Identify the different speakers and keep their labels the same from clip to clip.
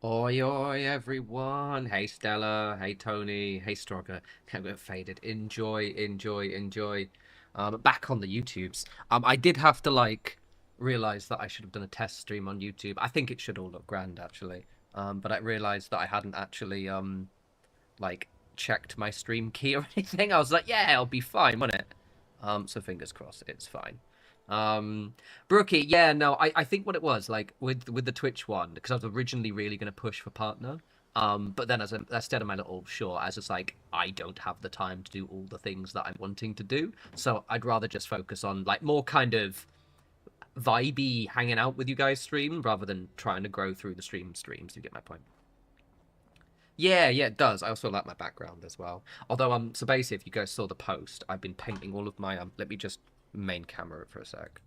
Speaker 1: Oi, oi, everyone. Hey, Stella. Hey, Tony. Hey, Stroger. Can't get faded. Enjoy, enjoy, enjoy. Back on the YouTubes. I did have to, realize that I should have done a test stream on YouTube. I think it should all look grand, actually. But I realized that I hadn't actually, like, checked my stream key or anything. I was like, yeah, it'll be fine, won't it? So fingers crossed, it's fine. Um, Brookie, yeah, no, I think what it was like with the Twitch one because I was originally really going to push for partner. But then instead of my little sure, I was just like, I don't have the time to do all the things that I'm wanting to do, so I'd rather just focus on like more kind of vibey hanging out with you guys stream rather than trying to grow through the streams. You get my point? Yeah, yeah, it does. I also like my background as well. Although, so basically, if you guys saw the post, I've been painting all of my Let me just main camera it for a sec.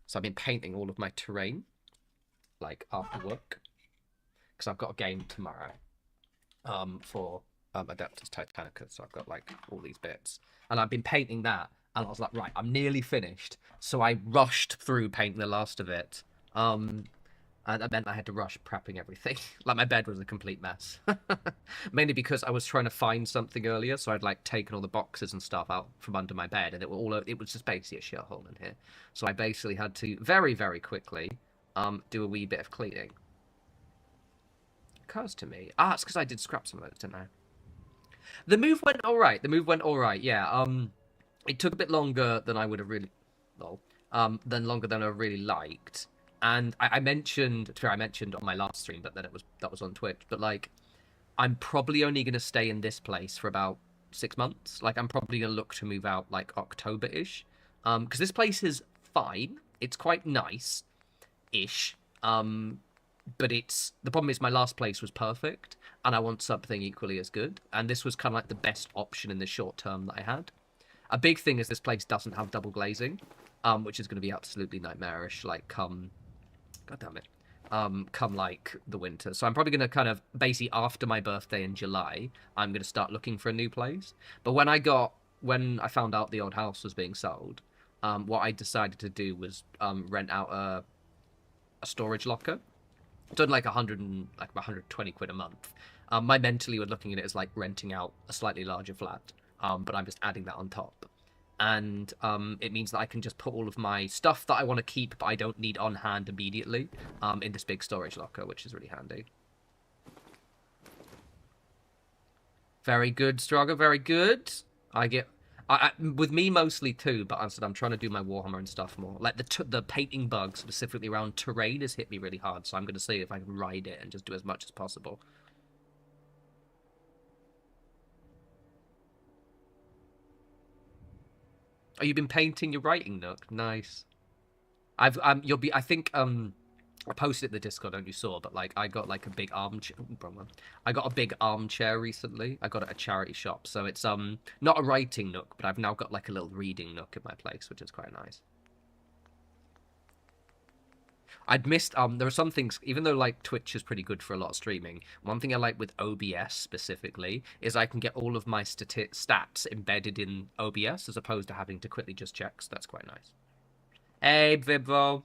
Speaker 1: So I've been painting all of my terrain, like after work, because I've got a game tomorrow, for Adeptus Titanicus. So I've got like all these bits, and I've been painting that, and I was like, right, I'm nearly finished. So I rushed through painting the last of it. Um, and that meant I had to rush prepping everything. Like my bed was a complete mess. Mainly because I was trying to find something earlier, so I'd like taken all the boxes and stuff out from under my bed, and it was just basically a shithole in here. So I basically had to very, very quickly do a wee bit of cleaning. Occurs to me. Ah, it's because I did scrap some of those, didn't I? The move went all right. The move went all right. Yeah. It took a bit longer than I would have really, well, than longer than I really liked. And I mentioned, I mentioned on my last stream, but then that was on Twitch. But like, I'm probably only going to stay in this place for about 6 months. Like, I'm probably going to look to move out like October-ish, because this place is fine. It's quite nice-ish. But the problem is my last place was perfect, and I want something equally as good. And this was kind of like the best option in the short term that I had. A big thing is this place doesn't have double glazing, which is going to be absolutely nightmarish. Like, God damn it. Come like the winter. So I'm probably going to kind of basically after my birthday in July, I'm going to start looking for a new place. But when I found out the old house was being sold, what I decided to do was rent out a storage locker. Done like 120 quid a month. My mentally was looking at it as like renting out a slightly larger flat, but I'm just adding that on top. And it means that I can just put all of my stuff that I want to keep but I don't need on hand immediately in this big storage locker, which is really handy. Very good, Straga, very good. With me mostly too, but I said I'm trying to do my Warhammer and stuff more. Like the painting bug specifically around terrain has hit me really hard, so I'm going to see if I can ride it and just do as much as possible. Oh, you've been painting your writing nook. Nice. You'll be. I think I posted it in the Discord, don't you saw? But like, I got like a big armchair. Wrong one. I got a big armchair recently. I got it at a charity shop, so it's not a writing nook, but I've now got like a little reading nook in my place, which is quite nice. I'd missed there are some things, even though like Twitch is pretty good for a lot of streaming, one thing I like with OBS specifically is I can get all of my stats embedded in OBS as opposed to having to quickly just check, so that's quite nice. Hey Vibvo,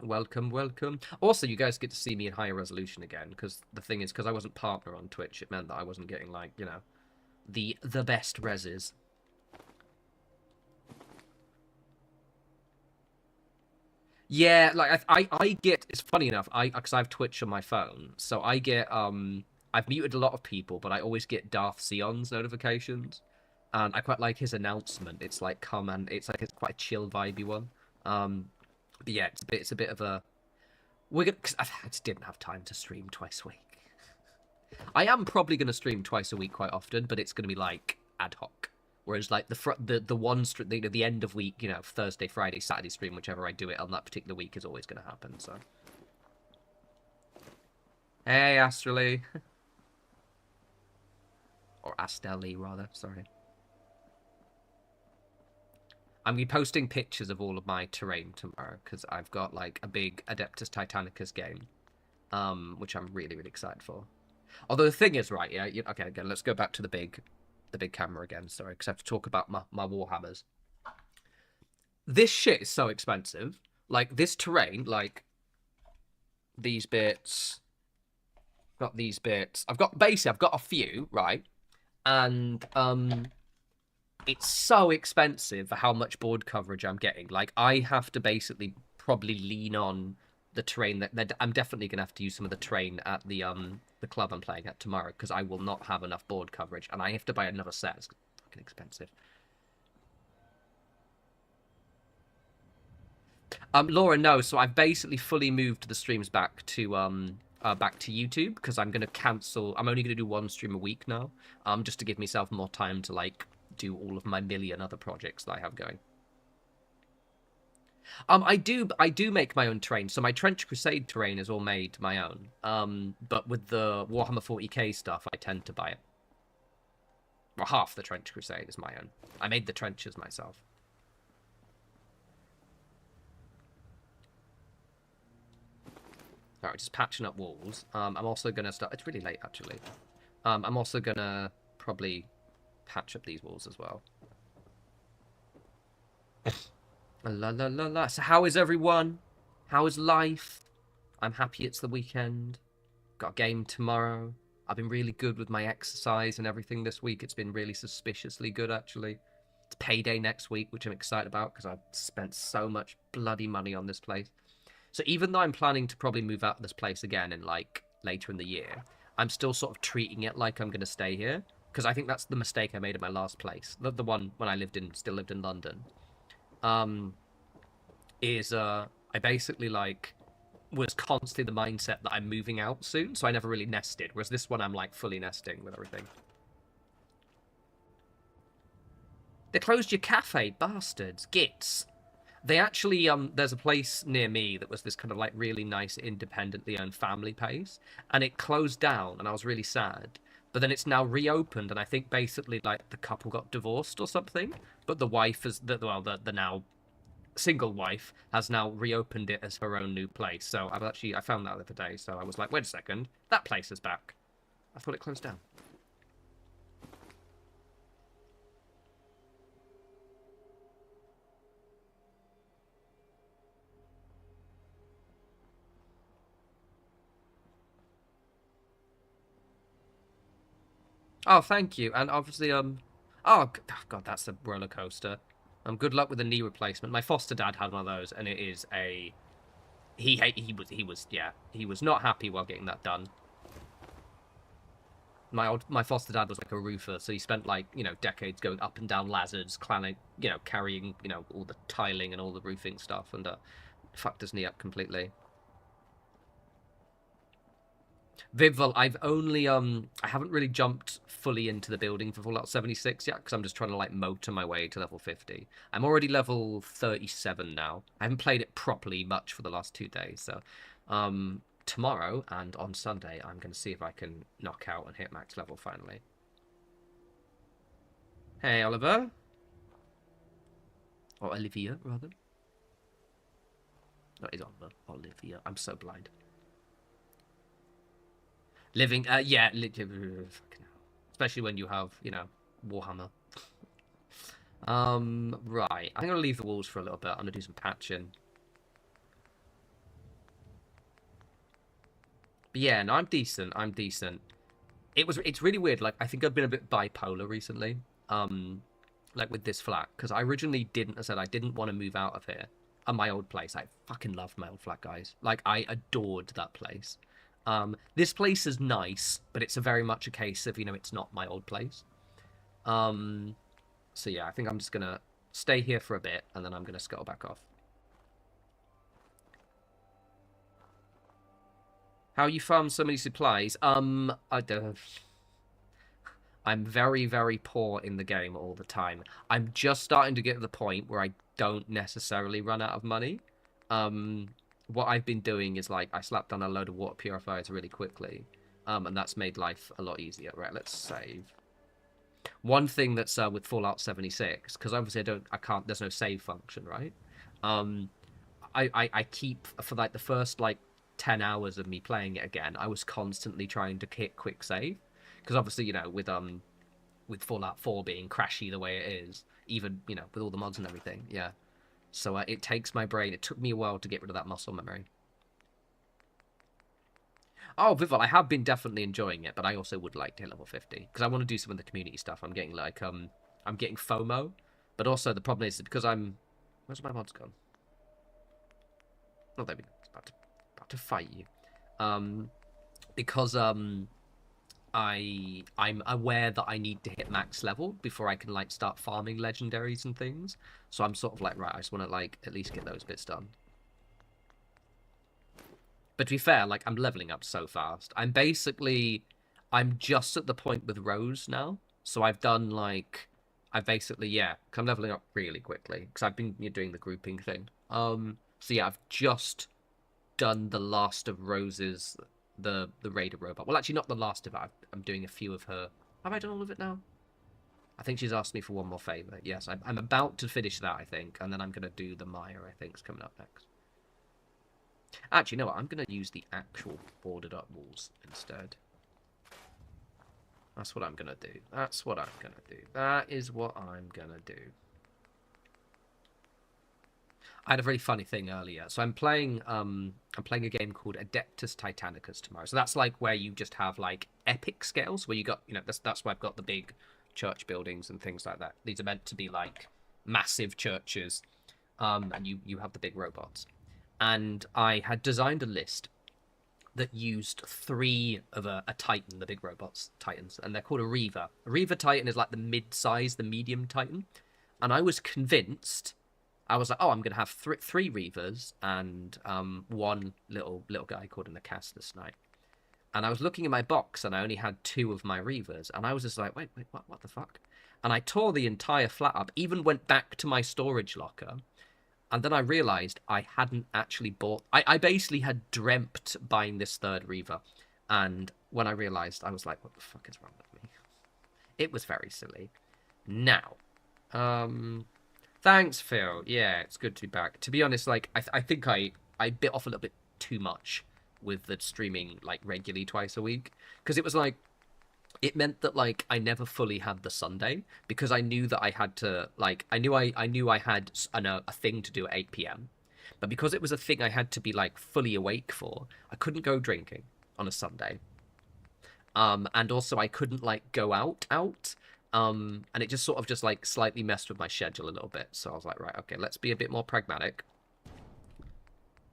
Speaker 1: welcome, welcome. Also, you guys get to see me in higher resolution again, because the thing is, because I wasn't partner on Twitch, it meant that I wasn't getting like, you know, the best reses. Yeah, like I get. It's funny enough. Because I have Twitch on my phone, so I get I've muted a lot of people, but I always get Darth Sion's notifications, and I quite like his announcement. It's like come and it's quite a chill vibey one. But yeah, it's a bit of a we're gonna because I just didn't have time to stream twice a week. I am probably gonna stream twice a week quite often, but it's gonna be like ad hoc. Whereas like the one the end of week, you know, Thursday, Friday, Saturday stream, whichever I do it on that particular week is always going to happen. So, hey Astrally, or Astelli rather. Sorry, I'm gonna be posting pictures of all of my terrain tomorrow because I've got like a big Adeptus Titanicus game, which I'm really really excited for. Although the thing is, right, yeah, okay, again, let's go back to the big camera again. Sorry, because I have to talk about my Warhammers. This shit is so expensive. Like this terrain, like these bits, got these bits. I've got a few, right? And it's so expensive for how much board coverage I'm getting. Like, I have to basically probably lean on the terrain that I'm definitely gonna have to use some of the terrain at the club I'm playing at tomorrow, because I will not have enough board coverage, and I have to buy another set. It's fucking expensive. Laura, no. So I've basically fully moved the streams back to YouTube, because I'm gonna cancel. I'm only gonna do one stream a week now, just to give myself more time to like do all of my million other projects that I have going. I do make my own terrain. So my Trench Crusade terrain is all made my own. But with the Warhammer 40k stuff, I tend to buy it. Well, half the Trench Crusade is my own. I made the trenches myself. Alright, just patching up walls. I'm also gonna start. It's really late actually. I'm also gonna probably patch up these walls as well. La la la la. So how is everyone? How is life? I'm happy it's the weekend. Got a game tomorrow. I've been really good with my exercise and everything this week. It's been really suspiciously good, actually. It's payday next week, which I'm excited about because I've spent so much bloody money on this place. So even though I'm planning to probably move out of this place again in like later in the year, I'm still sort of treating it like I'm going to stay here, because I think that's the mistake I made at my last place, the one when I still lived in London. I basically like was constantly the mindset that I'm moving out soon, so I never really nested. Whereas this one, I'm like fully nesting with everything. They closed your cafe, bastards, gits. They actually there's a place near me that was this kind of like really nice independently owned family place, and it closed down, and I was really sad. But then it's now reopened, and I think basically like the couple got divorced or something, but the wife is the now single wife has now reopened it as her own new place. So I found that the other day. So I was like, wait a second, that place is back. I thought it closed down. Oh, thank you. And obviously, oh god, that's a roller coaster. Good luck with the knee replacement. My foster dad had one of those, and it is a he was not happy while getting that done. My foster dad was like a roofer, so he spent like decades going up and down ladders, carrying all the tiling and all the roofing stuff, and fucked his knee up completely. Vivval, I've only I haven't really jumped fully into the building for Fallout 76 yet, because I'm just trying to like motor my way to level 50. I'm already level 37 now. I haven't played it properly much for the last 2 days, so tomorrow and on Sunday I'm going to see if I can knock out and hit max level finally. Hey, Oliver. Or Olivia, rather. No, it's Oliver. Olivia. I'm so blind. Living, yeah, especially when you have, Warhammer. Right. I'm gonna leave the walls for a little bit. I'm gonna do some patching. But yeah, no, I'm decent. I'm decent. It's really weird. Like, I think I've been a bit bipolar recently. Like with this flat, because I originally I didn't want to move out of here. At my old place, I fucking loved my old flat, guys. Like, I adored that place. This place is nice, but it's very much a case of, it's not my old place. So yeah, I think I'm just gonna stay here for a bit, and then I'm gonna scuttle back off. How you farm so many supplies? I'm very, very poor in the game all the time. I'm just starting to get to the point where I don't necessarily run out of money. What I've been doing is like I slapped on a load of water purifiers really quickly, and that's made life a lot easier. Right, let's save. One thing that's with Fallout 76, because obviously there's no save function, right? I keep for like the first like 10 hours of me playing it again, I was constantly trying to hit quick save, because obviously with Fallout 4 being crashy the way it is, even with all the mods and everything, yeah. So it takes my brain. It took me a while to get rid of that muscle memory. Oh, Vival, I have been definitely enjoying it, but I also would like to hit level 50 because I want to do some of the community stuff. I'm getting like I'm getting FOMO, but also the problem is because where's my mods gone? Oh, there we go. It's about to fight you. Um, because I'm aware that I need to hit max level before I can like start farming legendaries and things. So I'm sort of like, right, I just want to like at least get those bits done. But to be fair, like I'm leveling up so fast. I'm just at the point with Rose now. So I've basically, yeah, I'm leveling up really quickly because I've been doing the grouping thing. So yeah, I've just done the last of Rose's, the Raider robot. Well, actually, not the last of it. I'm doing a few of her. Have I done all of it now? I think she's asked me for one more favor. Yes, I'm about to finish that, I think, and then I'm gonna do the Maya. I think is coming up next. Actually, you know what? I'm going to use the actual boarded up walls instead. That's what I'm going to do. That's what I'm going to do. That is what I'm going to do. I had a very funny thing earlier. So I'm playing a game called Adeptus Titanicus tomorrow. So that's like where you just have like epic scales where you got, that's where I've got the big church buildings and things like that. These are meant to be like massive churches. And you have the big robots. And I had designed a list that used 3 of a Titan, the big robots, Titans, and they're called a Reaver. A Reaver Titan is like the mid-size, the medium Titan. And I was convinced, I was like, oh, I'm going to have 3 Reavers and one little guy called an Acastus Knight. And I was looking in my box and I only had 2 of my Reavers. And I was just like, wait, what the fuck? And I tore the entire flat up, even went back to my storage locker. And then I realized I hadn't actually bought... I basically had dreamt buying this 3rd Reaver. And when I realized, I was like, what the fuck is wrong with me? It was very silly. Now, thanks, Phil. Yeah, it's good to be back. To be honest, like, I think I bit off a little bit too much with the streaming, like, regularly twice a week. Because it was like... It meant that like I never fully had the Sunday because I knew that I had to like I knew I had a thing to do at 8 p.m. But because it was a thing I had to be like fully awake for, I couldn't go drinking on a Sunday. And also I couldn't like go out. And it just sort of just like slightly messed with my schedule a little bit. So I was like, right, okay, let's be a bit more pragmatic.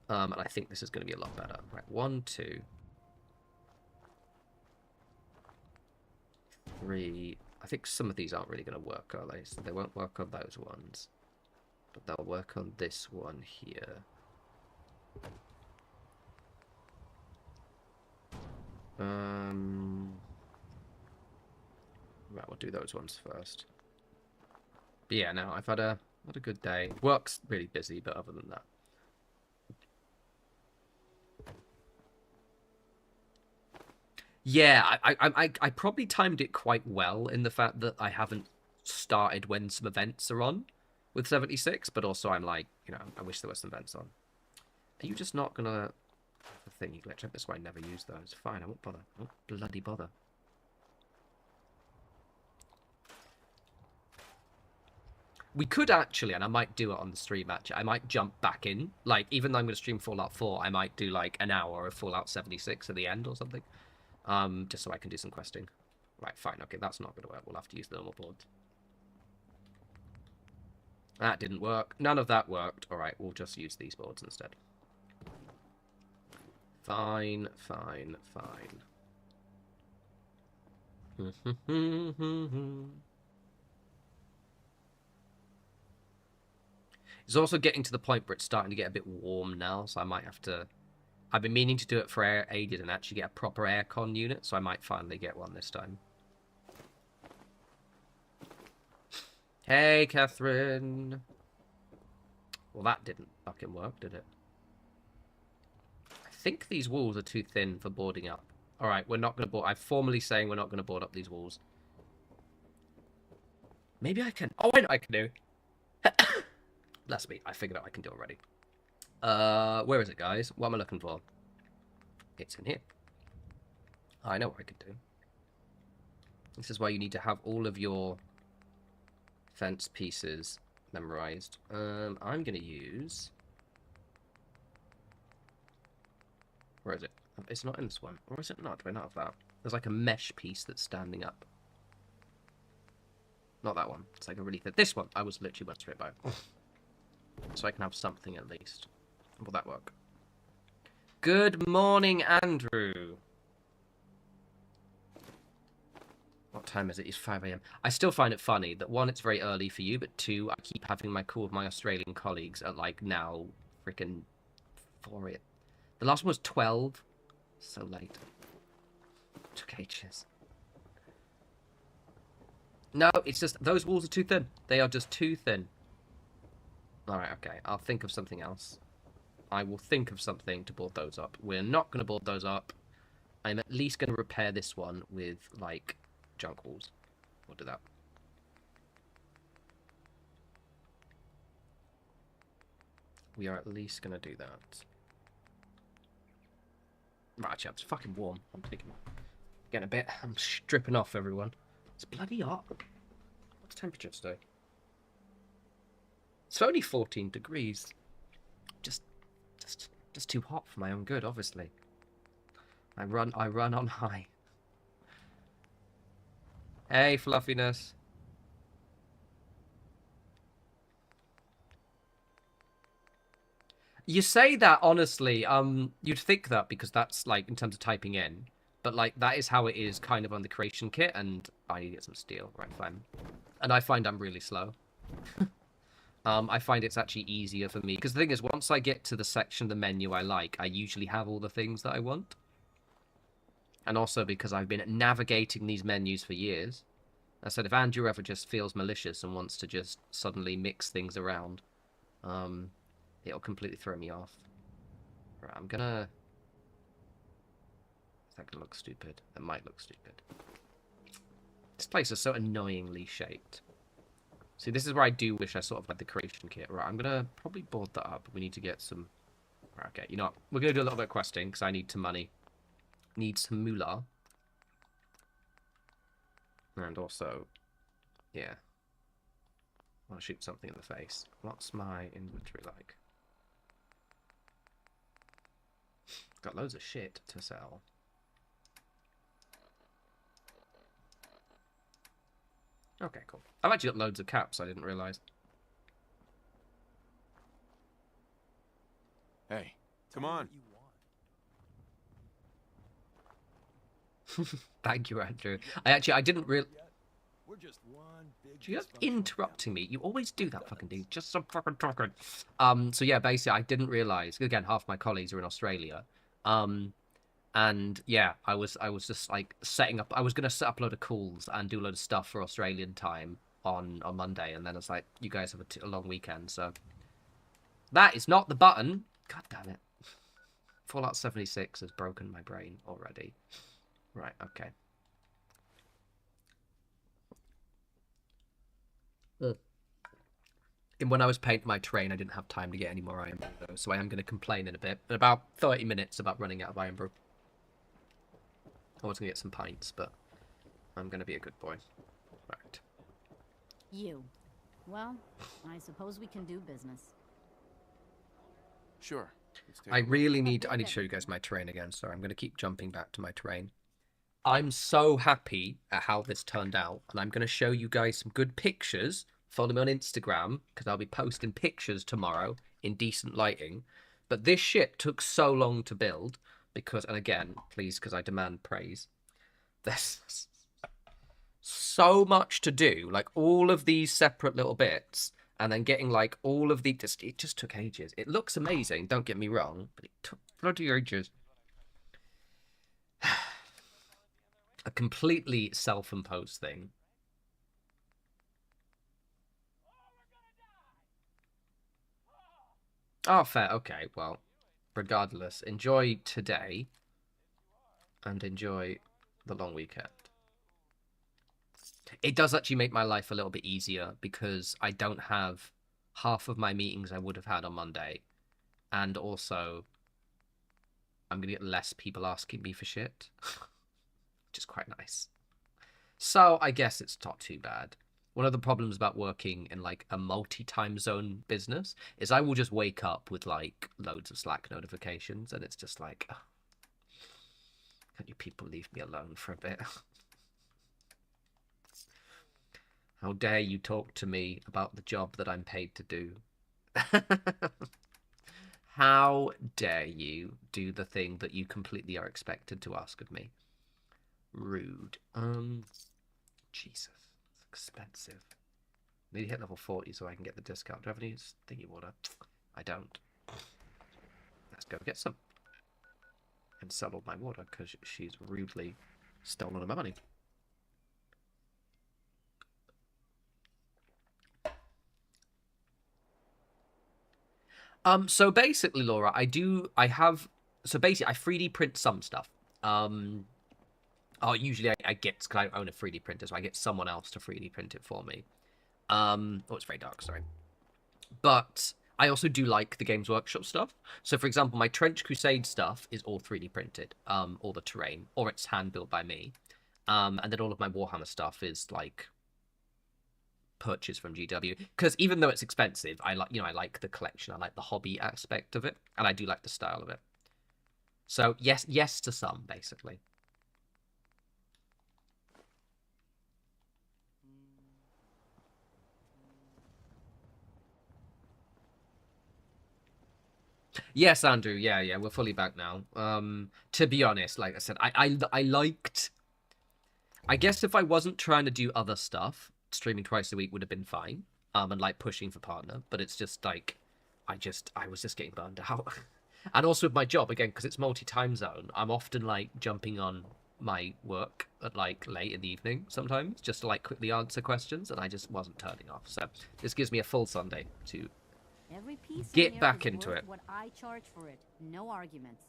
Speaker 1: And I think this is going to be a lot better. Right, 1, 2, 3. I think some of these aren't really going to work, are they? So they won't work on those ones. But they'll work on this one here. Right, we'll do those ones first. But yeah, no, I've had a good day. Work's really busy, but other than that. Yeah, I probably timed it quite well in the fact that I haven't started when some events are on with 76, but also I'm like, I wish there were some events on. Are you just not gonna... The thing you glitch up, that's why I never use those. Fine, I won't bother. I won't bloody bother. We could actually, and I might do it on the stream actually, I might jump back in. Like, even though I'm going to stream Fallout 4, I might do like an hour of Fallout 76 at the end or something. Just so I can do some questing. Right, fine, okay, that's not going to work. We'll have to use the normal board. That didn't work. None of that worked. Alright, we'll just use these boards instead. Fine. It's also getting to the point where it's starting to get a bit warm now, so I might have to... I've been meaning to do it for ages and actually get a proper aircon unit, so I might finally get one this time. Hey, Catherine. Well, that didn't fucking work, did it? I think these walls are too thin for boarding up. Alright, we're not going to board... I'm formally saying we're not going to board up these walls. Maybe I can... Oh, I know I can do. Bless me, I figured out I can do already. Where is it, guys? What am I looking for? It's in here. I know what I can do. This is why you need to have all of your fence pieces memorized. I'm going to use... Where is it? It's not in this one. Or is it not? Do I not have that? There's like a mesh piece that's standing up. Not that one. It's like a really thin... This one! I was literally went straight by. So I can have something at least. Will that work? Good morning, Andrew! What time is it? It's 5 AM. I still find it funny that, one, it's very early for you, but two, I keep having my call with my Australian colleagues at, like, now freaking 4 AM. The last one was 12. So late. Took ages. No, it's just, those walls are too thin. They are just too thin. Alright, okay. I'll think of something else. I will think of something to board those up. We're not going to board those up. I'm at least going to repair this one with, like, junk walls. We'll do that. We are at least going to do that. Right, actually, it's fucking warm. I'm getting a bit... I'm stripping off, everyone. It's bloody hot. What's the temperature today? It's only 14 degrees. Just too hot for my own good, obviously. I run on high. Hey, fluffiness. You say that honestly. You'd think that because that's like in terms of typing in. But, like, that is how it is kind of on the creation kit, and I need to get some steel. Right, fine. And I find I'm really slow. I find it's actually easier for me. Because the thing is, once I get to the section of the menu I like, I usually have all the things that I want. And also because I've been navigating these menus for years. I said, if Andrew ever just feels malicious and wants to just suddenly mix things around, it'll completely throw me off. Right, I'm gonna... That could look stupid. That might look stupid. This place is so annoyingly shaped. See, this is where I do wish I sort of had the creation kit. Right, I'm going to probably board that up. We need to get some... Right, okay, you know what? We're going to do a little bit of questing because I need some money. Need some moolah. And also, yeah. I want to shoot something in the face. What's my inventory like? Got loads of shit to sell. Okay, cool. I've actually got loads of caps, I didn't realise.
Speaker 2: Hey, come on.
Speaker 1: Thank you, Andrew. I didn't really... You're interrupting me. You always do that, fucking dude. Just some fucking talking. So yeah, basically, I didn't realise. Again, half my colleagues are in Australia. And yeah, I was just like setting up. I was gonna set up a load of calls and do a load of stuff for Australian time on Monday, and then it's like, you guys have a long weekend, so that is not the button. God damn it! Fallout 76 has broken my brain already. Right, okay. And when I was painting my train, I didn't have time to get any more iron brew, so I am going to complain in a bit. In about 30 minutes about running out of iron brew. I was going to get some pints, but I'm going to be a good boy. Right.
Speaker 3: You. Well, I suppose we can do business.
Speaker 2: Sure.
Speaker 1: I really need to show you guys my terrain again. Sorry, I'm going to keep jumping back to my terrain. I'm so happy at how this turned out, and I'm going to show you guys some good pictures. Follow me on Instagram, because I'll be posting pictures tomorrow in decent lighting. But this shit took so long to build, because, and again, please, because I demand praise, there's so much to do, like all of these separate little bits, and then getting like all of the, it just took ages. It looks amazing, don't get me wrong, but it took bloody ages. A completely self-imposed thing. Oh, fair. Okay, well, regardless, enjoy today and enjoy the long weekend. It does actually make my life a little bit easier because I don't have half of my meetings I would have had on Monday. And also, I'm going to get less people asking me for shit, which is quite nice. So I guess it's not too bad. One of the problems about working in like a multi-time zone business is I will just wake up with like loads of Slack notifications and it's just like, ugh. Can you people leave me alone for a bit? How dare you talk to me about the job that I'm paid to do? How dare you do the thing that you completely are expected to ask of me? Rude. Jesus. It's expensive. Need to hit level 40 so I can get the discount. Do I have any thingy water? I don't. Let's go get some. And sell all my water because she's rudely stolen all my money. So basically, Laura, I have, so basically I 3D print some stuff. Usually I get, because I own a 3D printer, so I get someone else to 3D print it for me. Oh, it's very dark, sorry. But I also do like the Games Workshop stuff. So, for example, my Trench Crusade stuff is all 3D printed, all the terrain, or it's hand built by me. And then all of my Warhammer stuff is like purchase from GW, because even though it's expensive, I like the collection, I like the hobby aspect of it, and I do like the style of it. So yes to some, basically. Yes, Andrew. Yeah, we're fully back now. To be honest, like I said, I liked. I guess if I wasn't trying to do other stuff, streaming twice a week would have been fine. And like pushing for partner, but it's just like, I was just getting burned out. And also with my job, again, because it's multi-time zone, I'm often like jumping on my work at like late in the evening sometimes, just to like quickly answer questions, and I just wasn't turning off. So this gives me a full Sunday to
Speaker 3: Every piece
Speaker 1: get
Speaker 3: in here
Speaker 1: back
Speaker 3: is
Speaker 1: into
Speaker 3: worth
Speaker 1: it.
Speaker 3: what I charge for it. No arguments.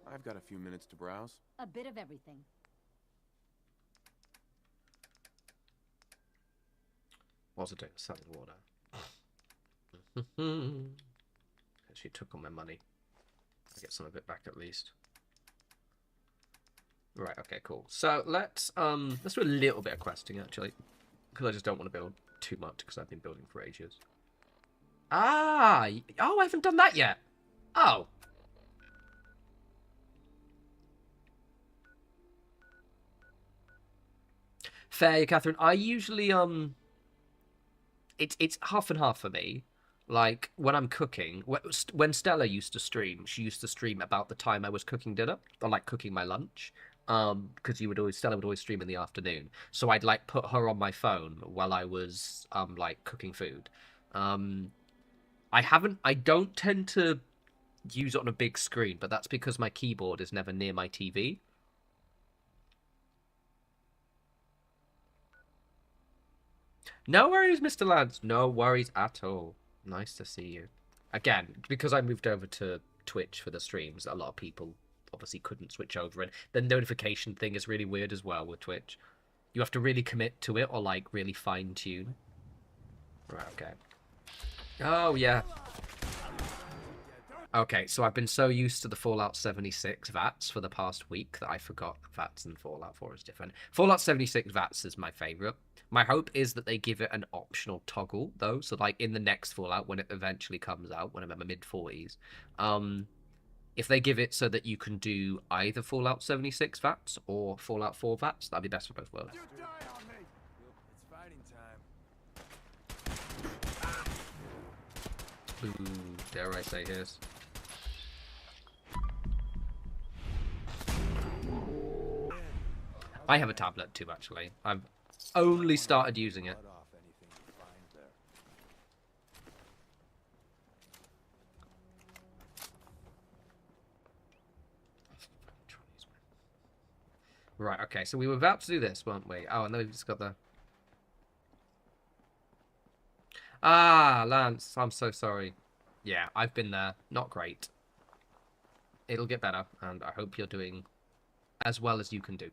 Speaker 2: I've got a few minutes to browse.
Speaker 3: A bit of everything.
Speaker 1: What's it doing? Selling water. She took all my money. I get some of it back at least. Right, okay, cool. So let's do a little bit of questing actually. Because I just don't want to build too much because I've been building for ages. I haven't done that yet. Oh. Fair, Catherine. I usually it's half and half for me. Like when I'm cooking, when Stella used to stream, she used to stream about the time I was cooking dinner or like cooking my lunch. Because Stella would always stream in the afternoon, so I'd like put her on my phone while I was like cooking food. I don't tend to use it on a big screen, but that's because my keyboard is never near my TV. No worries, Mr. Lance. No worries at all. Nice to see you. Again, because I moved over to Twitch for the streams, a lot of people obviously couldn't switch over, and the notification thing is really weird as well with Twitch. You have to really commit to it or like really fine tune. Right, okay. Oh yeah. Okay, so I've been so used to the Fallout 76 VATS for the past week that I forgot VATS and Fallout 4 is different. Fallout 76 VATS is my favorite. My hope is that they give it an optional toggle, though. So, like, in the next Fallout, when it eventually comes out, when I'm in my mid-40s, if they give it so that you can do either Fallout 76 VATS or Fallout 4 VATS, that'd be best for both worlds.
Speaker 2: You die on me. It's fighting time.
Speaker 1: Ooh, dare I say his. I have a tablet too, actually. I've only started using it. Right, okay, so we were about to do this, weren't we? Oh, and then we've just got the... Ah, Lance, I'm so sorry. Yeah, I've been there. Not great. It'll get better, and I hope you're doing as well as you can do.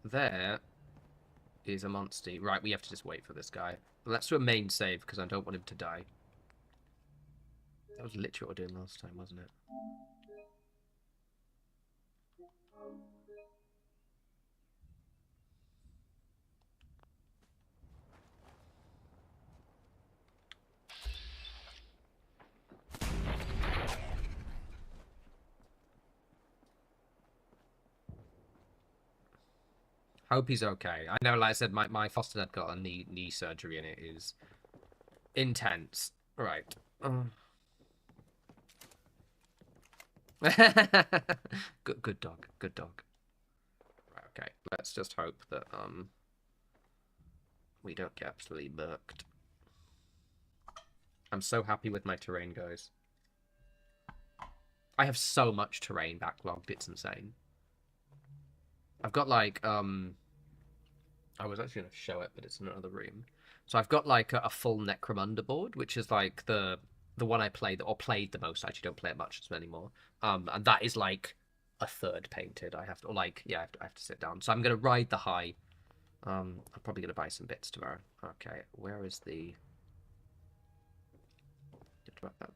Speaker 1: There is a monster. Right, we have to just wait for this guy. Let's do a main save, because I don't want him to die. That was literally what we were doing last time, wasn't it? Hope he's okay. I know, like I said, my foster dad got a knee surgery and it is intense. Right. Good dog. Good dog. Right, okay. Let's just hope that we don't get absolutely murked. I'm so happy with my terrain, guys. I have so much terrain backlogged, it's insane. I've got like I was actually gonna show it, but it's in another room. So I've got like a full Necromunda board, which is like the one I played the most. I actually don't play it much anymore. And that is like a third painted. I have to I have to sit down. So I'm gonna ride the high. I'm probably gonna buy some bits tomorrow. Okay, where is the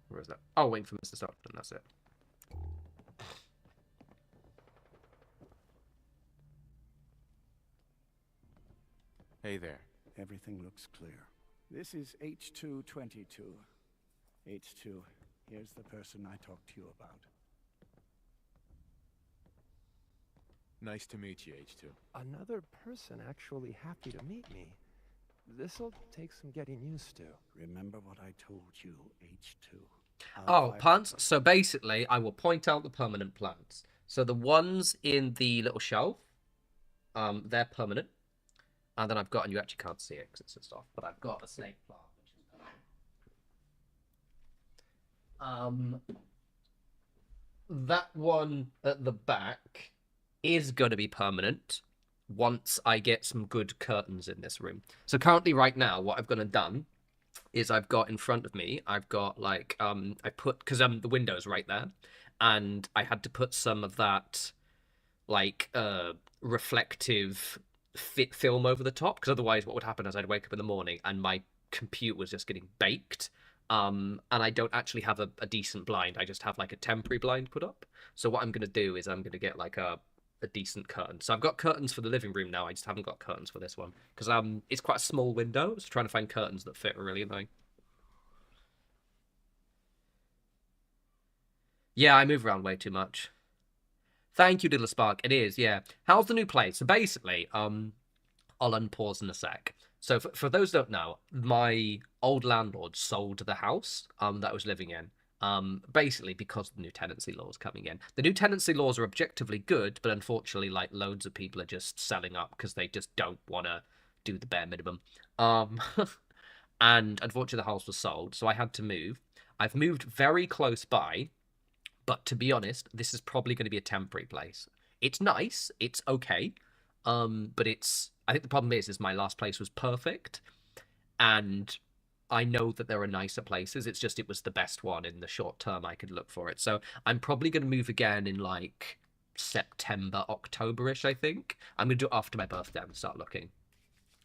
Speaker 1: where is that? Oh, waiting for Mr. Stockton, that's it.
Speaker 2: Hey there.
Speaker 4: Everything looks clear. This is H222. H2, here's the person I talked to you about.
Speaker 2: Nice to meet you, H2.
Speaker 5: Another person actually happy to meet me. This'll take some getting used to.
Speaker 4: Remember what I told you, H2.
Speaker 1: Oh, plants. So basically, I will point out the permanent plants. So the ones in the little shelf, they're permanent. And then I've got, and you actually can't see it because it's just off, but I've got a snake plant, which is that one at the back is going to be permanent once I get some good curtains in this room. So currently, right now, what I've gone and done is I've got in front of me, I've got like I put, because the window's right there, and I had to put some of that like reflective film over the top, because otherwise what would happen is I'd wake up in the morning and my compute was just getting baked. And I don't actually have a decent blind. I just have like a temporary blind put up. So what I'm going to do is I'm going to get like a decent curtain. So I've got curtains for the living room now. I just haven't got curtains for this one because it's quite a small window. So trying to find curtains that fit are really annoying. Yeah, I move around way too much. Thank you, Little Spark. It is, yeah. How's the new place? So basically, I'll unpause in a sec. So for those who don't know, my old landlord sold the house that I was living in. Basically because of the new tenancy laws coming in. The new tenancy laws are objectively good, but unfortunately, like, loads of people are just selling up because they just don't want to do the bare minimum. And unfortunately, the house was sold, so I had to move. I've moved very close by, but to be honest, this is probably going to be a temporary place. It's nice, it's okay, but I think the problem is my last place was perfect, and I know that there are nicer places. It's just it was the best one in the short term I could look for it. So I'm probably going to move again in like September, October-ish, I think. I'm going to do it after my birthday and start looking.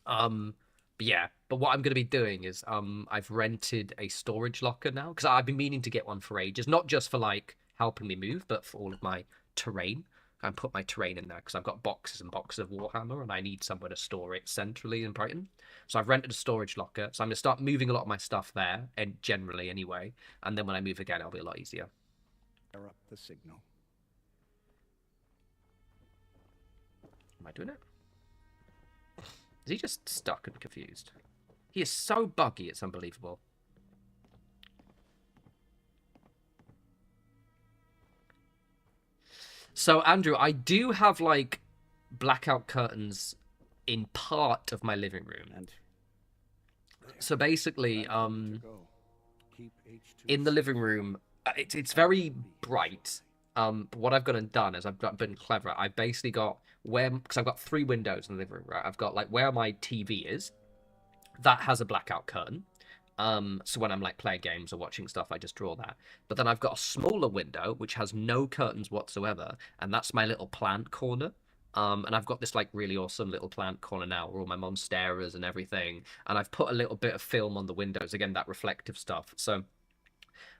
Speaker 1: But yeah, but what I'm going to be doing is I've rented a storage locker now because I've been meaning to get one for ages, not just for like helping me move, but for all of my terrain. And put my terrain in there because I've got boxes and boxes of Warhammer and I need somewhere to store it centrally in Brighton. So I've rented a storage locker. So I'm going to start moving a lot of my stuff there, and generally anyway. And then when I move again, it'll be a lot easier.
Speaker 4: Fire up the signal.
Speaker 1: Am I doing it? Is he just stuck and confused? He is so buggy, it's unbelievable. So, Andrew, I do have, like, blackout curtains in part of my living room.
Speaker 4: And
Speaker 1: so basically, in the living room, it's very bright. But what I've gone and done is I've been clever. I've basically got because I've got 3 windows in the living room, right? I've got, like, where my TV is, that has a blackout curtain. So when I'm like playing games or watching stuff, I just draw that. But then I've got a smaller window which has no curtains whatsoever, and that's my little plant corner. And I've got this like really awesome little plant corner now where all my monsteras and everything, and I've put a little bit of film on the windows, again, that reflective stuff. So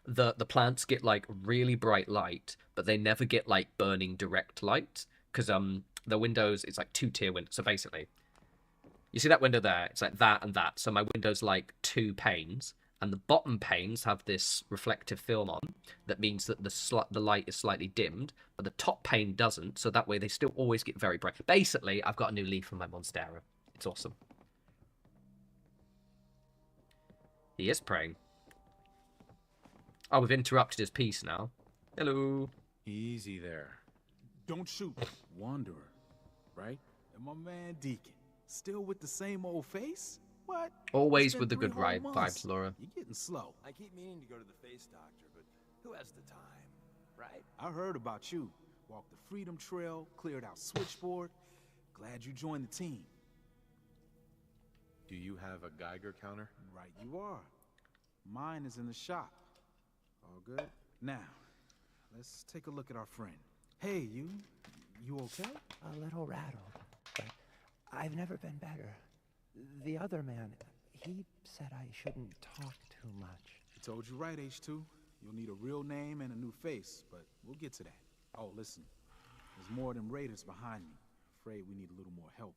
Speaker 1: the plants get like really bright light, but they never get like burning direct light because the windows, it's like 2-tier windows. So basically, you see that window there? It's like that and that. So my window's like 2 panes, and the bottom panes have this reflective film on that means that the light is slightly dimmed, but the top pane doesn't, so that way they still always get very bright. Basically, I've got a new leaf on my Monstera. It's awesome. He is praying. Oh, we've interrupted his piece now. Hello.
Speaker 2: Easy there. Don't shoot. Wanderer, right? And my man Deacon. Still with the same old face? What?
Speaker 1: Always
Speaker 2: It's been
Speaker 1: with the
Speaker 2: 3
Speaker 1: good
Speaker 2: whole
Speaker 1: vibes,
Speaker 2: months.
Speaker 1: Laura.
Speaker 2: You're getting slow.
Speaker 6: I keep meaning to go to the face doctor, but who has the time, right?
Speaker 2: I heard about you. Walked the Freedom Trail, cleared out Switchboard. Glad you joined the team.
Speaker 7: Do you have a Geiger counter?
Speaker 2: Right you are. Mine is in the shop. All good? Now, let's take a look at our friend. Hey, you okay?
Speaker 5: A little rattled, but I've never been better. The other man, he said I shouldn't talk too much.
Speaker 2: I told you right, H2. You'll need a real name and a new face, but we'll get to that. Oh, listen. There's more than raiders behind me. Afraid we need a little more help.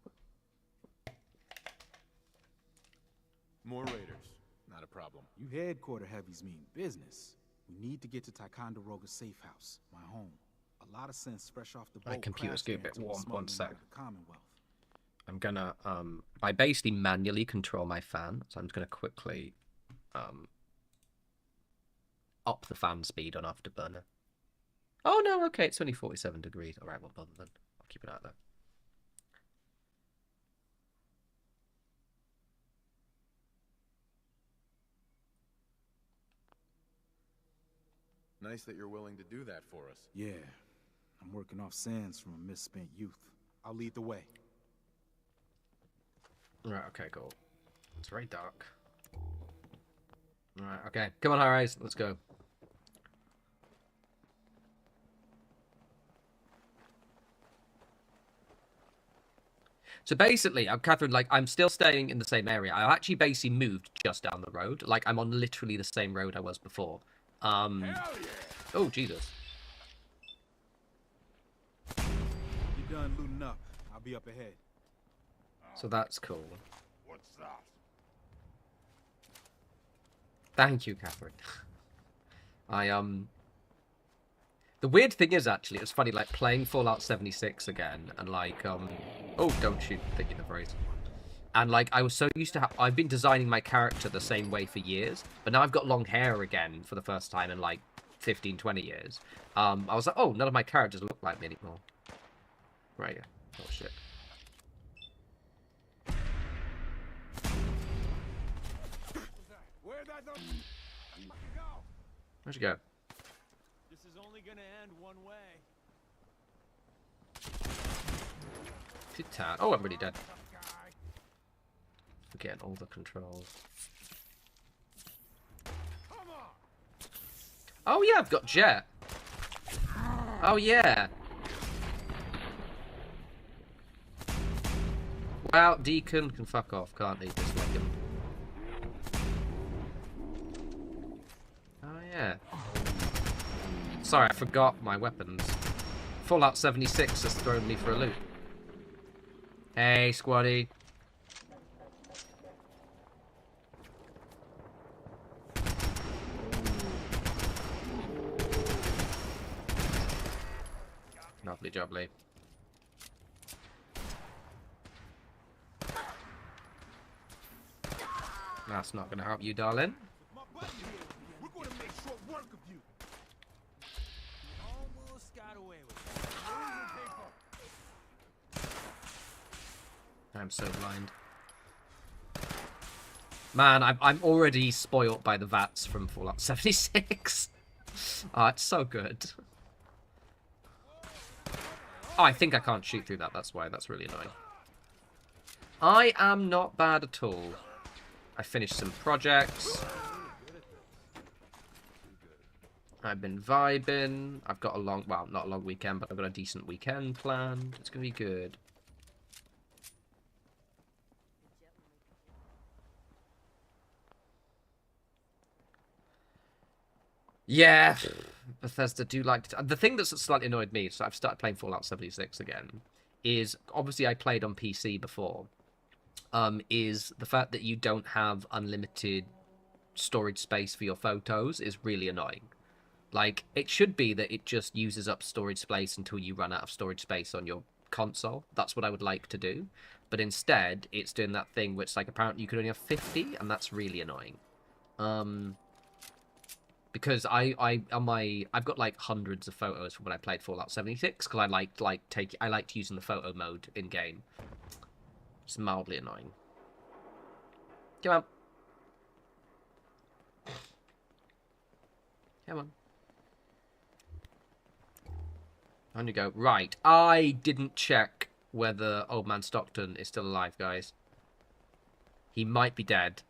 Speaker 7: More raiders. Not a problem.
Speaker 2: You headquarter heavies mean business. We need to get to Ticonderoga's safe house, my home. A lot of sense fresh off the boat.
Speaker 1: My computer's getting a bit warm. One sec.
Speaker 2: The Commonwealth.
Speaker 1: I'm gonna I basically manually control my fan, so I'm just gonna quickly up the fan speed on Afterburner. Oh no, okay, it's only 47 degrees. Alright, well bother then. I'll keep it out there.
Speaker 7: Nice that you're willing to do that for us.
Speaker 2: Yeah. I'm working off sands from a misspent youth. I'll lead the way.
Speaker 1: Right, okay, cool. It's very dark. Right, okay. Come on, High-Rise, let's go. So basically, Catherine, like, I'm still staying in the same area. I actually basically moved just down the road. Like, I'm on literally the same road I was before.
Speaker 2: Hell yeah!
Speaker 1: Oh, Jesus.
Speaker 2: You done looting up. I'll be up ahead.
Speaker 1: So that's cool.
Speaker 2: What's that?
Speaker 1: Thank you, Catherine. The weird thing is, actually, it's funny, like, playing Fallout 76 again, and, like, oh, don't shoot, thinking the phrase. And, like, I was so used to I've been designing my character the same way for years, but now I've got long hair again for the first time in, like, 15, 20 years. I was like, oh, none of my characters look like me anymore. Right, oh, shit.
Speaker 2: Where'd that go?
Speaker 1: Where'd you go?
Speaker 6: This is only gonna end one way.
Speaker 1: Oh, I'm really dead. Forgetting all the controls. Oh yeah, I've got jet. Oh yeah. Well, Deacon can fuck off, can't he? Just like him. Oh yeah. Sorry, I forgot my weapons. Fallout 76 has thrown me for a loop. Hey, squaddy. Lovely jubbly. That's not going to help you, darling.
Speaker 2: My buddy here. We're gonna make short work of you.
Speaker 6: Almost got away with it.
Speaker 1: I'm so blind. Man, I'm already spoilt by the VATS from Fallout 76. Oh, it's so good. Oh, I think I can't shoot through that. That's why. That's really annoying. I am not bad at all. I finished some projects. I've been vibing. I've got a long, well, not a long weekend, but I've got a decent weekend planned. It's going to be good. Yeah, Bethesda do like to... The thing that's slightly annoyed me, so I've started playing Fallout 76 again, is obviously I played on PC before, is the fact that you don't have unlimited storage space for your photos is really annoying. Like, it should be that it just uses up storage space until you run out of storage space on your console. That's what I would like to do. But instead, it's doing that thing which, like, apparently you can only have 50, and that's really annoying. Because I've got like hundreds of photos from when I played Fallout 76 because I liked using the photo mode in game. It's mildly annoying. Come on. Come on. On you go. Right. I didn't check whether Old Man Stockton is still alive, guys. He might be dead.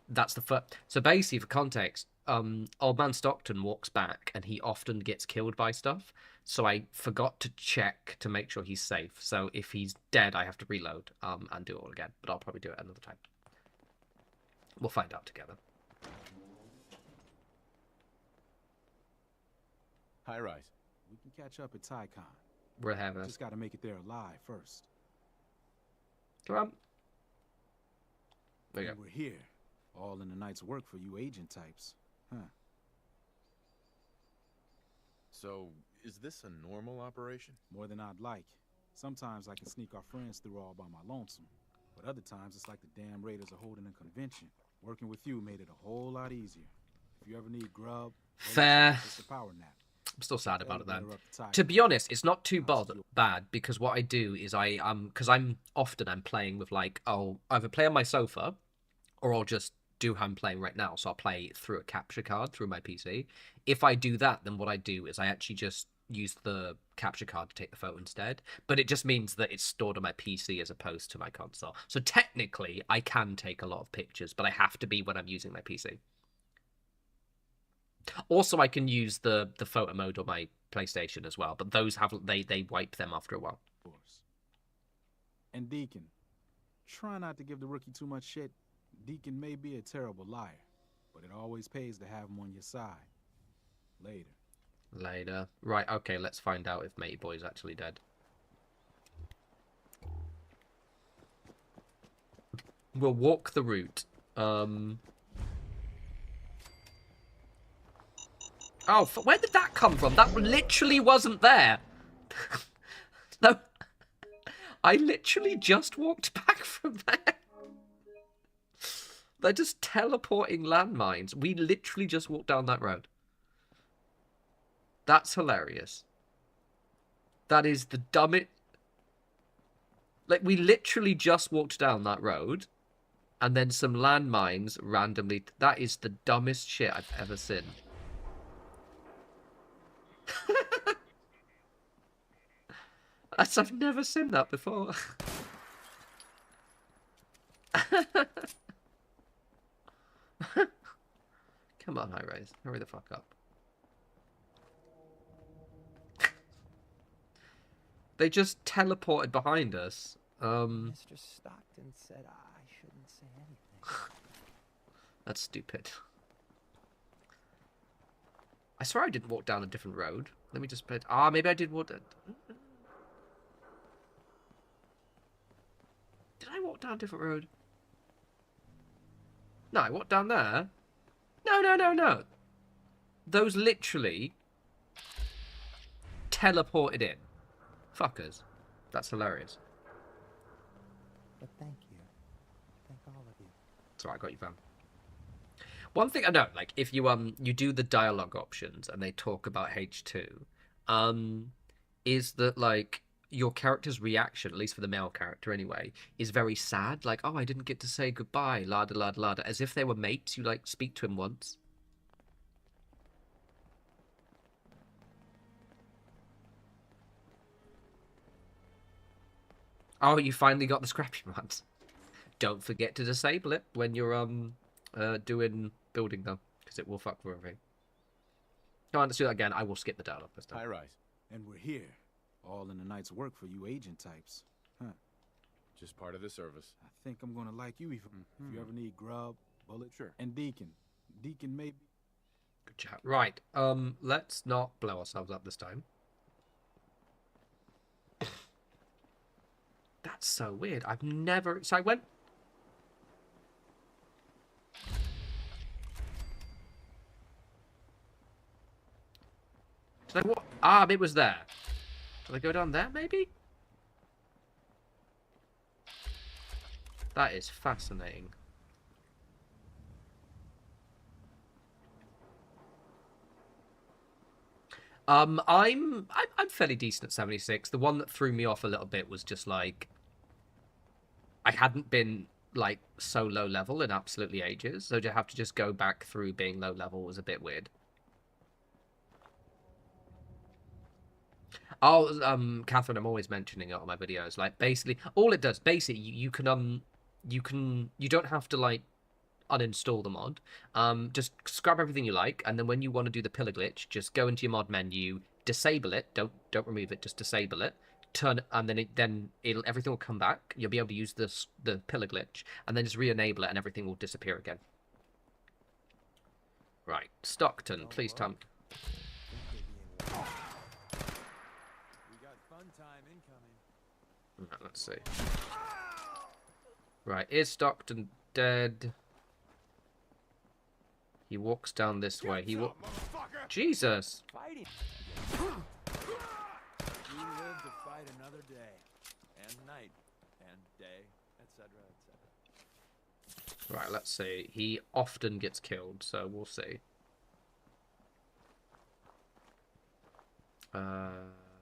Speaker 1: That's the first. So basically, for context, Old Man Stockton walks back and he often gets killed by stuff. So I forgot to check to make sure he's safe. So if he's dead, I have to reload and do it all again. But I'll probably do it another time. We'll find out together.
Speaker 7: High rise.
Speaker 2: We can catch up at Tycon.
Speaker 1: We'll have a...
Speaker 2: Just gotta make it there alive first.
Speaker 1: Come on. There you
Speaker 2: And
Speaker 1: go.
Speaker 2: we're here. All in the night's work for you agent types. Huh.
Speaker 7: So, is this a normal operation?
Speaker 2: More than I'd like. Sometimes I can sneak our friends through all by my lonesome. But other times it's like the damn raiders are holding a convention. Working with you made it a whole lot easier. If you ever need grub,
Speaker 1: Fair.
Speaker 2: it's a power nap.
Speaker 1: I'm still sad about it then.
Speaker 2: Elevator up to Tycon.
Speaker 1: To be honest, it's not too bad because what I do is because I'm playing with like, I'll either play on my sofa or I'll just do how I'm playing right now. So I'll play through a capture card through my PC. If I do that, then what I do is I actually just use the capture card to take the photo instead. But it just means that it's stored on my PC as opposed to my console. So technically, I can take a lot of pictures, but I have to be when I'm using my PC. Also, I can use the photo mode on my PlayStation as well, but those have they wipe them after a while.
Speaker 2: Of course. And Deacon, try not to give the rookie too much shit. Deacon may be a terrible liar, but it always pays to have him on your side. Later.
Speaker 1: Right, okay, let's find out if Matey Boy's actually dead. We'll walk the route. Oh, where did that come from? That literally wasn't there. No. I literally just walked back from there. They're just teleporting landmines. We literally just walked down that road. That's hilarious. That is the dumbest... Like, we literally just walked down that road, and then some landmines randomly... That is the dumbest shit I've ever seen. I've never seen that before. Come on, High Rise. Hurry the fuck up. They just teleported behind us.
Speaker 5: Mr. Stockton said I shouldn't say anything.
Speaker 1: That's stupid. I swear I did walk down a different road. Let me just put... maybe I did walk... Did I walk down a different road? No, I walked down there. No. Those literally teleported in. Fuckers. That's hilarious.
Speaker 5: But thank you. Thank all of you.
Speaker 1: It's alright, I got you, fam. One thing I know, like, if you you do the dialogue options and they talk about H2, is that, like, your character's reaction, at least for the male character anyway, is very sad. Like, oh, I didn't get to say goodbye, lada, lada, lada. As if they were mates, you, like, speak to him once. Oh, you finally got the scrappy ones. Don't forget to disable it when you're, doing building them, because it will fuck with everything. Come on, let's do that again. I will skip the dialogue this time.
Speaker 7: High rise.
Speaker 2: And we're here. All in the night's work for you agent types. Huh.
Speaker 7: Just part of the service.
Speaker 2: I think I'm gonna like you if you ever need grub, bullet.
Speaker 7: Sure.
Speaker 2: And Deacon. Deacon may...
Speaker 1: Good chat. Right, let's not blow ourselves up this time. That's so weird. I've never... So I went... Ah, it was there. Shall I go down there, maybe? That is fascinating. I'm fairly decent at 76. The one that threw me off a little bit was just like I hadn't been like so low level in absolutely ages, so to have to just go back through being low level was a bit weird. Oh, Catherine, I'm always mentioning it on my videos. Like, basically, all it does, basically, you don't have to like uninstall the mod. Just scrap everything you like, and then when you want to do the pillar glitch, just go into your mod menu, disable it. Don't remove it. Just disable it. Turn it, and then everything will come back. You'll be able to use the pillar glitch, and then just re-enable it, and everything will disappear again. Right, Stockton, please tell me. Right, let's see. Right, is Stockton dead? He walks down this way. He will. Jesus!
Speaker 6: Fighting. We live to fight another day, and night, and day, etc., etc.
Speaker 1: Right, let's see. He often gets killed, so we'll see.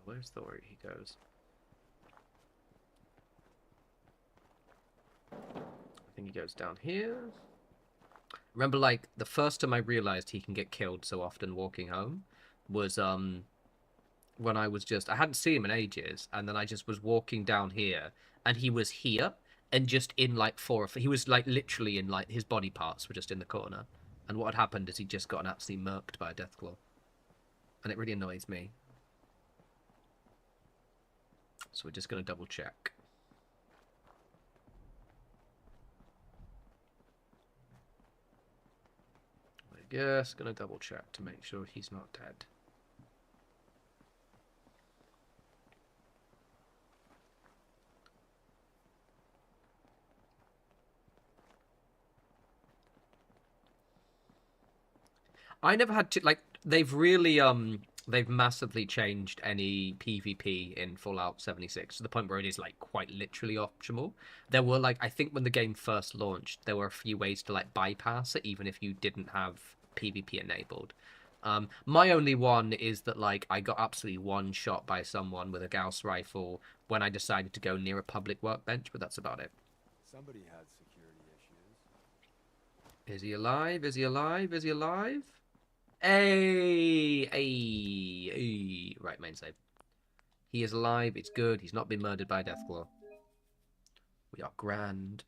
Speaker 1: Where's the way he goes? I think he goes down here. Remember, like, the first time I realized he can get killed so often walking home was, when I hadn't seen him in ages, and then I just was walking down here, and he was here, and just in, like, he was, like, literally in, like, his body parts were just in the corner. And what had happened is he just got absolutely murked by a deathclaw. And it really annoys me. So we're just going to double check. Just gonna double check to make sure he's not dead. I never had to, like, they've really they've massively changed any PvP in Fallout 76 to the point where it is like quite literally optional. There were, like, I think when the game first launched, there were a few ways to like bypass it even if you didn't have PvP enabled. My only one is that, like, I got absolutely one shot by someone with a Gauss rifle when I decided to go near a public workbench, but that's about it.
Speaker 6: Somebody had security issues.
Speaker 1: Is he alive? Is he alive? Is he alive? Hey, hey, hey. Right, main save. He is alive. It's good. He's not been murdered by a deathclaw. We are grand.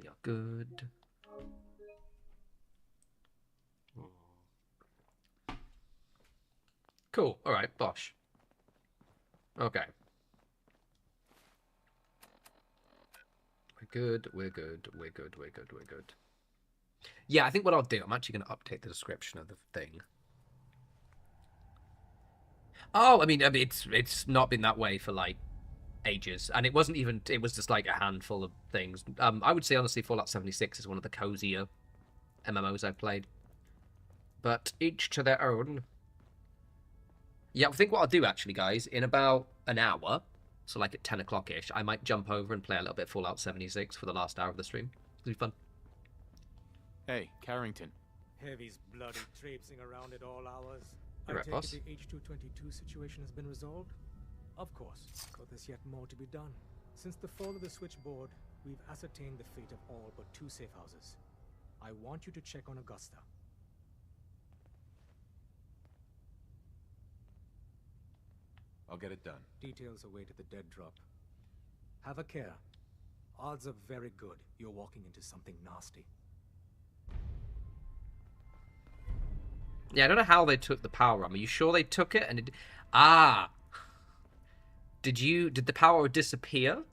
Speaker 1: We are good. Cool. All right, bosh. Okay. We're good. We're good. We're good. We're good. We're good. Yeah, I think what I'll do, I'm actually going to update the description of the thing. Oh, I mean, it's not been that way for, like, ages. And it wasn't even, it was just, like, a handful of things. I would say, honestly, Fallout 76 is one of the cozier MMOs I've played. But each to their own. Yeah, I think what I'll do, actually, guys, in about an hour, so, like, at 10 o'clock-ish, I might jump over and play a little bit Fallout 76 for the last hour of the stream. It'll be fun.
Speaker 7: Hey, Carrington.
Speaker 8: Heavy's bloody traipsing around at all hours. I
Speaker 1: Right,
Speaker 8: take
Speaker 1: boss.
Speaker 8: it the H222 situation has been resolved? Of course, but there's yet more to be done. Since the fall of the switchboard, we've ascertained the fate of all but 2 safe houses. I want you to check on Augusta.
Speaker 7: I'll get it done.
Speaker 8: Details await at the dead drop. Have a care. Odds are very good you're walking into something nasty.
Speaker 1: Yeah, I don't know how they took the power armor. Are you sure they took it? And it... Ah! Did the power disappear?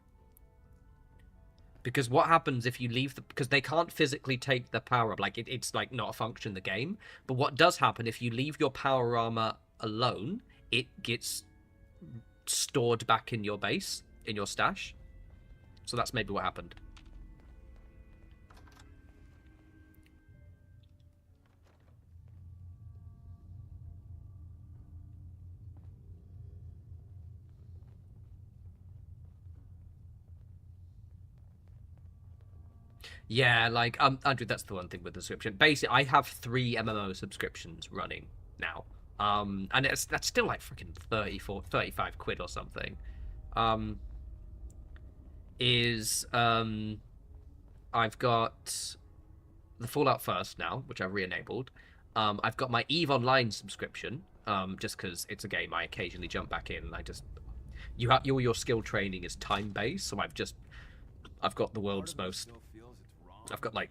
Speaker 1: Because what happens if you leave the... Because they can't physically take the power up. Like, it's, like, not a function in the game. But what does happen, if you leave your power armor alone, it gets stored back in your base, in your stash. So that's maybe what happened. Yeah, like Andrew, that's the one thing with the subscription. Basically, I have 3 MMO subscriptions running now. And that's still like freaking 34, 35 quid or something. Um, is I've got the Fallout First now, which I've re-enabled. I've got my EVE Online subscription, just because it's a game I occasionally jump back in, and I just your skill training is time based, so I've got the world's most. I've got like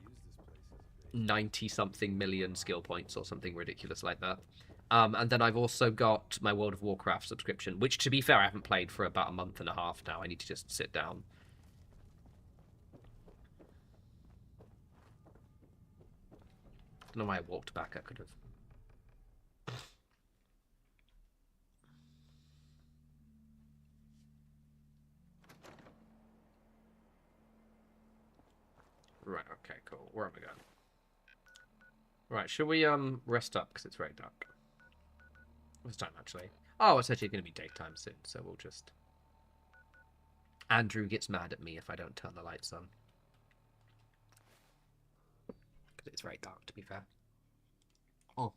Speaker 1: 90 something million skill points or something ridiculous like that. And then I've also got my World of Warcraft subscription, which, to be fair, I haven't played for about a month and a half now. I need to just sit down. I don't know why I walked back. I could have. Right, okay, cool. Where am I going? Right, should we rest up because it's very dark? What's time actually? Oh, it's actually going to be daytime soon, so we'll just. Andrew gets mad at me if I don't turn the lights on. Because it's very dark, to be fair. Oh.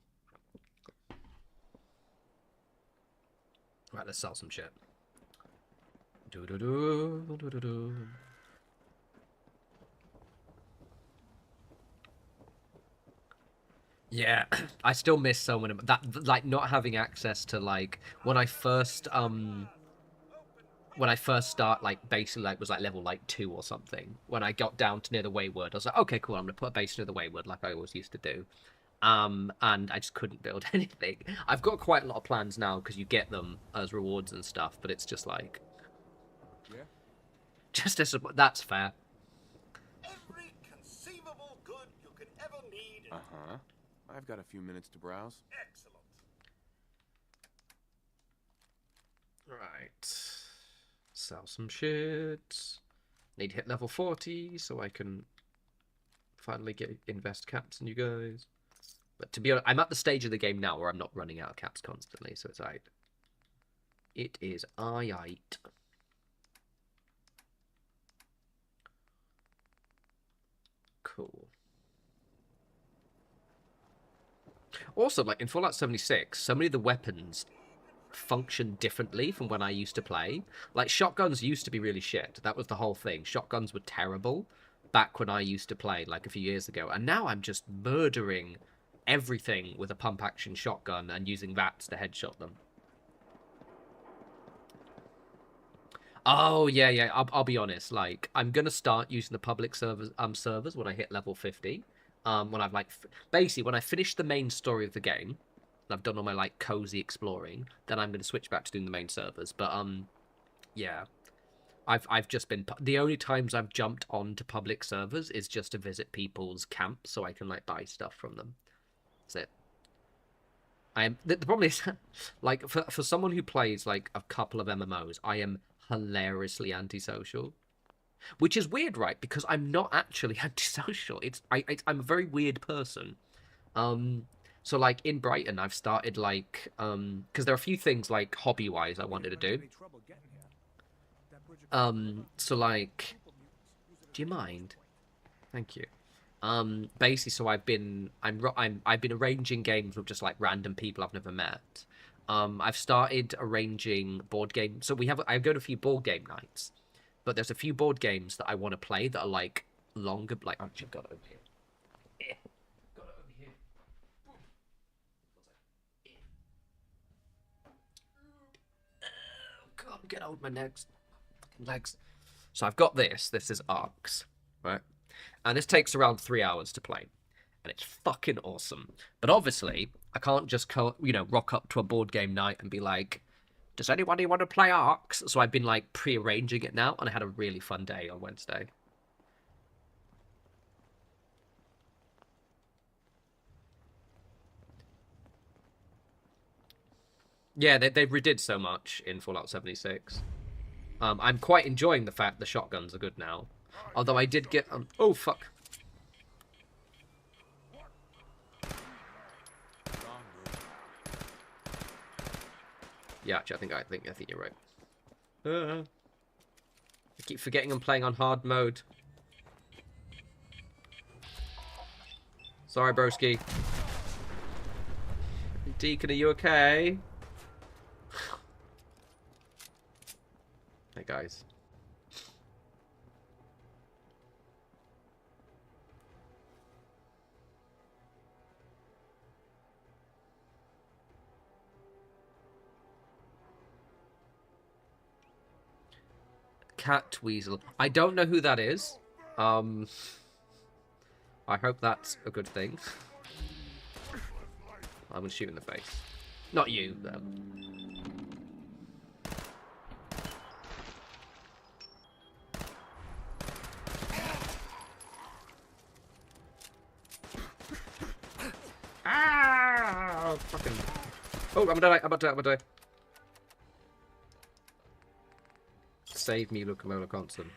Speaker 1: Right, let's sell some shit. Do-do-do, Yeah, I still miss so many that like not having access to like when I first start like basically like was like level like 2 or something. When I got down to near the Wayward, I was like, okay, cool, I'm gonna put a base near the Wayward like I always used to do. And I just couldn't build anything. I've got quite a lot of plans now because you get them as rewards and stuff, but it's just like just as that's fair.
Speaker 9: Every conceivable good you could ever need.
Speaker 7: Uh-huh. I've got a few minutes to browse.
Speaker 9: Excellent.
Speaker 1: Right. Sell some shit. Need to hit level 40 so I can finally invest caps in you guys. But to be honest, I'm at the stage of the game now where I'm not running out of caps constantly, so it's alright. It is alright. Cool. Also, like in Fallout 76, so many of the weapons function differently from when I used to play. Like shotguns used to be really shit. That was the whole thing. Shotguns were terrible back when I used to play, like a few years ago. And now I'm just murdering everything with a pump action shotgun and using VATS to headshot them. Oh yeah. I'll be honest. Like I'm gonna start using the public servers when I hit level 50. When I've like basically when I finish the main story of the game, and I've done all my like cozy exploring, then I'm gonna switch back to doing the main servers. But yeah, I've just been the only times I've jumped onto public servers is just to visit people's camps so I can like buy stuff from them. That's it. The problem is, like for someone who plays like a couple of MMOs, I am hilariously antisocial, which is weird, right? Because I'm not actually antisocial. I'm a very weird person. So like in Brighton, I've started like because there are a few things like hobby wise I wanted to do. So like, do you mind? Thank you. Basically, so I've been arranging games with just like random people I've never met. I've started arranging board games. So I go to a few board game nights, but there's a few board games that I want to play that are like longer. Like actually, I've got it over here. Yeah. Got it over here. Oh God, get out my legs. So I've got this. This is Arcs, right? And this takes around 3 hours to play. And it's fucking awesome. But obviously, I can't just rock up to a board game night and be like, does anybody want to play Arcs? So I've been like pre-arranging it now, and I had a really fun day on Wednesday. Yeah, they redid so much in Fallout 76. I'm quite enjoying the fact the shotguns are good now. Although I did get oh fuck. Yeah, actually, I think you're right. I keep forgetting I'm playing on hard mode. Sorry, broski. Deacon, are you okay? Hey, guys. Cat Weasel. I don't know who that is. I hope that's a good thing. I'm gonna shoot in the face. Not you, though. Ah! Fucking. Oh, I'm gonna die. I'm about to die. I'm gonna die. Save me, Locomola Constant.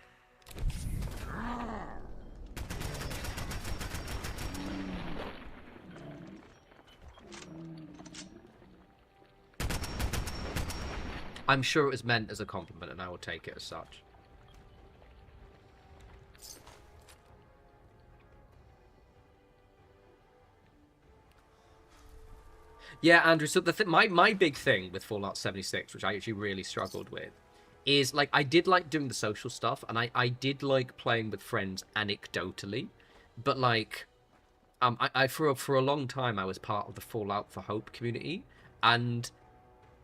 Speaker 1: I'm sure it was meant as a compliment, and I will take it as such. Yeah, Andrew, so my big thing with Fallout 76, which I actually really struggled with, is, like, I did like doing the social stuff, and I did like playing with friends anecdotally, but, like, I for a long time, I was part of the Fallout for Hope community, and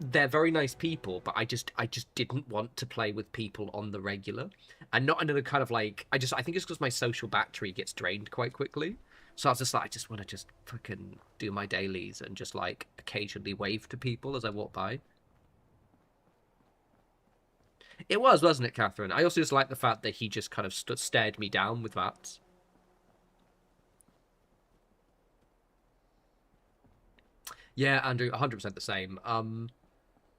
Speaker 1: they're very nice people, but I just didn't want to play with people on the regular, and not in a kind of, like, I think it's because my social battery gets drained quite quickly. So I was just like, I just want to just fucking do my dailies and just, like, occasionally wave to people as I walk by. It was, wasn't it, Catherine? I also just like the fact that he just kind of stared me down with VATS. Yeah, Andrew, 100% the same.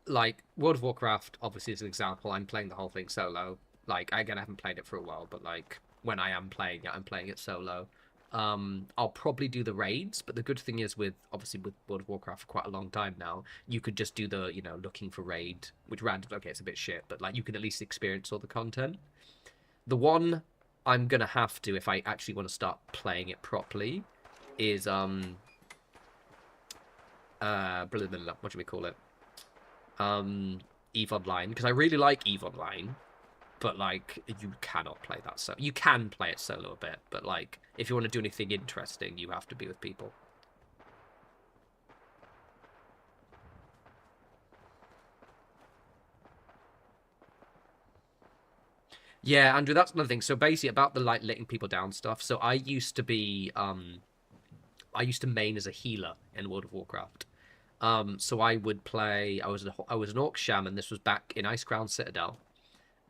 Speaker 1: Like, World of Warcraft, obviously, is an example. I'm playing the whole thing solo. Like, again, I haven't played it for a while, but, like, when I am playing it, I'm playing it solo. I'll probably do the raids, but the good thing is obviously with World of Warcraft for quite a long time now, you could just do the, looking for raid, which random, okay, it's a bit shit, but, like, you can at least experience all the content. The one I'm gonna have to, if I actually want to start playing it properly, is, what do we call it? EVE Online, because I really like EVE Online, but, like, you cannot play that solo. You can play it solo a bit, but, like, if you want to do anything interesting, you have to be with people. Yeah, Andrew, that's another thing. So basically, about the, like, letting people down stuff. So I used to be, I used to main as a healer in World of Warcraft. So I would play. I was an Orc Shaman. This was back in Icecrown Citadel,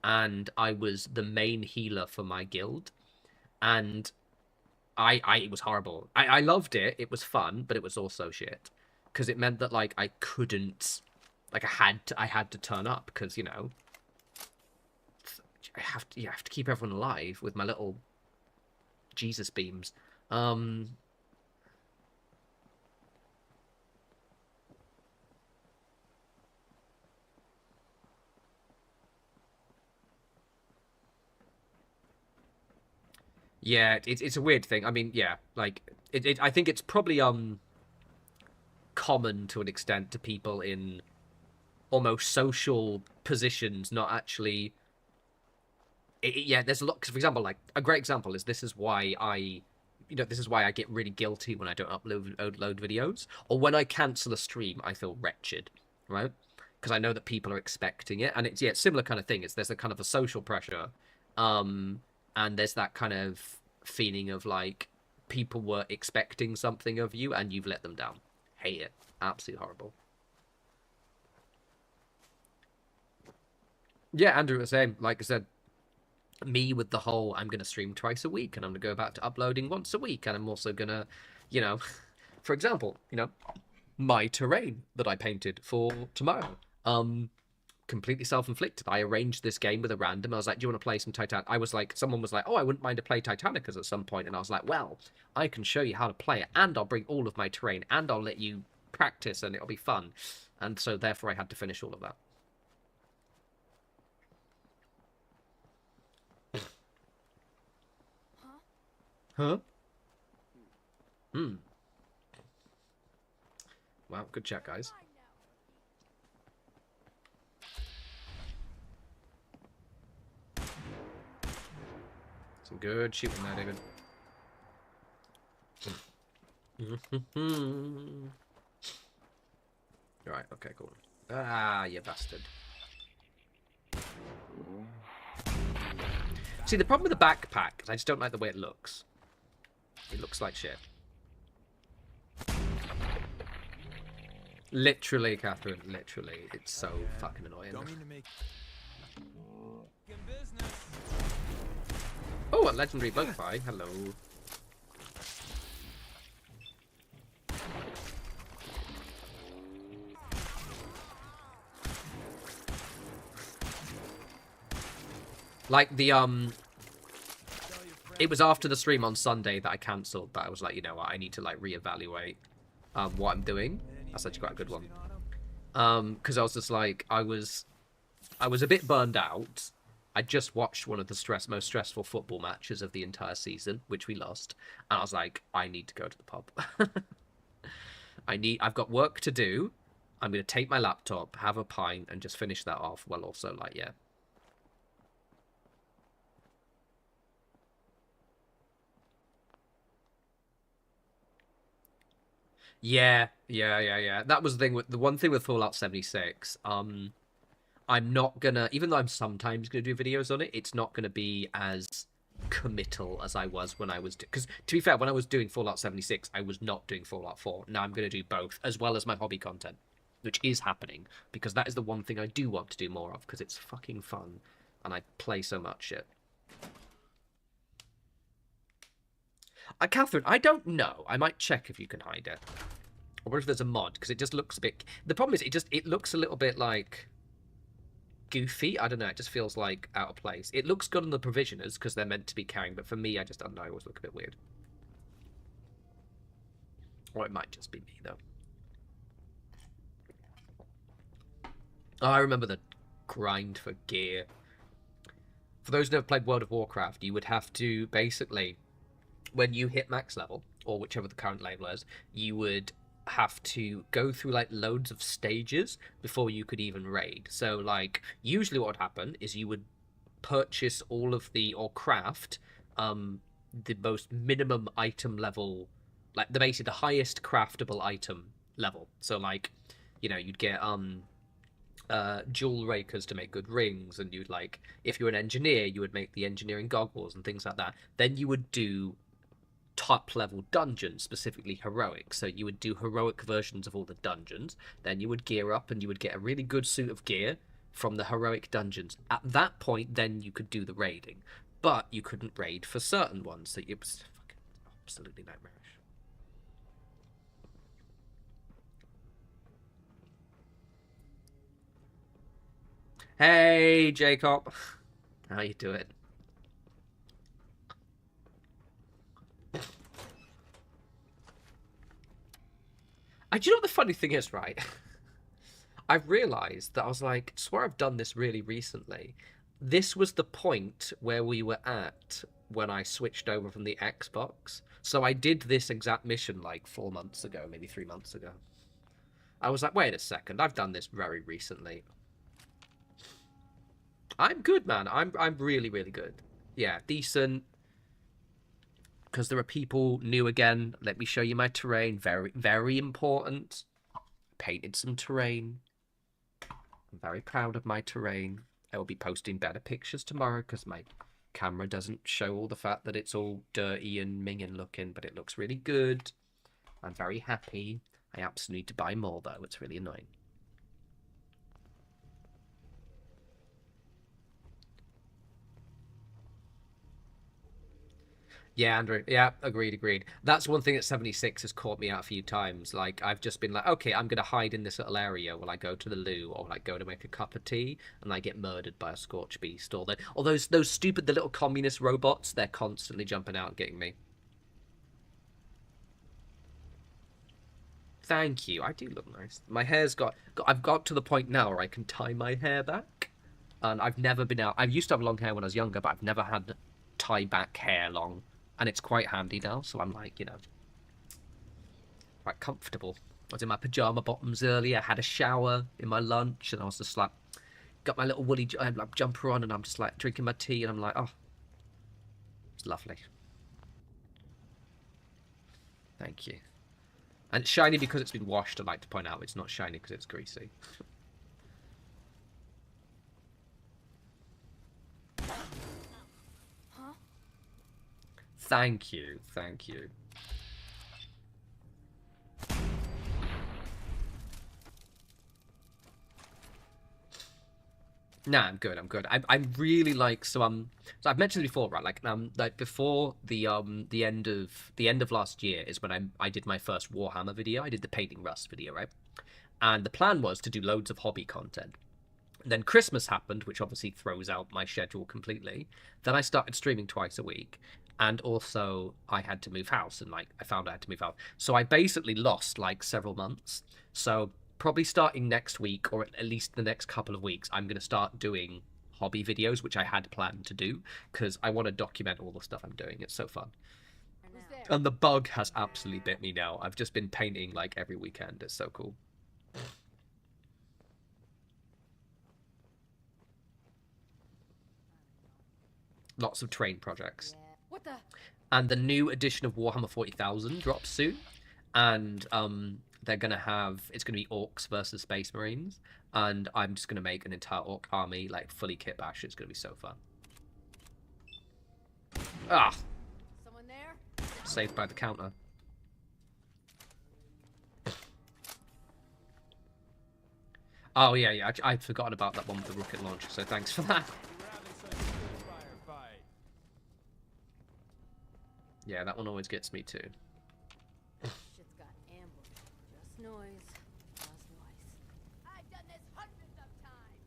Speaker 1: and I was the main healer for my guild, and it was horrible. I loved it. It was fun, but it was also shit because it meant that, like, I couldn't, like, I had to turn up because, you have to keep everyone alive with my little Jesus beams. Yeah, it's a weird thing. I mean, yeah, like, I think it's probably common to an extent to people in almost social positions, not actually. Yeah, there's a lot. Because, for example, like, a great example is this is why I get really guilty when I don't upload videos, or when I cancel a stream, I feel wretched, right? Because I know that people are expecting it, and it's similar kind of thing. There's a kind of a social pressure, and there's that kind of feeling of, like, people were expecting something of you and you've let them down. Hate it. Absolutely horrible. Yeah, Andrew, the same. Like I said, me with the whole, I'm going to stream twice a week and I'm going to go back to uploading once a week, and I'm also going to, for example, my terrain that I painted for tomorrow. Completely self-inflicted. I arranged this game with a random. I was like, do you want to play some Titanic? Someone was like, oh, I wouldn't mind to play Titanicus at some point. And I was like, well, I can show you how to play it, and I'll bring all of my terrain, and I'll let you practice, and it'll be fun. And so therefore I had to finish all of that. Huh? Well, good chat, guys. Some good shooting there, David. Right, okay, cool. Ah, you bastard. See, the problem with the backpack is I just don't like the way it looks. It looks like shit. Literally, Catherine, literally. It's so fucking annoying.
Speaker 6: Don't mean to make
Speaker 1: Oh, a legendary bugfly. Hello. Like the it was after the stream on Sunday that I cancelled that I was like, you know what, I need to like reevaluate what I'm doing. That's actually quite a good one. Because I was just like, I was a bit burned out. I just watched one of the most stressful football matches of the entire season, which we lost, and I was like, I need to go to the pub. I've got work to do. I'm gonna take my laptop, have a pint, and just finish that off. While also like, yeah. Yeah. That was the one thing with Fallout 76. I'm not gonna, even though I'm sometimes gonna do videos on it, it's not gonna be as committal as I was when I was, because to be fair, when I was doing Fallout 76, I was not doing Fallout 4. Now I'm gonna do both, as well as my hobby content, which is happening, because that is the one thing I do want to do more of, because it's fucking fun, and I play so much shit. Catherine, I don't know. I might check if you can hide it. Or if there's a mod, because it just looks a bit... The problem is, it looks a little bit, like, goofy. I don't know, it just feels, like, out of place. It looks good on the provisioners, because they're meant to be carrying, but for me, I just don't know, I always look a bit weird. Or it might just be me, though. Oh, I remember the grind for gear. For those who never played World of Warcraft, you would have to, basically... when you hit max level, or whichever the current level is, you would have to go through like loads of stages before you could even raid. So like usually what would happen is you would purchase all of the, or craft the most minimum item level, like basically the highest craftable item level. So like, you know, you'd get jewel rakers to make good rings, and you'd like, if you're an engineer, you would make the engineering goggles and things like that. Then you would do top level dungeons, specifically heroic. So you would do heroic versions of all the dungeons. Then you would gear up and you would get a really good suit of gear from the heroic dungeons. At that point, then you could do the raiding, but you couldn't raid for certain ones. So it was fucking absolutely nightmarish. Hey, Jacob. How you doing? Do you know what the funny thing is, right? I've realised that I was like, I swear I've done this really recently. This was the point where we were at when I switched over from the Xbox. So I did this exact mission like 4 months ago, maybe 3 months ago. I was like, wait a second, I've done this very recently. I'm good, man. I'm really, really good. Yeah, decent. Because there are people new again. Let me show you my terrain. Very, very important. Painted some terrain. I'm very proud of my terrain. I will be posting better pictures tomorrow because my camera doesn't show all the fact that it's all dirty and minging looking, but it looks really good. I'm very happy. I absolutely need to buy more, though. It's really annoying. Yeah, Andrew. Yeah, agreed. That's one thing that 76 has caught me out a few times. Like, I've just been like, okay, I'm going to hide in this little area while I go to the loo, or like go to make a cup of tea, and I get murdered by a scorch beast. Or those stupid, the little communist robots, they're constantly jumping out and getting me. Thank you. I do look nice. My hair's I've got to the point now where I can tie my hair back. And I've never been out. I used to have long hair when I was younger, but I've never had tie back hair long. And it's quite handy now, so I'm like, you know, quite comfortable. I was in my pajama bottoms earlier, had a shower in my lunch, and I was just like, got my little woolly like, jumper on, and I'm just like drinking my tea, and I'm like, oh, it's lovely. Thank you. And it's shiny because it's been washed, I'd like to point out. It's not shiny because it's greasy.
Speaker 3: Huh?
Speaker 1: Thank you, thank you. Nah, I'm good. I'm good. I'm really like so I've mentioned it before, right? Like before the end of last year is when I did my first Warhammer video. I did the painting Rust video, right? And the plan was to do loads of hobby content. And then Christmas happened, which obviously throws out my schedule completely. Then I started streaming twice a week, and also I had to move house, and like I found I had to move out. So I basically lost like several months. So probably starting next week, or at least the next couple of weeks, I'm going to start doing hobby videos, which I had planned to do, because I want to document all the stuff I'm doing. It's so fun. And the bug has absolutely bit me now. I've just been painting like every weekend. It's so cool. Lots of train projects.
Speaker 3: What the?
Speaker 1: And the new edition of Warhammer 40,000 drops soon. And they're going to have, it's going to be orcs versus space marines. And I'm just going to make an entire orc army, like fully kit bash. It's going to be so fun. Ah!
Speaker 3: Someone there?
Speaker 1: Saved by the counter. Oh, yeah. I'd forgotten about that one with the rocket launcher, so thanks for that. Yeah, that one always gets me too.
Speaker 3: Shit's got ambushed. Just noise. Just noise. I've done this hundreds of times.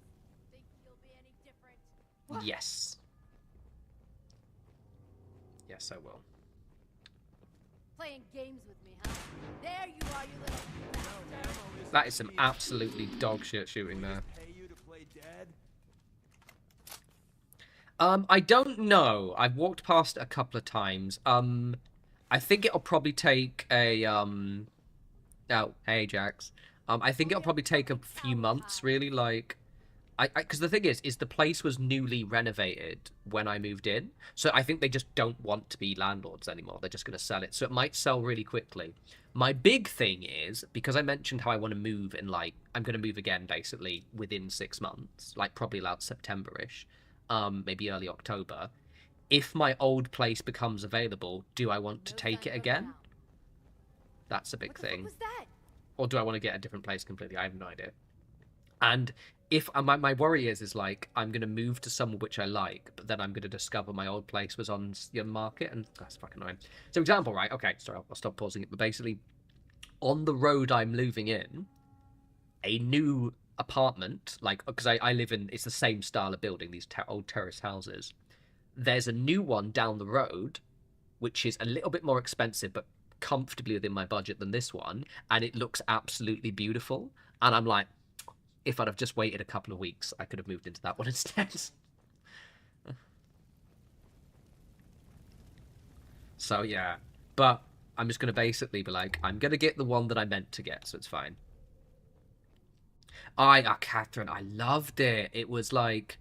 Speaker 3: Think you'll be any different? What?
Speaker 1: Yes. Yes, I will.
Speaker 3: Playing games with me, huh? There you are, you little bastard.
Speaker 1: That is some absolutely dog shit shooting there. I don't know. I've walked past it a couple of times. I think it'll probably take a oh, hey Jax. I think it'll probably take a few months, really. Like, because the thing is the place was newly renovated when I moved in, so I think they just don't want to be landlords anymore. They're just going to sell it, so it might sell really quickly. My big thing is, because I mentioned how I want to move in, like, I'm going to move again basically within 6 months, like probably about September-ish. Maybe early October. If my old place becomes available, do I want to take it again? That's a big thing.
Speaker 3: What was that?
Speaker 1: Or do I want to get a different place completely? I have no idea. And if my worry is like I'm gonna move to somewhere which I like, but then I'm gonna discover my old place was on the market, and that's fucking annoying. So, example, right? Okay, sorry, I'll stop pausing it. But basically, on the road I'm moving in, a new apartment, like, because I live in, it's the same style of building, these old terrace houses. There's a new one down the road, which is a little bit more expensive, but comfortably within my budget than this one, and it looks absolutely beautiful. And I'm like, if I'd have just waited a couple of weeks, I could have moved into that one instead. So yeah, but I'm just gonna basically be like, I'm gonna get the one that I meant to get, so it's fine. Catherine, I loved it. It was like,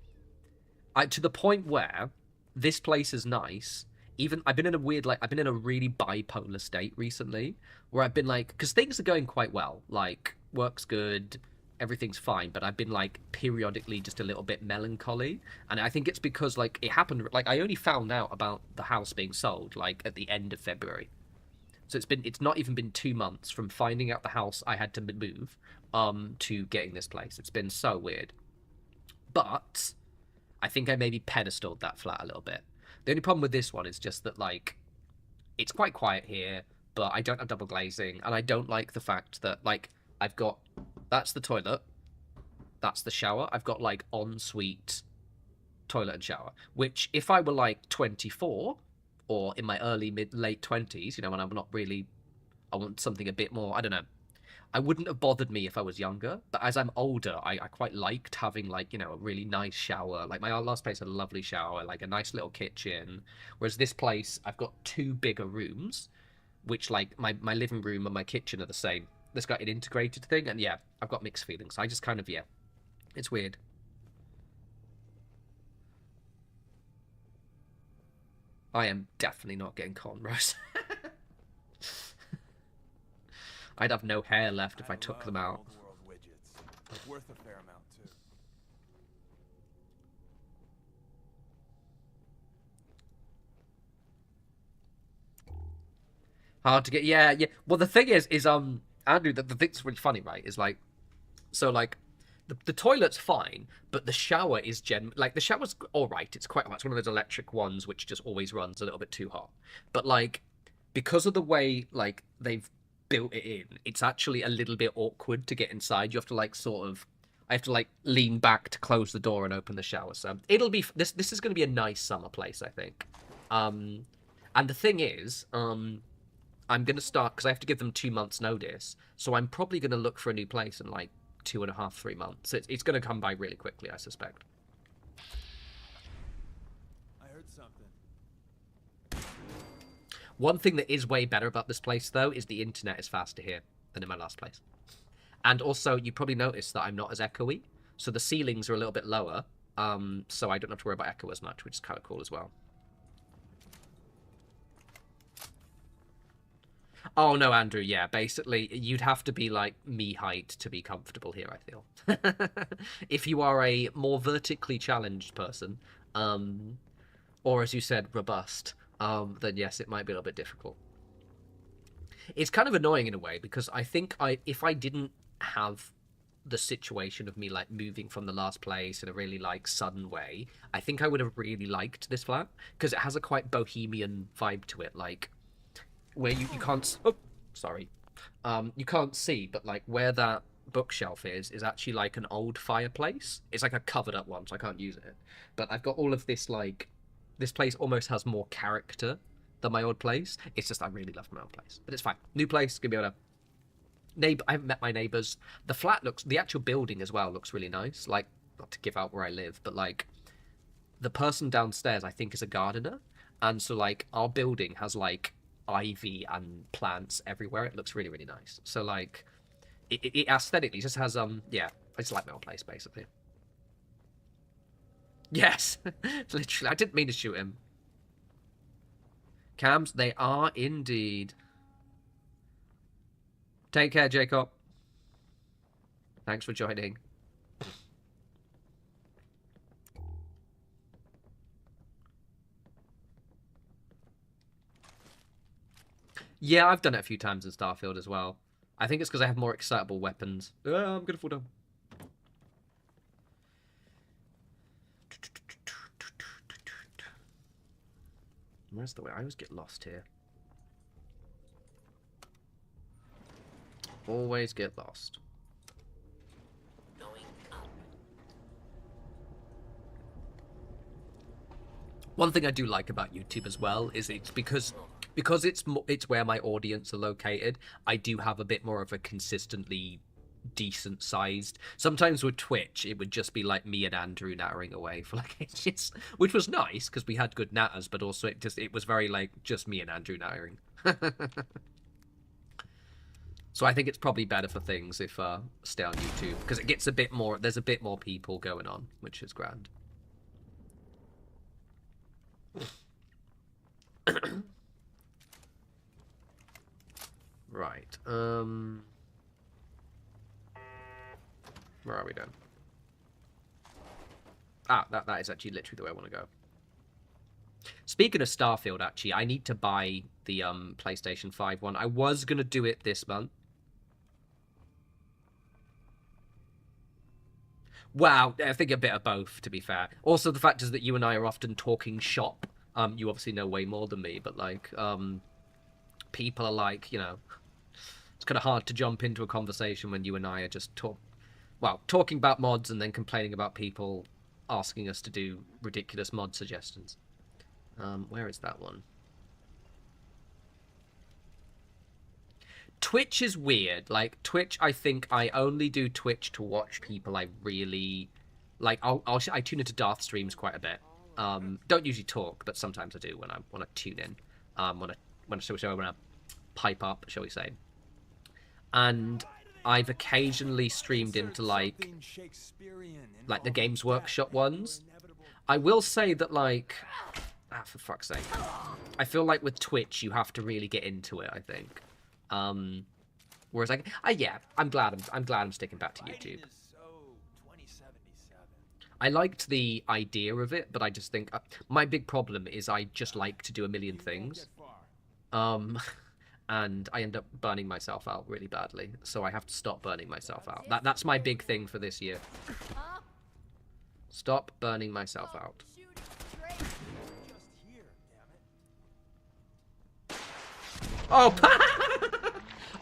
Speaker 1: to the point where this place is nice. Even I've been in a weird, like, I've been in a really bipolar state recently, where I've been like, because things are going quite well, like work's good, everything's fine, but I've been like periodically just a little bit melancholy, and I think it's because like it happened, like I only found out about the house being sold like at the end of February. So it's not even been 2 months from finding out the house I had to move to getting this place. It's been so weird. But I think I maybe pedestaled that flat a little bit. The only problem with this one is just that, like, it's quite quiet here, but I don't have double glazing, and I don't like the fact that, like, I've got, that's the toilet, that's the shower. I've got, like, ensuite toilet and shower, which if I were, like, 24 or in my late 20s, you know, when I'm not really, I want something a bit more, I don't know. I wouldn't have bothered me if I was younger, but as I'm older, I quite liked having, like, you know, a really nice shower. Like, my last place had a lovely shower, like a nice little kitchen. Whereas this place, I've got 2 bigger rooms, which like my living room and my kitchen are the same. It's got an integrated thing, and yeah, I've got mixed feelings. I just kind of, yeah, it's weird. I am definitely not getting cornrows. I'd have no hair left if I took them out.
Speaker 6: Old world widgets. Worth a fair amount too.
Speaker 1: Hard to get, yeah. Well, the thing is Andrew, the thing that's really funny, right, is like, so like, the toilet's fine, but the shower is like, the shower's all right. It's quite hot. It's one of those electric ones which just always runs a little bit too hot. But like, because of the way like they've built it in, it's actually a little bit awkward to get inside. You have to like I have to like lean back to close the door and open the shower. So it'll be this is going to be a nice summer place, I think. And the thing is, I'm going to start, because I have to give them 2 months notice, so I'm probably going to look for a new place in like 2.5, 3 months. It's going to come by really quickly, I suspect.
Speaker 6: I heard something.
Speaker 1: One thing that is way better about this place, though, is the internet is faster here than in my last place. And also, you probably noticed that I'm not as echoey, so the ceilings are a little bit lower, so I don't have to worry about echo as much, which is kind of cool as well. Oh, no, Andrew, yeah, basically, you'd have to be, like, me height to be comfortable here, I feel. If you are a more vertically challenged person, or, as you said, robust, then yes, it might be a little bit difficult. It's kind of annoying in a way, because I think if I didn't have the situation of me, like, moving from the last place in a really, like, sudden way, I think I would have really liked this flat, because it has a quite bohemian vibe to it, like, where you can't, oh, sorry, you can't see, but like where that bookshelf is actually like an old fireplace. It's like a covered up one, so I can't use it. But I've got all of this, like, this place almost has more character than my old place. It's just I really love my old place, but it's fine. New place, gonna be able to. I haven't met my neighbors. The flat the actual building as well looks really nice. Like, not to give out where I live, but like, the person downstairs I think is a gardener, and so like our building has like ivy and plants everywhere. It looks really, really nice. So like it aesthetically just has yeah, I just like my old place basically. Yes. Literally, I didn't mean to shoot him. Cams, they are indeed. Take care, Jacob. Thanks for joining. Yeah, I've done it a few times in Starfield as well. I think it's because I have more excitable weapons. I'm gonna fall down. Where's the way? I always get lost here. Always get lost. One thing I do like about YouTube as well is it's because it's where my audience are located. I do have a bit more of a consistently decent sized. Sometimes with Twitch, it would just be like me and Andrew nattering away for like ages, which was nice because we had good natters, but also it was very like just me and Andrew nattering. So I think it's probably better for things if stay on YouTube because it gets a bit more. There's a bit more people going on, which is grand. Right. Where are we then? Ah, that is actually literally the way I want to go. Speaking of Starfield, actually, I need to buy the PlayStation 5 one. I was gonna do it this month. Wow, I think a bit of both, to be fair. Also, the fact is that you and I are often talking shop. You obviously know way more than me, but like, people are like, you know, it's kind of hard to jump into a conversation when you and I are just talking about mods and then complaining about people asking us to do ridiculous mod suggestions. Where is that one? Twitch is weird. Like, Twitch, I think I only do Twitch to watch people I really like. I tune into Darth streams quite a bit. Don't usually talk, but sometimes I do when I want to tune in. When I pipe up, shall we say. And I've occasionally streamed into like the Games Workshop ones. I will say that like, for fuck's sake, I feel like with Twitch you have to really get into it. I think. Whereas like, yeah, I'm glad I'm sticking back to YouTube. I liked the idea of it, but I just think my big problem is I just like to do a million things. And I end up burning myself out really badly, so I have to stop burning myself out. That's my big thing for this year. Stop burning myself out. Oh!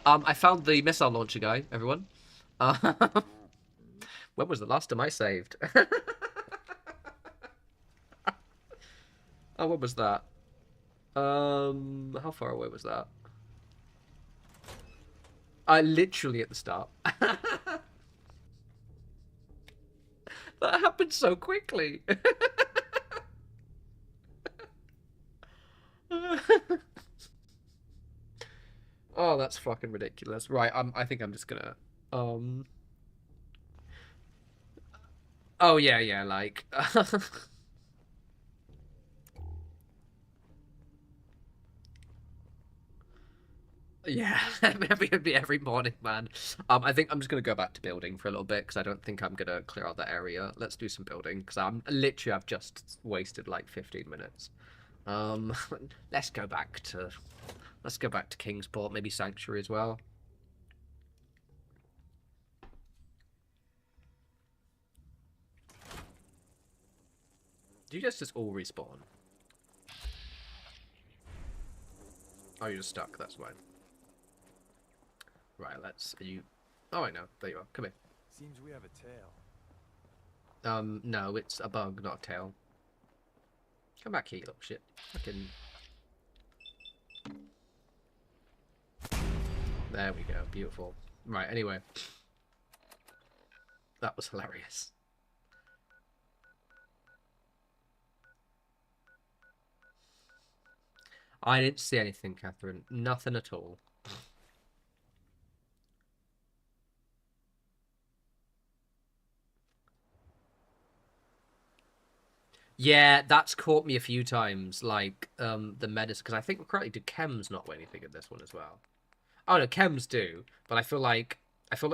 Speaker 1: I found the missile launcher guy, everyone. When was the last time I saved? Oh, what was that? How far away was that? Literally at the start. That happened so quickly. Oh, that's fucking ridiculous. Right, I think I'm just gonna Oh yeah, like yeah, every morning, man. I think I'm just gonna go back to building for a little bit because I don't think I'm gonna clear out that area. Let's do some building because I've just wasted like 15 minutes. Let's go back to Kingsport, maybe Sanctuary as well. Do you guys just all respawn? Oh, you're just stuck. That's fine. Right, are you... Oh, I know. There you are. Come here.
Speaker 6: Seems we have a tail.
Speaker 1: No, it's a bug, not a tail. Come back here, you little shit. Fucking... There we go. Beautiful. Right, anyway. That was hilarious. I didn't see anything, Catherine. Nothing at all. Yeah, that's caught me a few times, like, the medicine, because I think correctly, did chems not weigh anything in this one as well? Oh no, chems do, but I feel like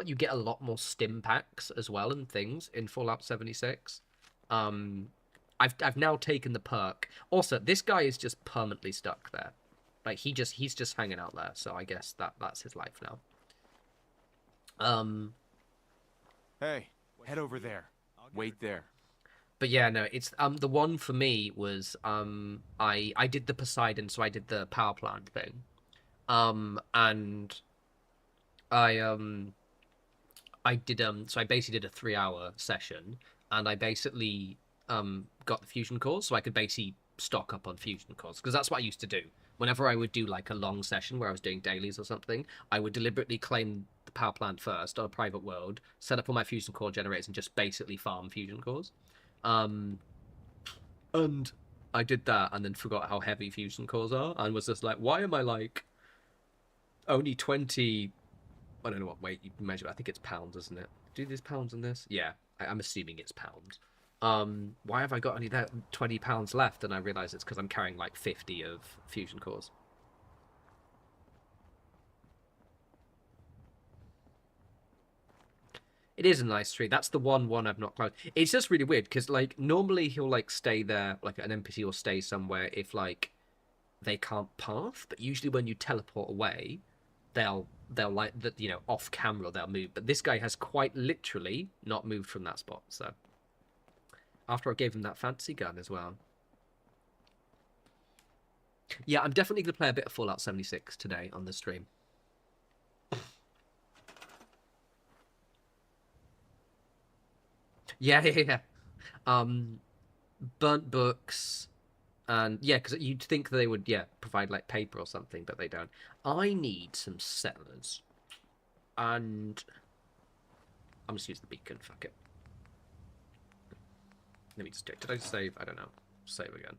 Speaker 1: you get a lot more stim packs as well and things in Fallout 76. I've now taken the perk. Also, this guy is just permanently stuck there. Like he's just hanging out there, so I guess that's his life now.
Speaker 7: Hey, head over there. Wait there.
Speaker 1: But yeah, no, it's the one for me was I did the Poseidon, so I did the power plant thing. And I did so I basically did a 3-hour session, and I basically got the fusion cores, so I could basically stock up on fusion cores, because that's what I used to do. Whenever I would do like a long session where I was doing dailies or something, I would deliberately claim the power plant first on a private world, set up all my fusion core generators, and just basically farm fusion cores. And I did that and then forgot how heavy fusion cores are, and was just like, why am I like only 20? I don't know what weight you measure. I think it's pounds, isn't it? Do these pounds in this? Yeah, I'm assuming it's pounds. Why have I got only that 20 pounds left? And I realize it's because I'm carrying like 50 of fusion cores. It is a nice tree. That's the one I've not closed. It's just really weird because like normally he'll like stay there, like an NPC will stay somewhere if like they can't path, but usually when you teleport away, they'll like that, you know, off camera they'll move. But this guy has quite literally not moved from that spot. So after I gave him that fantasy gun as well. Yeah, I'm definitely gonna play a bit of Fallout 76 today on the stream. Yeah. Burnt books, and yeah, because you'd think they would, yeah, provide like paper or something, but they don't. I need some settlers, and I'm just use the beacon. Fuck it. Let me just check. Did I save? I don't know. Save again.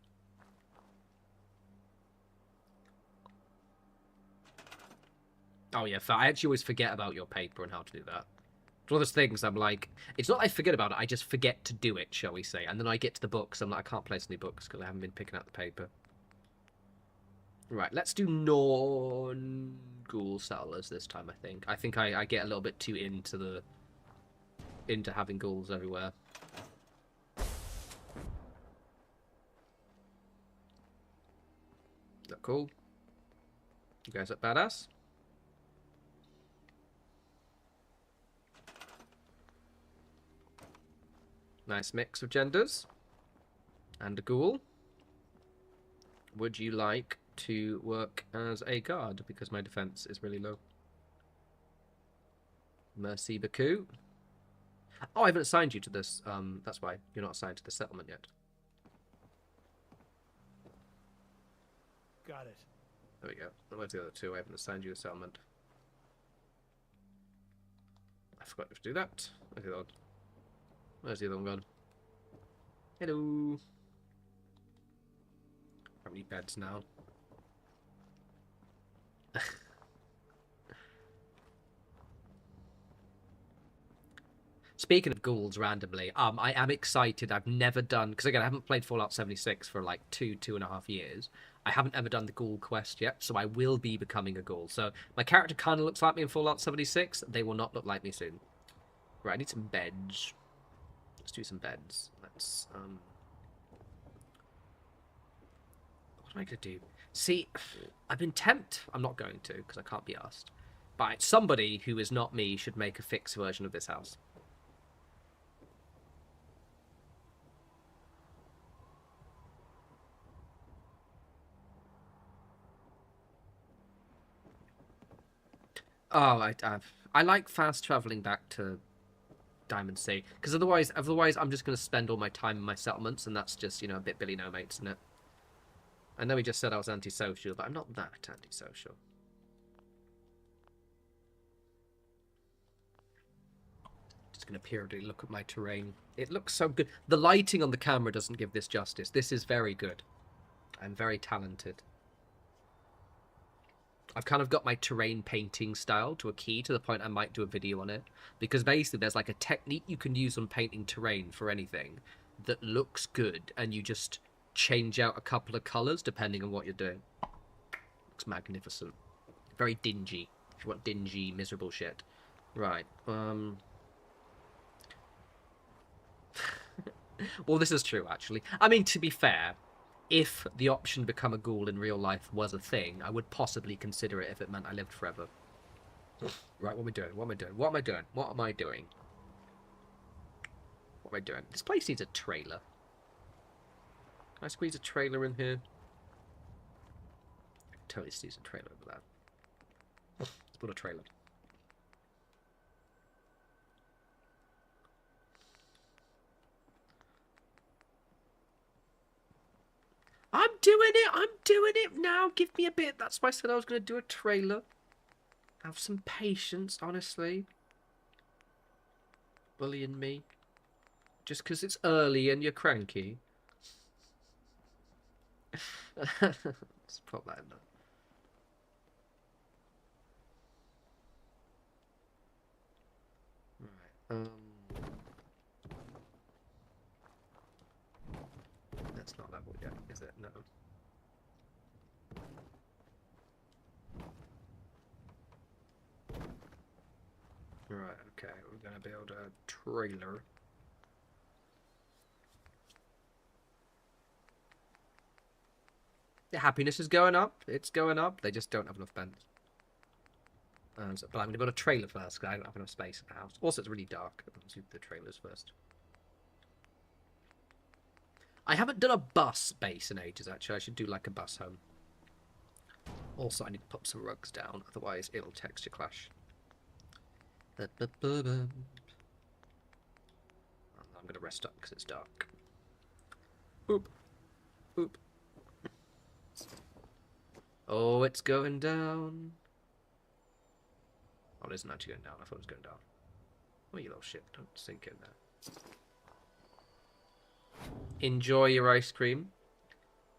Speaker 1: Oh yeah, I actually always forget about your paper and how to do that. It's one of those things I'm like, it's not I forget about it, I just forget to do it, shall we say. And then I get to the books, I'm like, I can't place any books because I haven't been picking up the paper. Right, let's do non-ghoul settlers this time, I think. I think I get a little bit too into having ghouls everywhere. Is that cool? You guys look badass? Nice mix of genders. And a ghoul. Would you like to work as a guard? Because my defense is really low. Merci beaucoup. Oh, I haven't assigned you to this. That's why you're not assigned to the settlement yet.
Speaker 2: Got it.
Speaker 1: There we go. Where's the other two? I haven't assigned you a settlement. I forgot to do that. Where's the other one gone? Hello. How many beds now? Speaking of ghouls randomly, I am excited. I've never done, because again, I haven't played Fallout 76 for like 2.5 years. I haven't ever done the ghoul quest yet, so I will be becoming a ghoul. So my character kind of looks like me in Fallout 76. They will not look like me soon. Right, I need some beds. Let's do some beds. Let's, what am I going to do? See, I've been tempted. I'm not going to, because I can't be asked. But somebody who is not me should make a fixed version of this house. Oh, I like fast traveling back to Diamond Sea, because otherwise I'm just going to spend all my time in my settlements, and that's just, you know, a bit Billy No Mates, isn't it? I know he just said I was antisocial, but I'm not that antisocial. Just going to periodically look at my terrain. It looks so good. The lighting on the camera doesn't give this justice. This is very good. I'm very talented. I've kind of got my terrain painting style to a key, to the point I might do a video on it. Because basically there's like a technique you can use on painting terrain for anything that looks good, and you just change out a couple of colours depending on what you're doing. Looks magnificent. Very dingy. If you want dingy, miserable shit. Right. Well, this is true, actually. I mean, to be fair, if the option to become a ghoul in real life was a thing, I would possibly consider it if it meant I lived forever. Right, what am I doing? What am I doing? What am I doing? What am I doing? What am I doing? This place needs a trailer. Can I squeeze a trailer in here? I can totally squeeze a trailer over that. Let's put a trailer. I'm doing it! I'm doing it now! Give me a bit. That's why I said I was going to do a trailer. Have some patience, honestly. Bullying me. Just because it's early and you're cranky. Let's put that in there. Right, that's not level yet, is it? No. Right, okay, we're gonna build a trailer. The happiness is going up. It's going up. They just don't have enough beds. But I'm going to build a trailer first, because I don't have enough space in the house. Also, it's really dark. Let's do the trailers first. I haven't done a bus base in ages, actually. I should do like a bus home. Also, I need to put some rugs down, otherwise it'll texture clash. I'm going to rest up because it's dark. Boop. Boop. Oh, it's going down. Oh, it isn't actually going down. I thought it was going down. Oh, you little shit. Don't sink in there. Enjoy your ice cream.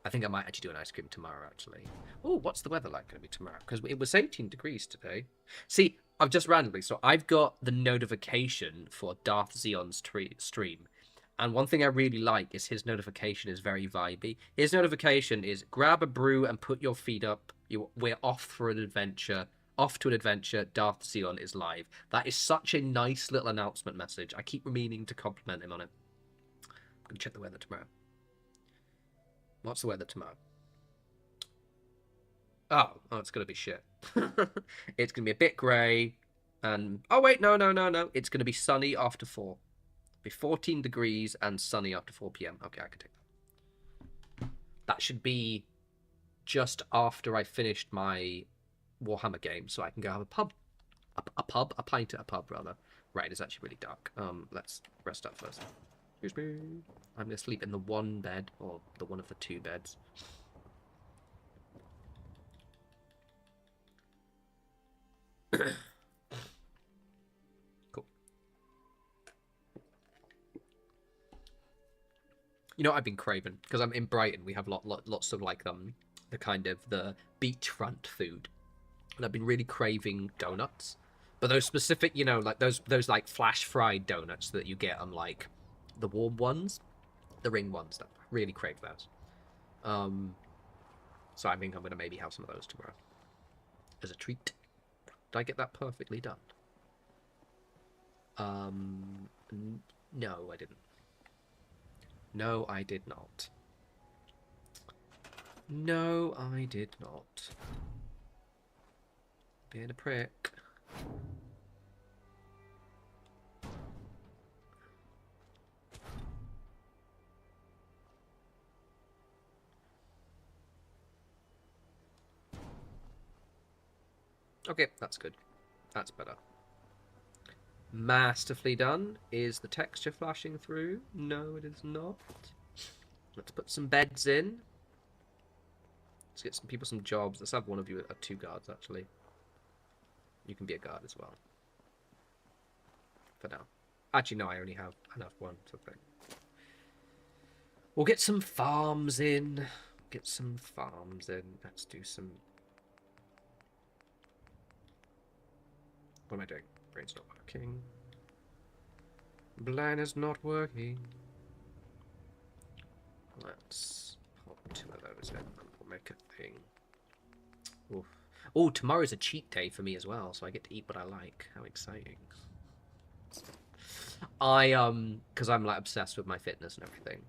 Speaker 1: I think I might actually do an ice cream tomorrow, actually. Oh, what's the weather like going to be tomorrow? Because it was 18 degrees today. See, I've just randomly... So I've got the notification for Darth Zeon's stream. And one thing I really like is his notification is very vibey. His notification is grab a brew and put your feet up. We're off for an adventure. Off to an adventure. Darth Zeon is live. That is such a nice little announcement message. I keep meaning to compliment him on it. I'm going to check the weather tomorrow. What's the weather tomorrow? Oh, it's going to be shit. It's going to be a bit grey. And... Oh, wait, no. It's going to be sunny after 4. Be 14 degrees and sunny after 4 p.m. Okay, I can take that. That should be just after I finished my Warhammer game, so I can go have a pint at a pub, rather. Right, it's actually really dark. Let's rest up first. Excuse me. I'm going to sleep in the one bed, or the one of the 2 beds. Cool. You know what I've been craving? Because I'm in Brighton, we have lots of like the kind of the beachfront food. And I've been really craving donuts. But those specific, you know, like those like flash fried donuts that you get on like the warm ones, the ring ones. I really crave those. So I think I'm gonna maybe have some of those tomorrow as a treat. Did I get that perfectly done? No, I didn't. No, I did not. No, I did not. Being a prick. Okay, that's good. That's better. Masterfully done. Is the texture flashing through? No, it is not. Let's put some beds in. Let's get some people some jobs. Let's have one of you at 2 guards, actually. You can be a guard as well. For now. Actually, no, I only have enough one, so I think. We'll get some farms in. Let's do some... What am I doing? Brain's not working. Blind is not working. Let's pop 2 of those in and we'll make a thing. Oof. Oh, tomorrow's a cheat day for me as well, so I get to eat what I like. How exciting. Because I'm like obsessed with my fitness and everything.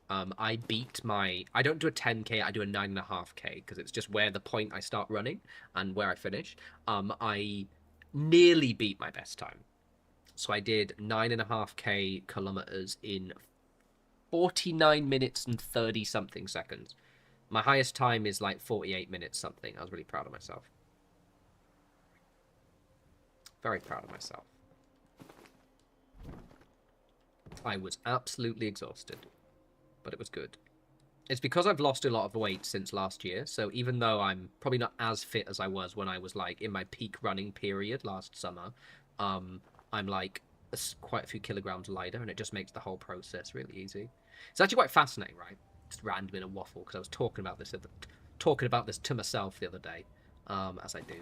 Speaker 1: I beat my... I don't do a 10k, I do a 9.5k, because it's just where the point I start running and where I finish. I nearly beat my best time. So I did 9.5k kilometers in 49 minutes and 30-something seconds. My highest time is like 48 minutes something. I was really proud of myself. Very proud of myself. I was absolutely exhausted, but it was good. It's because I've lost a lot of weight since last year, so even though I'm probably not as fit as I was when I was like in my peak running period last summer, I'm like quite a few kilograms lighter, and it just makes the whole process really easy. It's actually quite fascinating, right? Just random in a waffle, because I was talking about this to myself the other day, as I do.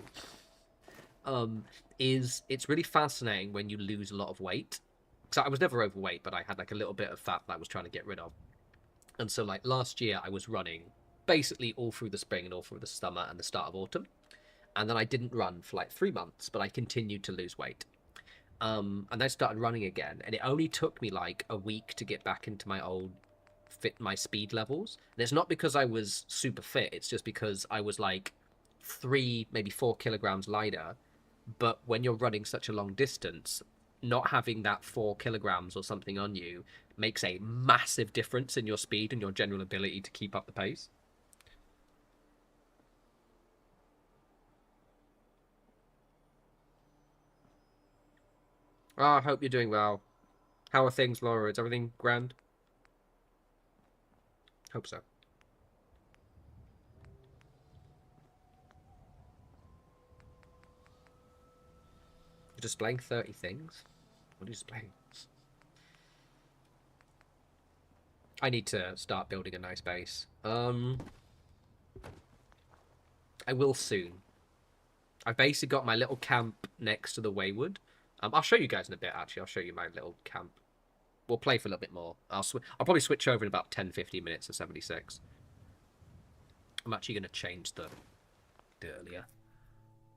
Speaker 1: It's really fascinating when you lose a lot of weight. Because I was never overweight, but I had like a little bit of fat that I was trying to get rid of. And so like last year I was running basically all through the spring and all through the summer and the start of autumn. And then I didn't run for like 3 months, but I continued to lose weight. And I started running again, and it only took me like a week to get back into my speed levels. And it's not because I was super fit, it's just because I was like 3, maybe 4 kilograms lighter. But when you're running such a long distance, not having that 4 kilograms or something on you makes a massive difference in your speed and your general ability to keep up the pace. Oh, I hope you're doing well. How are things, Laura? Is everything grand? Hope so. You're displaying 30 things? What are you displaying? I need to start building a nice base. I will soon. I've basically got my little camp next to the Wayward. I'll show you guys in a bit, actually. I'll show you my little camp. We'll play for a little bit more. I'll probably switch over in about 10-15 minutes to 76. I'm actually going to change the earlier.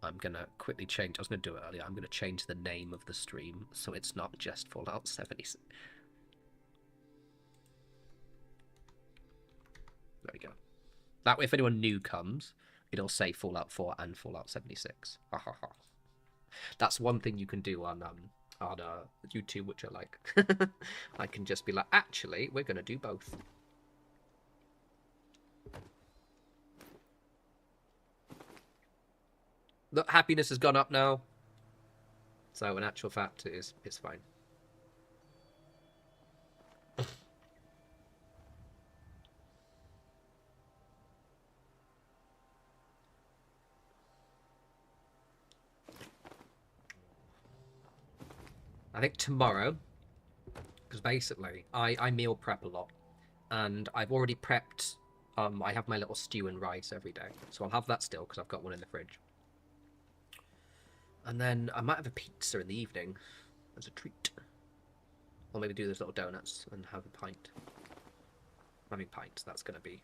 Speaker 1: I'm going to quickly change. I was going to do it earlier. I'm going to change the name of the stream so it's not just Fallout 76. There we go. That way, if anyone new comes, it'll say Fallout 4 and Fallout 76. Ha ha ha. That's one thing you can do on YouTube, which I like. I can just be like, actually, we're going to do both. The happiness has gone up now. So in actual fact, it's fine. I think tomorrow, because basically I meal prep a lot, and I've already prepped. I have my little stew and rice every day, so I'll have that still because I've got one in the fridge. And then I might have a pizza in the evening as a treat, or maybe do those little donuts and have a pint. I mean pints. That's gonna be.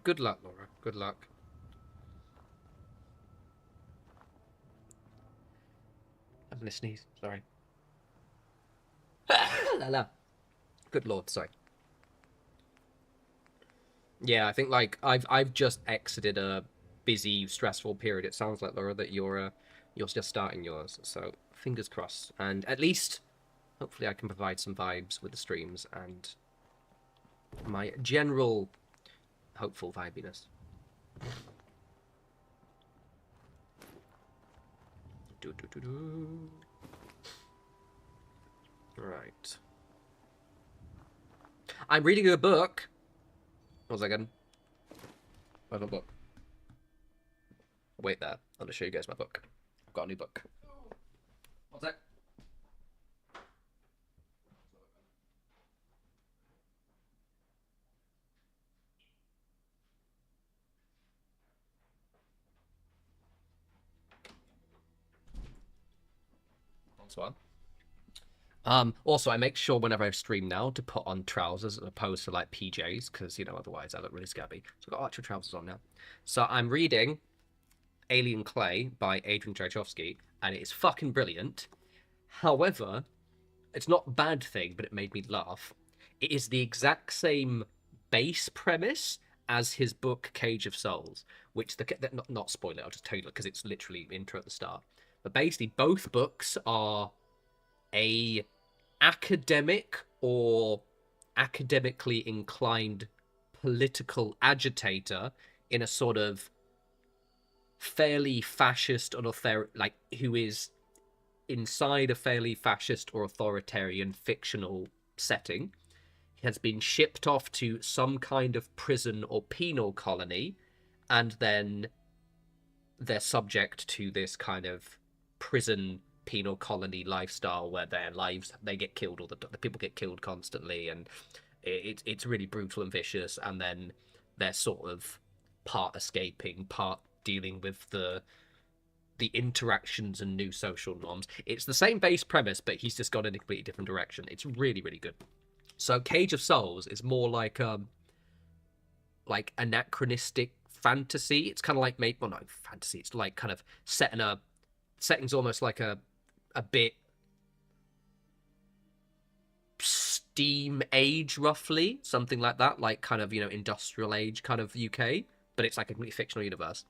Speaker 1: Good luck, Laura. Good luck. I'm gonna sneeze. Sorry. La la. Good lord. Sorry. Yeah, I think like I've just exited a busy, stressful period. It sounds like, Laura, that you're just starting yours. So fingers crossed. And at least, hopefully, I can provide some vibes with the streams and my general hopeful vibiness. Right. I'm reading a book. 1 second. Where's my book? Wait there. I'm gonna show you guys my book. I've got a new book. What's that? One. Also, I make sure whenever I stream now to put on trousers as opposed to like PJs, because you know otherwise I look really scabby. So I've got actual trousers on now. So I'm reading Alien Clay by Adrian Tchaikovsky, and it is fucking brilliant. However, it's not a bad thing, but it made me laugh. It is the exact same base premise as his book Cage of Souls, which not spoil it. I'll just tell you because it's literally intro at the start. But basically, both books are a academic or academically inclined political agitator in a sort of fairly fascist or like who is inside a fairly fascist or authoritarian fictional setting. He has been shipped off to some kind of prison or penal colony, and then they're subject to this kind of prison penal colony lifestyle where they get killed all the people get killed constantly, and it's really brutal and vicious, and then they're sort of part escaping, part dealing with the interactions and new social norms. It's the same base premise, but he's just gone in a completely different direction. It's really, really good. So Cage of Souls is more like anachronistic fantasy. It's kind of like not fantasy. It's like kind of set in a setting's almost like a bit steam age, roughly, something like that, like kind of, industrial age kind of UK, but it's like a completely fictional universe.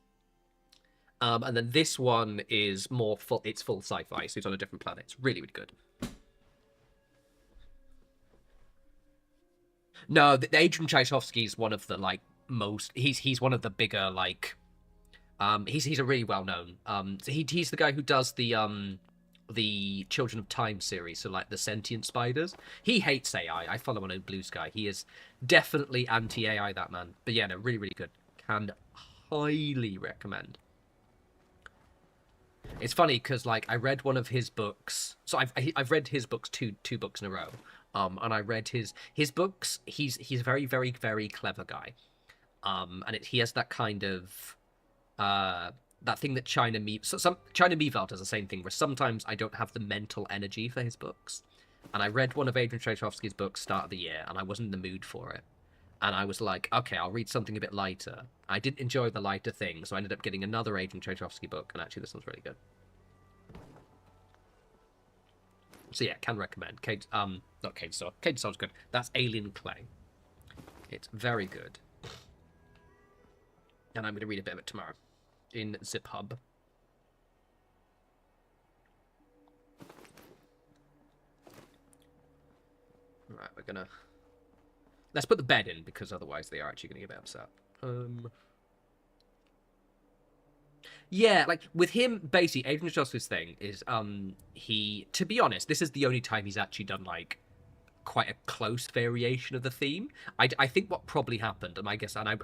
Speaker 1: And then this one is more it's full sci-fi, so it's on a different planet. It's really, really good. No, the Adrian Tchaikovsky is one of the he's one of the bigger he's a really well known he's the guy who does the the Children of Time series, so like the sentient spiders. He hates AI. I follow him on Blue Sky. He is definitely anti-AI, that man. But yeah, no, really, really good. Can highly recommend. It's funny because like I read one of his books. So I've read his books two books in a row. And I read his books. He's a very, very, very clever guy. And he has that kind of that thing that China Meeville does the same thing, where sometimes I don't have the mental energy for his books. And I read one of Adrian Trajkovsky's books start of the year, and I wasn't in the mood for it. And I was like, okay, I'll read something a bit lighter. I didn't enjoy the lighter thing, so I ended up getting another Adrian Trajkovsky book, and actually this one's really good. So yeah, can recommend. Not Cade Star. Cade Star's good. That's Alien Clay. It's very good. And I'm going to read a bit of it tomorrow in Zip Hub. Right, we're gonna... Let's put the bed in, because otherwise they are actually going to get upset. Yeah, like, with him, basically, Adrian Trajkovsky's thing is, he... To be honest, this is the only time he's actually done, like, quite a close variation of the theme. I think what probably happened, and I guess, and I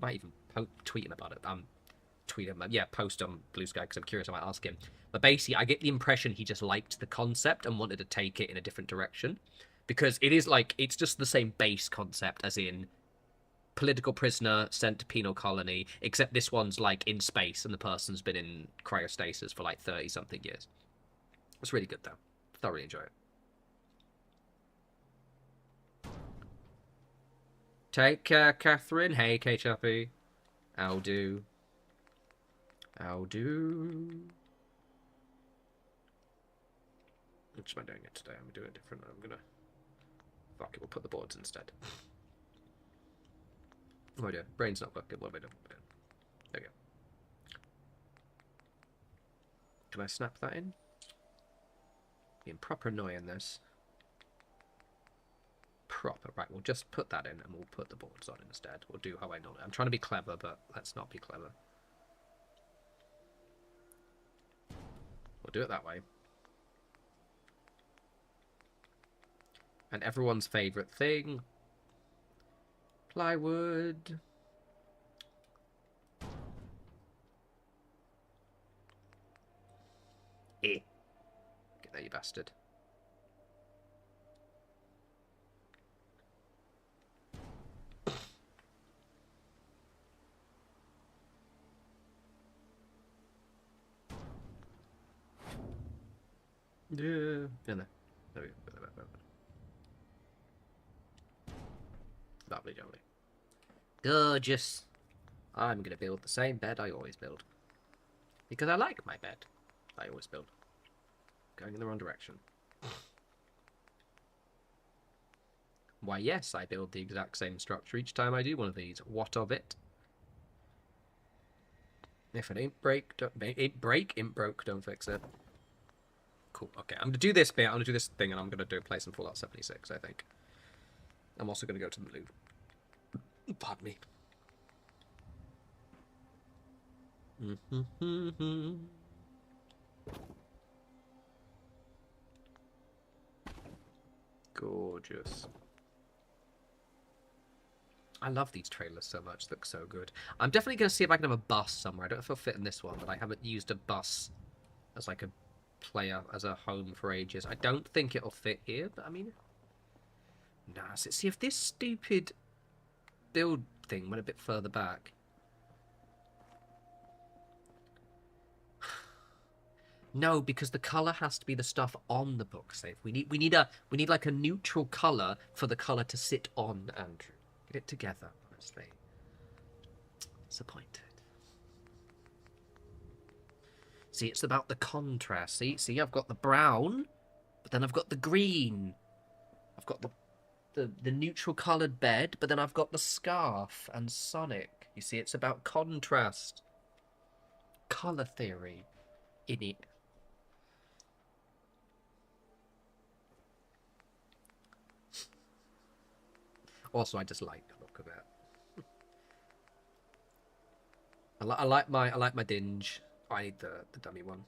Speaker 1: might even tweet him about it. Post on Blue Sky, because I'm curious. I might ask him. But basically, I get the impression he just liked the concept and wanted to take it in a different direction, because it is like it's just the same base concept as in political prisoner sent to penal colony, except this one's like in space and the person's been in cryostasis for like 30-something years. It's really good though. Thoroughly enjoy it. Take care, Catherine. Hey, K-Chappy. I'll do. What am I doing it today? I'm doing it different. I'm gonna... Fuck it, we'll put the boards instead. What am I doing? Brain's not working. What am I doing? There we go. Can I snap that in? Being proper annoying, this. Proper. Right, we'll just put that in and we'll put the boards on instead. We'll do how I know it. I'm trying to be clever, but let's not be clever. We'll do it that way. And everyone's favourite thing. Plywood. Get there, you bastard. Yeah. In there. There we go. Lovely, jolly. Gorgeous. I'm going to build the same bed I always build. Because I like my bed. I always build. Going in the wrong direction. Why, yes, I build the exact same structure each time I do one of these. What of it? If it ain't broke, don't fix it. Cool. Okay, I'm going to do this bit. I'm going to do this thing, and I'm going to play some Fallout 76, I think. I'm also going to go to the Louvre. Pardon me. Gorgeous. I love these trailers so much. They look so good. I'm definitely going to see if I can have a bus somewhere. I don't know if it'll fit in this one, but I haven't used a bus as like a player, as a home for ages. I don't think it'll fit here, but I mean... Nah, see if this stupid build thing went a bit further back. No, because the color has to be the stuff on the book safe. We need like a neutral color for the color to sit on, Andrew. Get it together, honestly. Disappointed. See, it's about the contrast. See, I've got the brown, but then I've got the green. I've got the neutral coloured bed, but then I've got the scarf and Sonic. You see, it's about contrast. Colour theory in it. Also, I just like the look of it. I like my Dinge. I need the dummy one.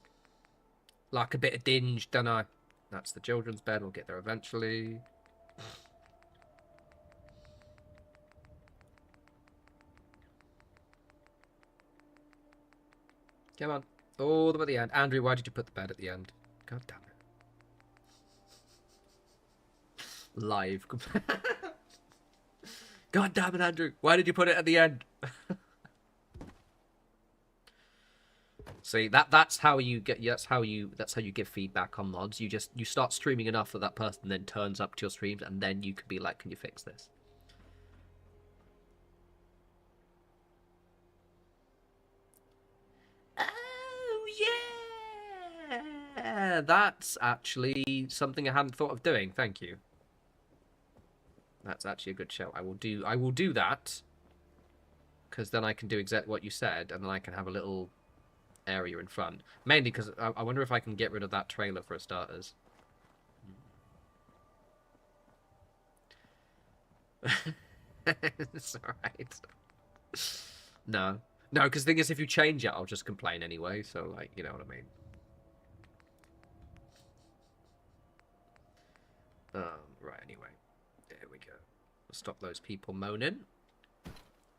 Speaker 1: Like a bit of dinge, don't I? That's the children's bed. We'll get there eventually. Come on. All the way at the end. Andrew, why did you put the bed at the end? God damn it. Live. God damn it, Andrew. Why did you put it at the end? See, that's how you give feedback on mods. You start streaming enough that that person then turns up to your streams, and then you can be like, can you fix this? Oh yeah, that's actually something I hadn't thought of doing. Thank you. That's actually a good show. I will do that, because then I can do exactly what you said, and then I can have a little area in front. Mainly because I wonder if I can get rid of that trailer for starters. It's alright. No, because the thing is, if you change it, I'll just complain anyway. So, like, you know what I mean. Right. Anyway, there we go. We'll stop those people moaning,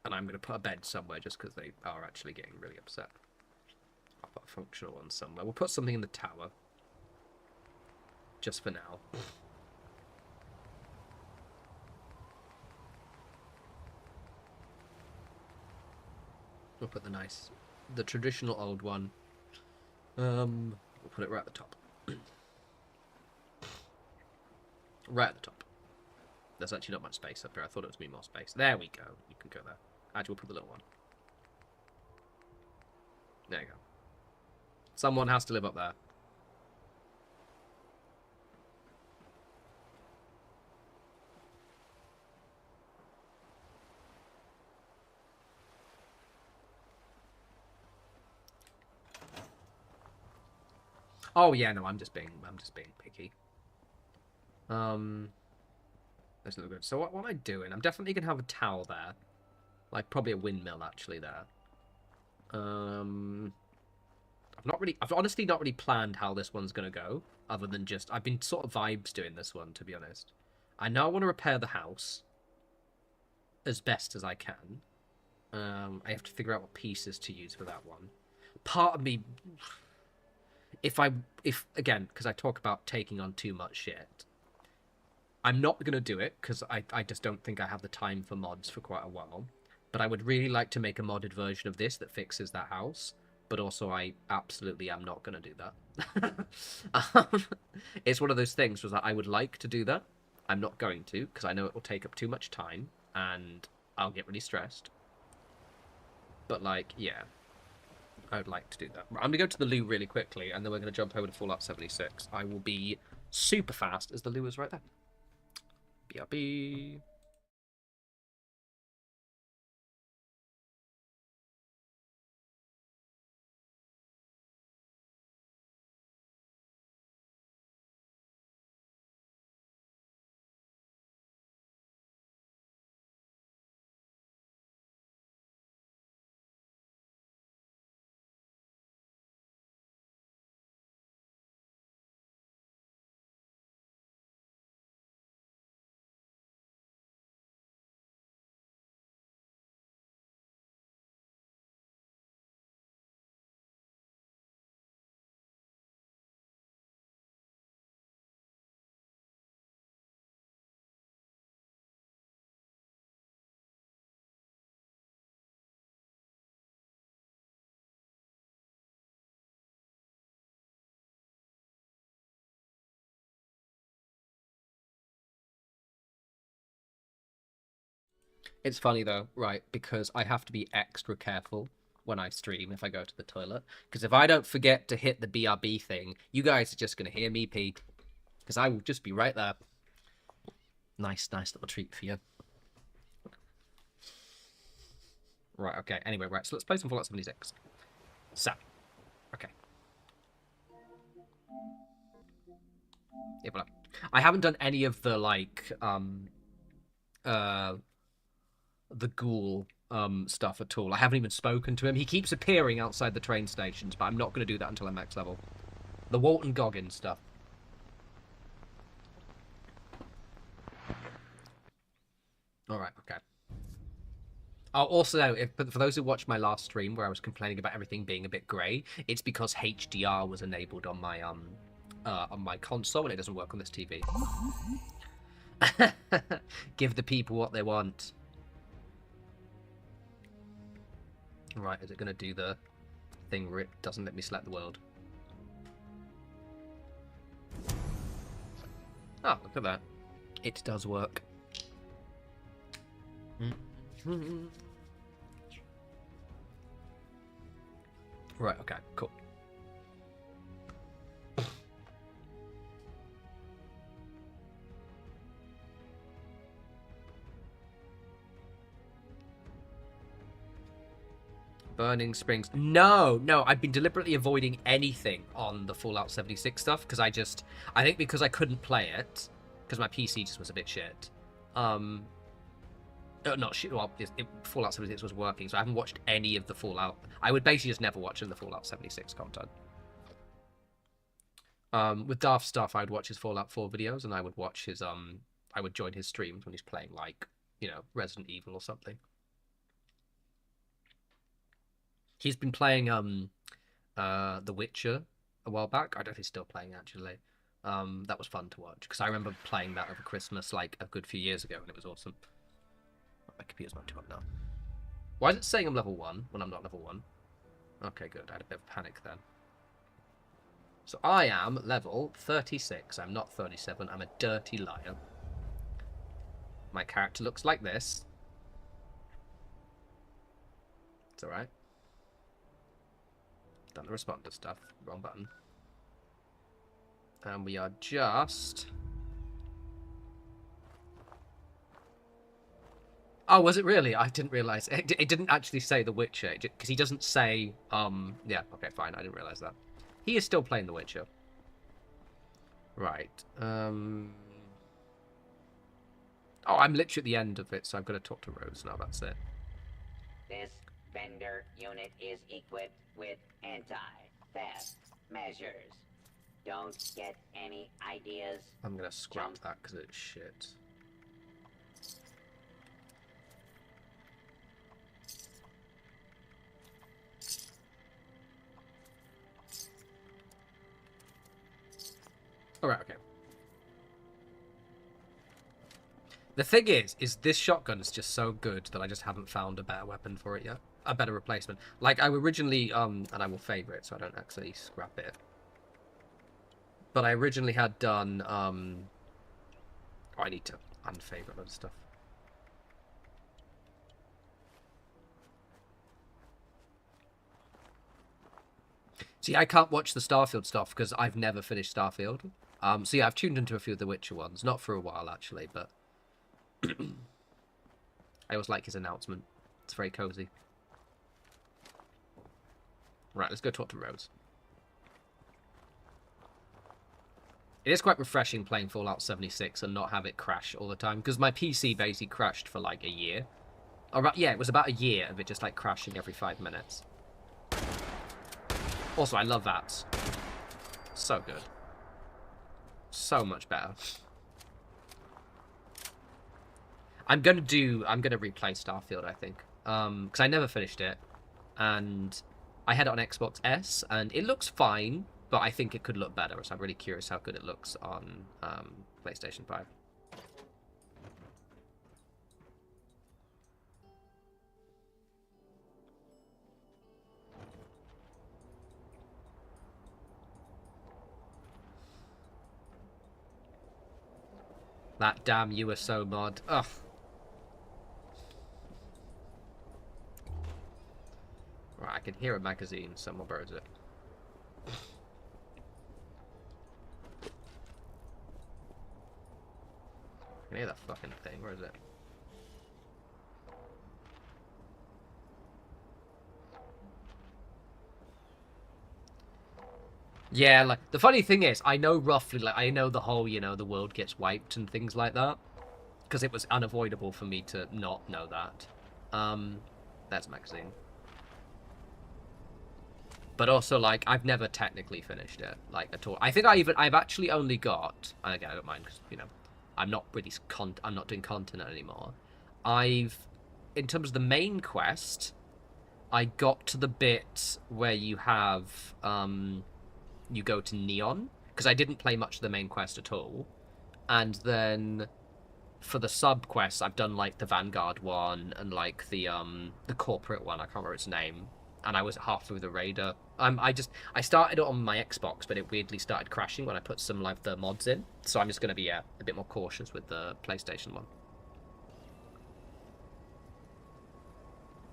Speaker 1: and I'm gonna put a bed somewhere just because they are actually getting really upset. I'll put a functional one somewhere. We'll put something in the tower. Just for now. We'll put the traditional old one. We'll put it right at the top. Right at the top. There's actually not much space up here. I thought it was going to be more space. There we go. You can go there. Actually, we'll put the little one. There you go. Someone has to live up there. Oh yeah, no, I'm just being picky. That's not good. So what am I doing? I'm definitely gonna have a tower there, like probably a windmill actually there. I've honestly not really planned how this one's gonna go, other than just I've been sort of vibes doing this one, to be honest. I know I want to repair the house as best as I can. I have to figure out what pieces to use for that one. Part of me, if again, because I talk about taking on too much shit, I'm not going to do it because I just don't think I have the time for mods for quite a while. But I would really like to make a modded version of this that fixes that house. But also, I absolutely am not going to do that. It's one of those things where I would like to do that. I'm not going to because I know it will take up too much time and I'll get really stressed. But, like, yeah. I would like to do that. I'm going to go to the loo really quickly, and then we're going to jump over to Fallout 76. I will be super fast, as the loo is right there. BRB. It's funny though, right? Because I have to be extra careful when I stream if I go to the toilet. Because if I don't forget to hit the BRB thing, you guys are just going to hear me pee. Because I will just be right there. Nice little treat for you. Right, okay. Anyway, right. So let's play some Fallout 76. So, okay. Yeah, voilà. I haven't done any of the, like, the ghoul stuff at all. I haven't even spoken to him. He keeps appearing outside the train stations, but I'm not going to do that until I'm max level. The Walton Goggins stuff. Alright, okay. Oh, also, but for those who watched my last stream where I was complaining about everything being a bit grey, it's because HDR was enabled on my console and it doesn't work on this TV. Give the people what they want. Right, is it going to do the thing where it doesn't let me select the world? Oh, look at that. It does work. Right, okay, cool. Burning Springs. No, I've been deliberately avoiding anything on the Fallout 76 stuff because I think because I couldn't play it because my PC just was a bit shit. Not shit. Well, Fallout 76 was working, so I haven't watched any of the Fallout. I would basically just never watch the Fallout 76 content. With Daft Stuff, I'd watch his Fallout 4 videos, and I would watch his I would join his streams when he's playing, like, you know, Resident Evil or something. He's been playing The Witcher a while back. I don't know if he's still playing, actually. That was fun to watch because I remember playing that over Christmas like a good few years ago, and it was awesome. My computer's not too up now. Why is it saying I'm level 1 when I'm not level 1? Okay, good. I had a bit of panic then. So I am level 36. I'm not 37. I'm a dirty liar. My character looks like this. It's alright. Done the responder stuff. Wrong button. And we are just... Oh, was it really? I didn't realise. It didn't actually say The Witcher, because he doesn't say, yeah, okay, fine, I didn't realise that. He is still playing The Witcher. Right, Oh, I'm literally at the end of it, so I've got to talk to Rose now, that's it.
Speaker 10: This vendor unit is equipped with anti-theft measures. Don't get any ideas.
Speaker 1: I'm going to scrap that, because it's shit. Alright, okay. The thing is this shotgun is just so good that I just haven't found a better weapon for it yet. A better replacement. Like, I originally, and I will favour it so I don't actually scrap it. But I originally had done, oh, I need to unfavourite a lot of stuff. See, I can't watch the Starfield stuff because I've never finished Starfield. So yeah, I've tuned into a few of the Witcher ones. Not for a while, actually, but... I always like his announcement. It's very cozy. Right, let's go talk to Rose. It is quite refreshing playing Fallout 76 and not have it crash all the time, because my PC basically crashed for like a year. Alright, yeah, it was about a year of it just like crashing every 5 minutes. Also, I love VATS. So good. So much better. I'm gonna replay Starfield, I think. Because I never finished it. And I had it on Xbox S, and it looks fine, but I think it could look better, so I'm really curious how good it looks on PlayStation 5. That damn USO mod. Ugh. Right, I can hear a magazine somewhere. Where is it? I can hear that fucking thing. Where is it? Yeah, like, the funny thing is, I know roughly, like, I know the whole, you know, the world gets wiped and things like that. Because it was unavoidable for me to not know that. That's a magazine. But also, like, I've never technically finished it, like, at all. I think I've actually only got, and again, I don't mind, because, you know, I'm not really, I'm not doing content anymore. In terms of the main quest, I got to the bit where you have, you go to Neon, because I didn't play much of the main quest at all. And then, for the sub-quests, I've done, like, the Vanguard one, and, like, the corporate one, I can't remember its name. And I was half through the Raider. I started it on my Xbox, but it weirdly started crashing when I put some like the mods in. So I'm just going to be a bit more cautious with the PlayStation one.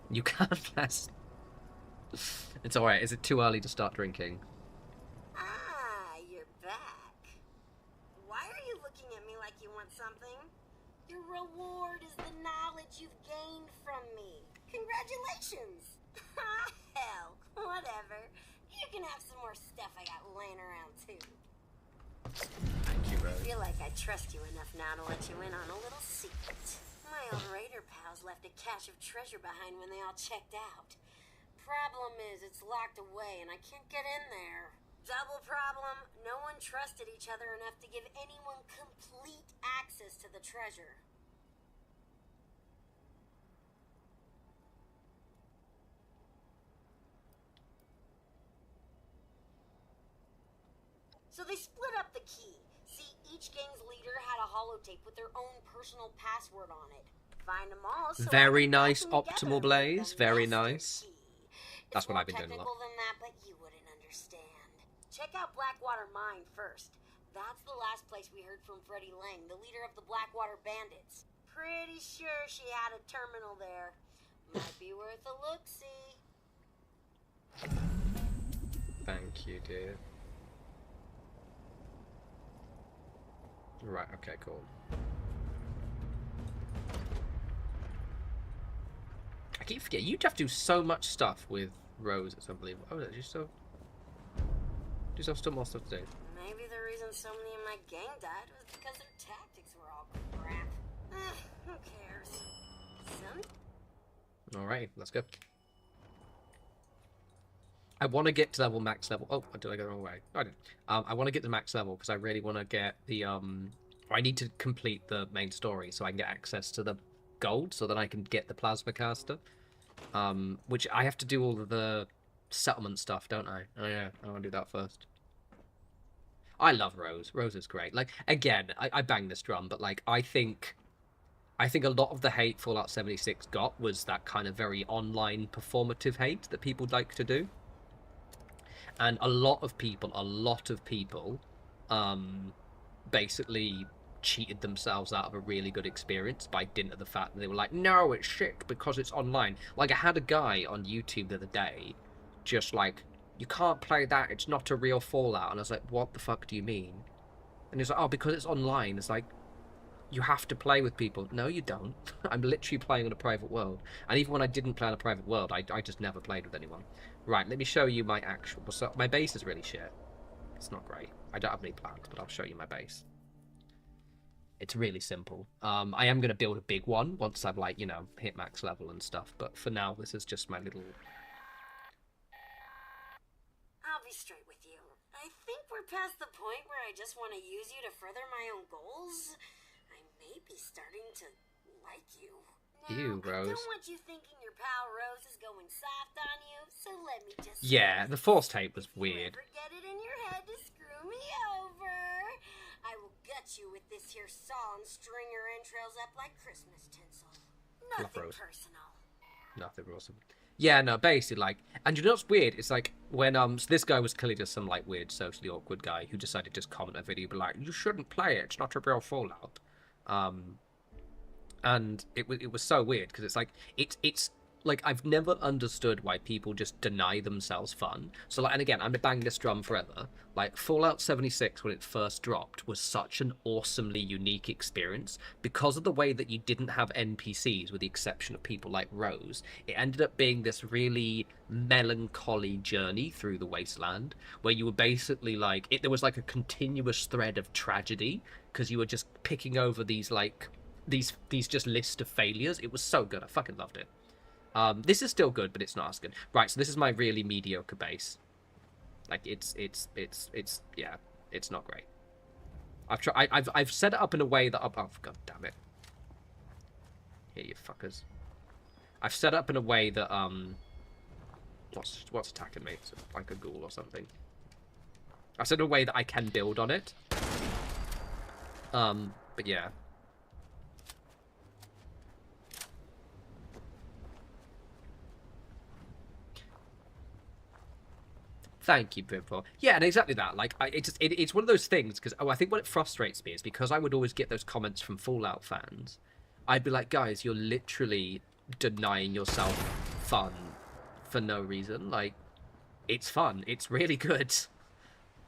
Speaker 1: You can't bless. It's alright. Is it too early to start drinking?
Speaker 11: Ah, you're back. Why are you looking at me like you want something? Your reward is the knowledge you've gained from me. Congratulations! Hell, whatever. You can have some more stuff I got laying around too.
Speaker 1: Thank you, Rose.
Speaker 11: I feel like I trust you enough now to let you in on a little secret. My old raider pals left a cache of treasure behind when they all checked out. Problem is, it's locked away and I can't get in there. Double problem, no one trusted each other enough to give anyone complete access to the treasure. So they split up the key. See, each gang's leader had a holotape with their own personal password on it. Find them all. So
Speaker 1: Very nice, Optimal Blaze. Very nice. That's what I've been doing a lot.
Speaker 11: Technical than that, but you wouldn't understand. Check out Blackwater Mine first. That's the last place we heard from Freddie Lang, the leader of the Blackwater Bandits. Pretty sure she had a terminal there. Might be worth a look-see.
Speaker 1: Thank you, dear. Right, okay, cool. I keep forgetting, you have to do so much stuff with Rose, it's unbelievable. Oh, you still... Do you still more stuff to do?
Speaker 11: Maybe the reason so many of my gang died was because their tactics were all crap. Who cares?
Speaker 1: Alright, let's go. I want to get to max level. Oh, did I go the wrong way? No, I didn't. I want to get to max level because I really want to get the I need to complete the main story so I can get access to the gold so that I can get the plasma caster. Which I have to do all of the settlement stuff, don't I? Oh yeah, I want to do that first. I love Rose. Rose is great. Like, again, I bang this drum, but like I think a lot of the hate Fallout 76 got was that kind of very online performative hate that people like to do. And a lot of people basically cheated themselves out of a really good experience by dint of the fact that they were like, no, it's shit because it's online. Like, I had a guy on YouTube the other day just like, you can't play that, it's not a real Fallout. And I was like, what the fuck do you mean? And he's like, oh, because it's online. It's like, you have to play with people. No, you don't. I'm literally playing on a private world. And even when I didn't play on a private world, I just never played with anyone. Right, let me show you my actual... So my base is really shit. It's not great. I don't have any plans, but I'll show you my base. It's really simple. I am going to build a big one once I've, like, you know, hit max level and stuff. But for now, this is just my little...
Speaker 11: I'll be straight with you. I think we're past the point where I just want to use you to further my own goals. I may be starting to like you. Now,
Speaker 1: Ew, Rose.
Speaker 11: I don't want you thinking your pal Rose is going soft on you, so let me just...
Speaker 1: Yeah, the force tape was weird.
Speaker 11: If you ever get it in your head to screw me over, I will gut you with this here saw and string your entrails up like Christmas tinsel. Nothing personal.
Speaker 1: Nothing awesome. Yeah, no, basically, like, and you know what's weird? It's like, when, so this guy was clearly just some, like, weird, socially awkward guy who decided to just comment a video, but like, you shouldn't play it, it's not a real Fallout. And it was so weird, because it's like, it's like, I've never understood why people just deny themselves fun. So, like, and again, I'm banging this drum forever. Like, Fallout 76, when it first dropped, was such an awesomely unique experience. Because of the way that you didn't have NPCs, with the exception of people like Rose, it ended up being this really melancholy journey through the wasteland, where you were basically, like, there was, like, a continuous thread of tragedy, because you were just picking over these, like, these just list of failures. It was so good. I fucking loved it. This is still good, but it's not as good. Right, so this is my really mediocre base. Like yeah, it's not great. I've set it up in a way that oh god damn it. Here you fuckers. I've set it up in a way that what's attacking me? Is it like a ghoul or something? I've set it in a way that I can build on it. But yeah. Thank you, Brimful. Yeah, and exactly that. Like, it's one of those things, because I think what it frustrates me is because I would always get those comments from Fallout fans, I'd be like, guys, you're literally denying yourself fun for no reason. Like, it's fun. It's really good.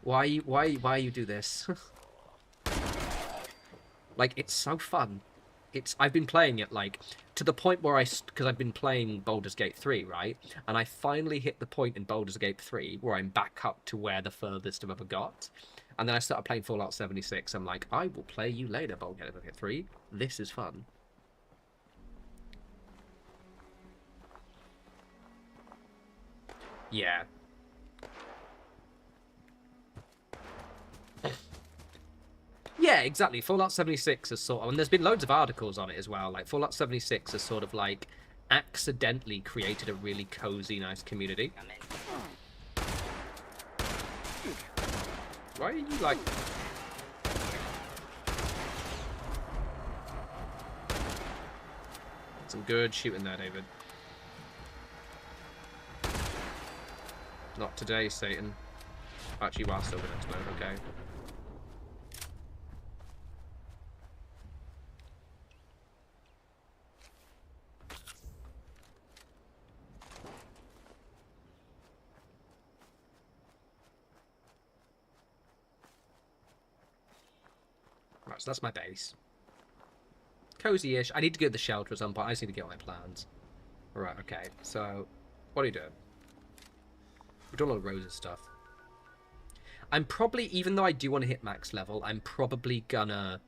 Speaker 1: Why you do this? Like, it's so fun. I've been playing it, like, to the point where because I've been playing Baldur's Gate 3, right? And I finally hit the point in Baldur's Gate 3 where I'm back up to where the furthest I've ever got. And then I started playing Fallout 76. I'm like, I will play you later, Baldur's Gate 3. This is fun. Yeah. Yeah, exactly. Fallout 76 is sort of, and there's been loads of articles on it as well. Like, Fallout 76 has sort of, like, accidentally created a really cozy, nice community. Why are you, like... Some good shooting there, David. Not today, Satan. Actually, while still gonna explode, okay. Right, so that's my base. Cozy-ish. I need to go to the shelter at some point. I just need to get my plans. Right, okay. So, what are you doing? We're doing a lot of Rose's stuff. I'm probably, even though I do want to hit max level, I'm probably gonna...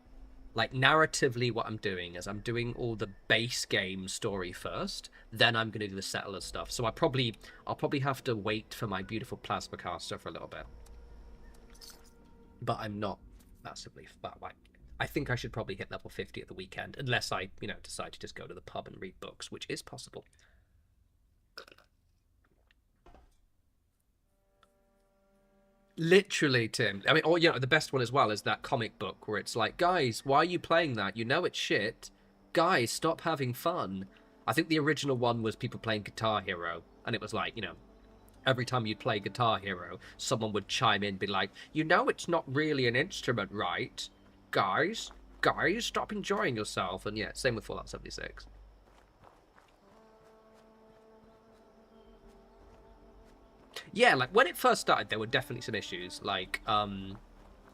Speaker 1: Like, narratively, what I'm doing is I'm doing all the base game story first, then I'm gonna do the settler stuff. So I'll probably have to wait for my beautiful plasma caster for a little bit. But I'm not massively... But, like, I think I should probably hit level 50 at the weekend, unless I, you know, decide to just go to the pub and read books, which is possible. Literally, Tim. I mean, or, you know, the best one as well is that comic book where it's like, guys, why are you playing that? You know it's shit. Guys, stop having fun. I think the original one was people playing Guitar Hero, and it was like, you know, every time you'd play Guitar Hero, someone would chime in, be like, you know it's not really an instrument, right? Guys, stop enjoying yourself. And yeah, same with Fallout 76. Yeah, like, when it first started, there were definitely some issues. Like, I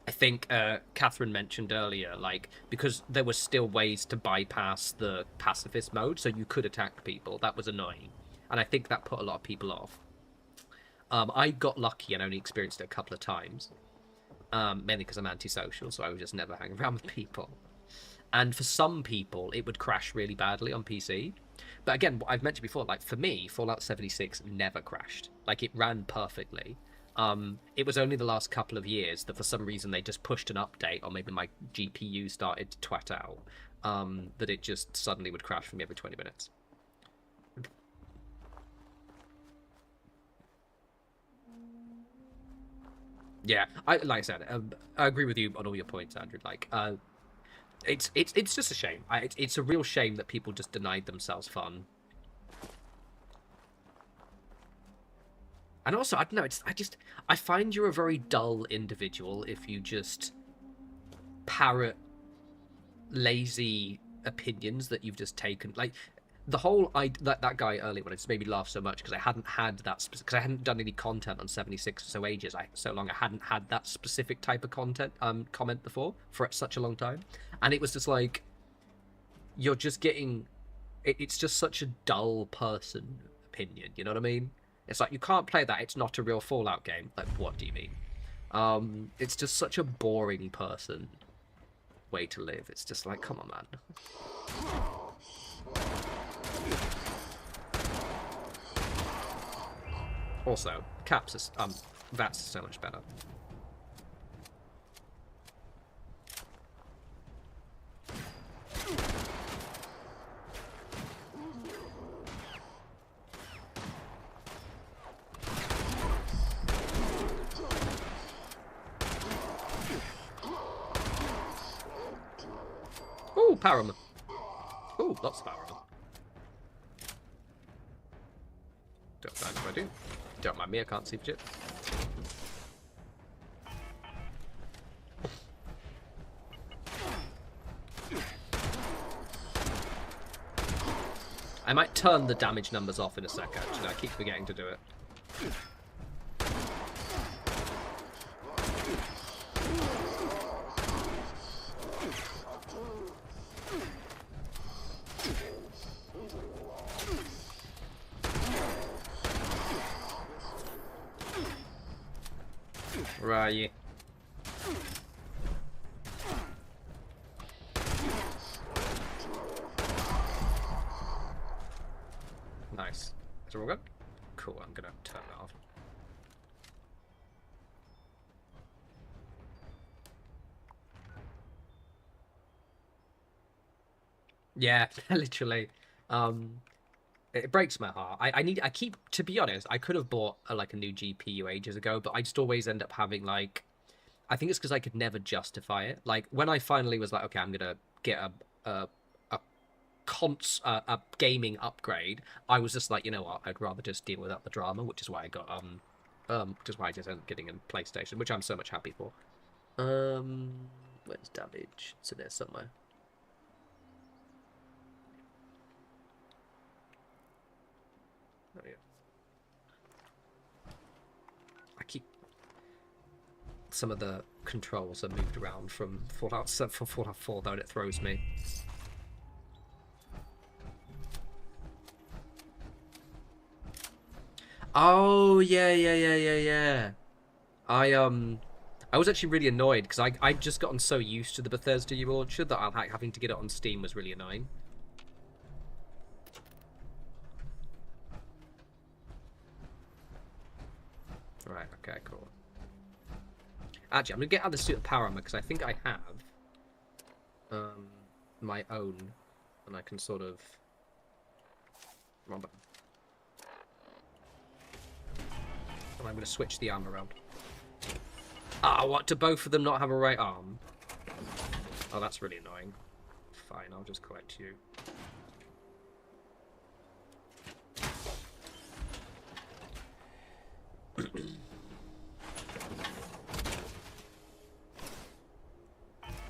Speaker 1: think Catherine mentioned earlier, like, because there were still ways to bypass the pacifist mode, so you could attack people. That was annoying. And I think that put a lot of people off. I got lucky and only experienced it a couple of times. Mainly because I'm antisocial, so I would just never hang around with people. And for some people, it would crash really badly on PC. But again, what I've mentioned before, like, for me, Fallout 76 never crashed. Like, it ran perfectly. It was only the last couple of years that for some reason they just pushed an update, or maybe my GPU started to twat out, that it just suddenly would crash for me every 20 minutes. Yeah, like I said, I agree with you on all your points, Andrew. Like, it's just a shame. It's a real shame that people just denied themselves fun. And also, I don't know. I find you're a very dull individual if you just parrot lazy opinions that you've just taken. Like, the whole that guy earlier, when it just made me laugh so much because I hadn't had that because I hadn't done any content on 76 for so long. I hadn't had that specific type of content comment before for such a long time, and it was just like, you're just getting it's just such a dull person opinion. You know what I mean? It's like, you can't play that. It's not a real Fallout game. Like, what do you mean? It's just such a boring person way to live. It's just like, come on, man. Also, Caps is, VATS is so much better. Ooh, power armor. Ooh, lots of power armor. Don't mind if I do. Don't mind me, I can't see shit. I might turn the damage numbers off in a sec, actually. I keep forgetting to do it. Where are you? Nice. Is it all good? Cool, I'm gonna turn that off. Yeah, literally. It breaks my heart. I keep, to be honest, I could have bought like a new GPU ages ago, but I just always end up having like, I think it's because I could never justify it. Like when I finally was like, okay, I'm gonna get a gaming upgrade, I was just like, you know what, I'd rather just deal without the drama, which is why I got which is why I just ended up getting a PlayStation, which I'm so much happy for. Where's damage? It's in there somewhere. Oh yeah. I keep some of the controls are moved around from Fallout 4, though, and it throws me. Oh yeah. I was actually really annoyed because I'd just gotten so used to the Bethesda launcher that having to get it on Steam was really annoying. Right, okay, cool. Actually, I'm gonna get out the suit of power armor because I think I have my own, and I can sort of. Wrong button. And I'm gonna switch the arm around. Ah, what? Do both of them not have a right arm? Oh, that's really annoying. Fine, I'll just collect you.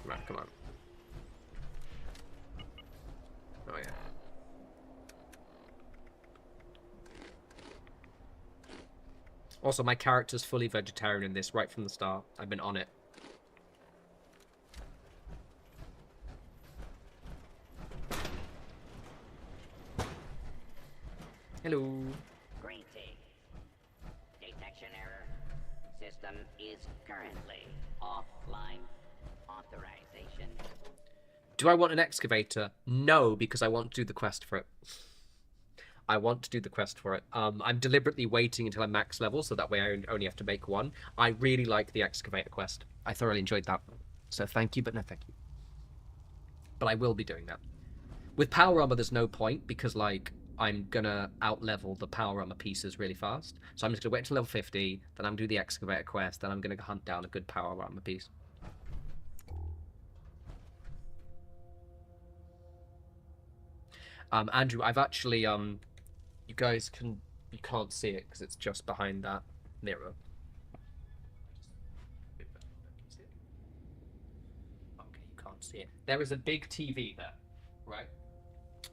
Speaker 1: Right, come on. Oh, yeah. Also, my character's fully vegetarian in this right from the start. I've been on it. Hello.
Speaker 10: Greetings. Detection error. System is currently offline. Authorization.
Speaker 1: Do I want an excavator? No, because I want to do the quest for it. I want to do the quest for it. I'm deliberately waiting until I'm max level, so that way I only have to make one. I really like the excavator quest. I thoroughly enjoyed that. So thank you, but no thank you. But I will be doing that. With power armor, there's no point, because, like, I'm gonna out-level the power armor pieces really fast. So I'm just gonna wait until level 50, then I'm gonna do the excavator quest, then I'm gonna hunt down a good power armor piece. Andrew, I've actually, you can't see it because it's just behind that mirror. Okay, you can't see it. There is a big TV there, right?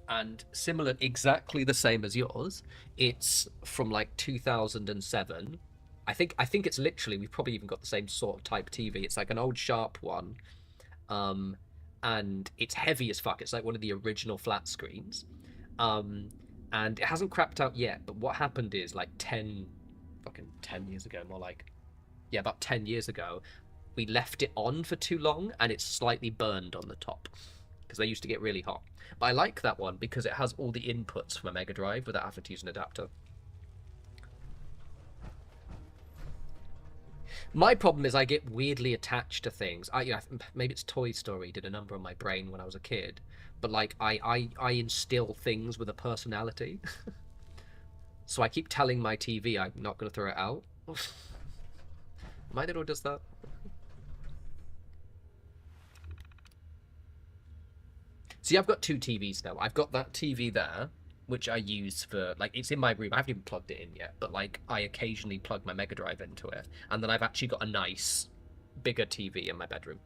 Speaker 1: And similar, exactly the same as yours. It's from like 2007. I think it's literally, we've probably even got the same sort of type TV. It's like an old Sharp one. And it's heavy as fuck. It's like one of the original flat screens. And it hasn't crapped out yet, but what happened is like 10 years ago, more like, yeah, about 10 years ago, we left it on for too long and it's slightly burned on the top because they used to get really hot. But I like that one because it has all the inputs from a Mega Drive without having to use an adapter. My problem is I get weirdly attached to things. Maybe it's Toy Story did a number on my brain when I was a kid, but like I instill things with a personality. So I keep telling my TV I'm not going to throw it out. My little does that. See, I've got 2 TVs now. I've got that TV there, which I use for, like, it's in my room. I haven't even plugged it in yet, but, like, I occasionally plug my Mega Drive into it. And then I've actually got a nice, bigger TV in my bedroom.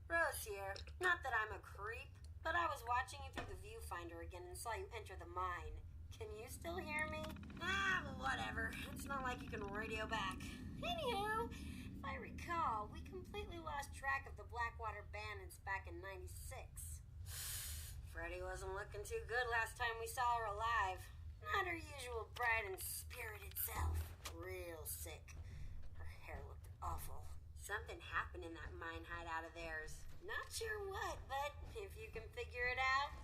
Speaker 11: Rose here. Not that I'm a creep, but I was watching you through the viewfinder again and saw you enter the mine. Can you still hear me? Ah, whatever. It's not like you can radio back. Anyhow, if I recall, we completely lost track of the Blackwater Bandits back in '96. Freddy wasn't looking too good last time we saw her alive. Not her usual bright and spirited self. Real sick. Her hair looked awful. Something happened in that mine hideout of theirs. Not sure what, but if you can figure it out,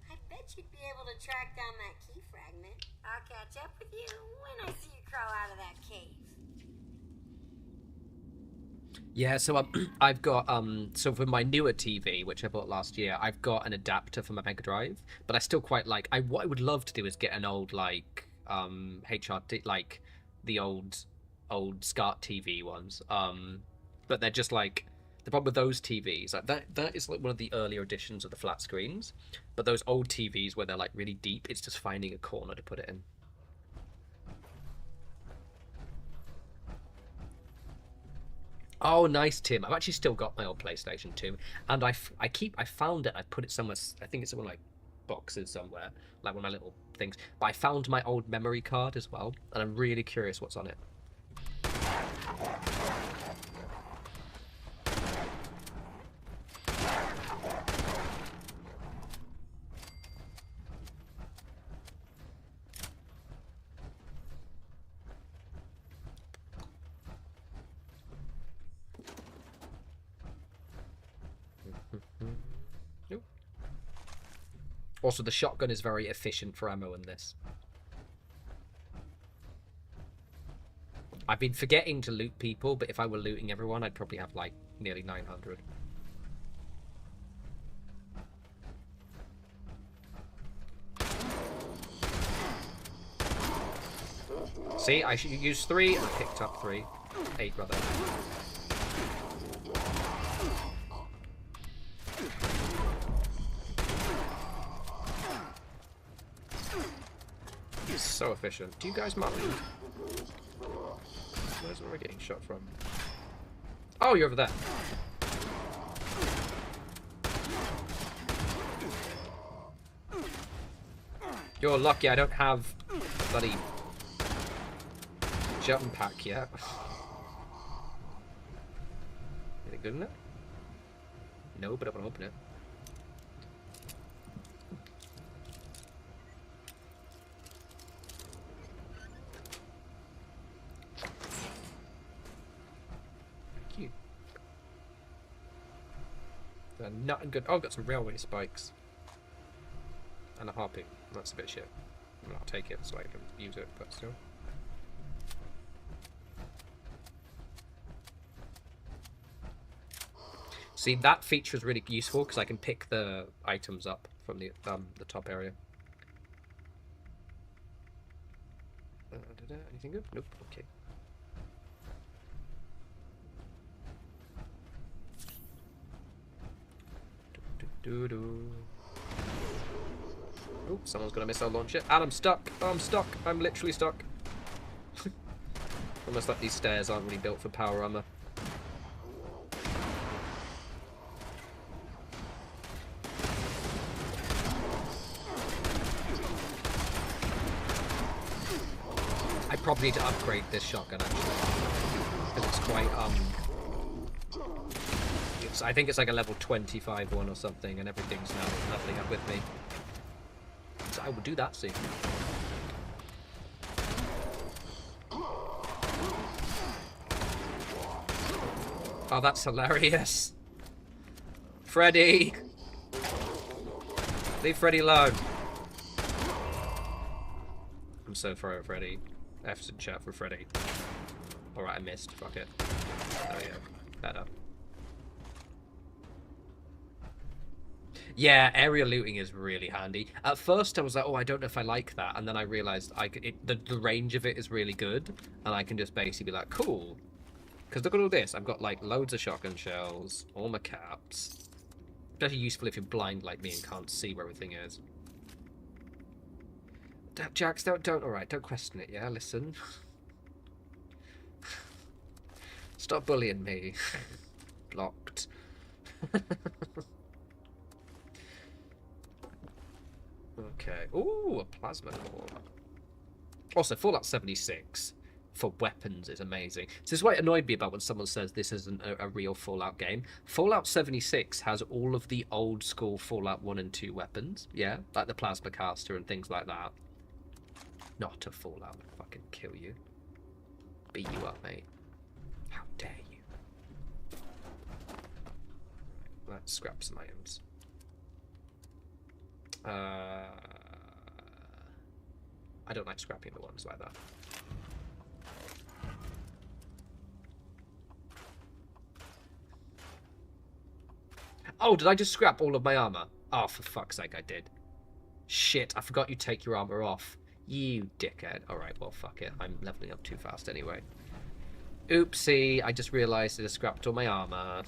Speaker 11: I bet you'd be able to track down that key fragment. I'll catch up with you when I see you crawl out of that cave.
Speaker 1: Yeah, so I've got so for my newer TV, which I bought last year, I've got an adapter for my Mega Drive, but I still quite like. What I would love to do is get an old like HRT, like the old SCART TV ones. But they're just like, the problem with those TVs, like that is like one of the earlier editions of the flat screens. But those old TVs where they're like really deep, it's just finding a corner to put it in. Oh, nice, Tim. I've actually still got my old PlayStation 2, and I found it. I put it somewhere. I think it's in one of my boxes somewhere, like one of my little things. But I found my old memory card as well, and I'm really curious what's on it. Nope. Also, the shotgun is very efficient for ammo in this. I've been forgetting to loot people, but if I were looting everyone, I'd probably have like nearly 900. See, I should use 3 and I picked up 3. 8 rather. So efficient. Do you guys mind? Where's where we're getting shot from? Oh, you're over there. You're lucky I don't have a bloody jump pack yet. Is it good enough? No, but I want to open it. They're not good. Oh, I've got some railway spikes. And a harpy. That's a bit shit. I'll take it so I can use it, but still. See, that feature is really useful because I can pick the items up from the top area. Anything good? Nope. Okay. Oh, someone's got a missile launcher. And I'm stuck. Oh, I'm stuck. I'm literally stuck. Almost like these stairs aren't really built for power armor. I probably need to upgrade this shotgun actually. Because it's quite I think it's like a level 25 one or something, and everything's now leveling up with me. So I will do that soon. Oh, that's hilarious. Freddy! Leave Freddy alone. I'm so far over Freddy. F's in chat for Freddy. Alright, I missed. Fuck it. There we go. Better. Yeah, area looting is really handy. At first, I was like, oh, I don't know if I like that. And then I realized the range of it is really good. And I can just basically be like, cool. Because look at all this. I've got, like, loads of shotgun shells, all my caps. Especially useful if you're blind like me and can't see where everything is. Jax, alright, don't question it, yeah? Listen. Stop bullying me. Blocked. Okay. Ooh, a plasma core. Also, Fallout 76 for weapons is amazing. This is what annoyed me about when someone says this isn't a real Fallout game. Fallout 76 has all of the old school Fallout 1 and 2 weapons, yeah? Like the plasma caster and things like that. Not a Fallout. I'll fucking kill you. Beat you up, mate. How dare you? Let's scrap some items. I don't like scrapping the ones like that. Oh, did I just scrap all of my armor? Oh, for fuck's sake, I did. Shit, I forgot you take your armor off. You dickhead. Alright, well, fuck it. I'm leveling up too fast anyway. Oopsie, I just realised that I scrapped all my armor.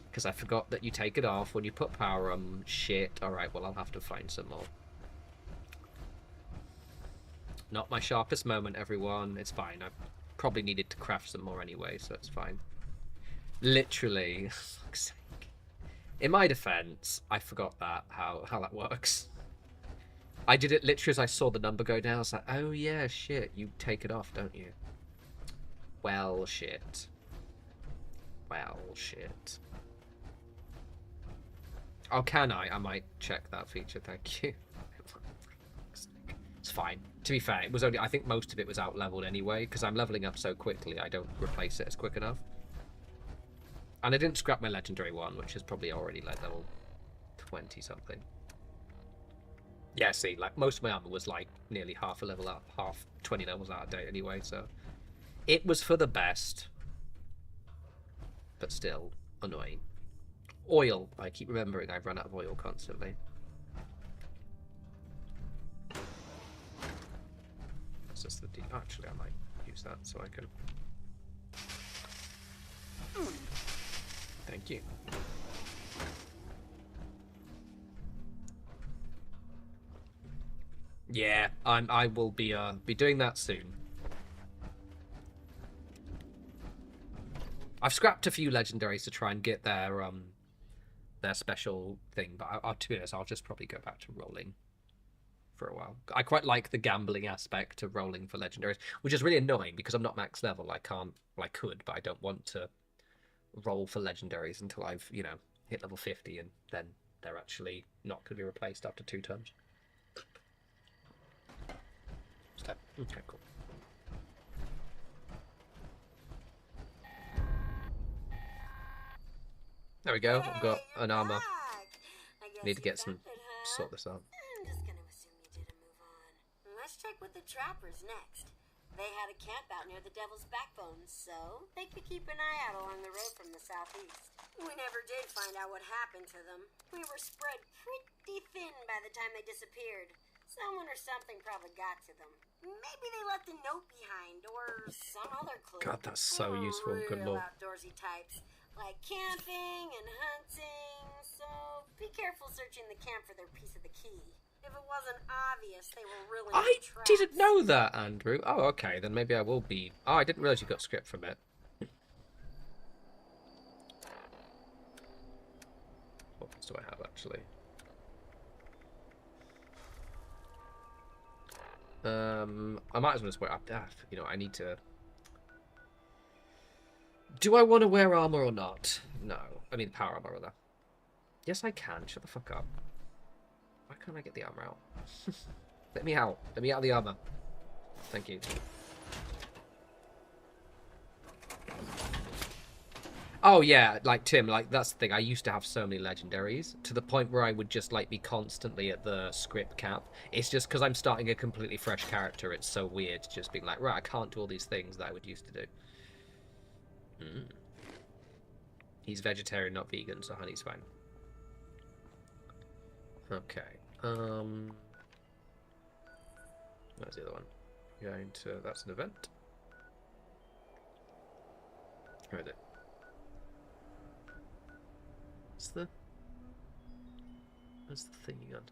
Speaker 1: Because I forgot that you take it off when you put power on. Shit. Alright, well, I'll have to find some more. Not my sharpest moment, everyone. It's fine. I probably needed to craft some more anyway, so it's fine. Literally. Fuck's sake. In my defense, I forgot that, how that works. I did it literally as I saw the number go down. I was like, oh yeah, shit. You take it off, don't you? Well, shit. Well, shit. Oh, can I? I might check that feature, thank you. It's fine. To be fair, it was only, I think most of it was out leveled anyway, because I'm leveling up so quickly, I don't replace it as quick enough. And I didn't scrap my legendary one, which is probably already like level 20 something. Yeah, see, like most of my armor was like nearly half a level up, half 20 levels out of date anyway, so it was for the best, but still annoying. Oil. I keep remembering I've run out of oil constantly. It's just the actually, I might use that so I can. Thank you. Yeah, I will be doing that soon. I've scrapped a few legendaries to try and get their special thing, but to be honest, I'll just probably go back to rolling for a while. I quite like the gambling aspect of rolling for legendaries, which is really annoying because I'm not max level. I can't, well, I could, but I don't want to roll for legendaries until I've, you know, hit level 50, and then they're actually not going to be replaced after 2 turns. Okay, cool. There we go. I've got an armor. Need to get some, sort this out.
Speaker 11: I'm just gonna assume you didn't move on. Let's check with the trappers next. They had a camp out near the Devil's Backbone, so they could keep an eye out along the road from the southeast. We never did find out what happened to them. We were spread pretty thin by the time they disappeared. Someone or something probably got to them. Maybe they left a note behind, or some other clue.
Speaker 1: God, that's so useful. Good lord.
Speaker 11: Outdoorsy types, like camping and hunting, so be careful searching the camp for their piece of the key. If it wasn't obvious, they were really
Speaker 1: I didn't know that, Andrew. Oh, okay, then maybe I will be. Oh, I didn't realise you got script from it. What else do I have, actually? I might as well just wear up. You know, I need to. Do I want to wear armor or not? No. I mean, power armor, rather. Yes, I can. Shut the fuck up. Why can't I get the armor out? Let me out. Let me out of the armor. Thank you. Oh yeah, like Tim, like that's the thing. I used to have so many legendaries to the point where I would just like be constantly at the script cap. It's just because I'm starting a completely fresh character. It's so weird just being like, right, I can't do all these things that I would used to do. Mm. He's vegetarian, not vegan, so honey's fine. Okay. Where's the other one? Going to. That's an event. Where is it? Where's the thing again?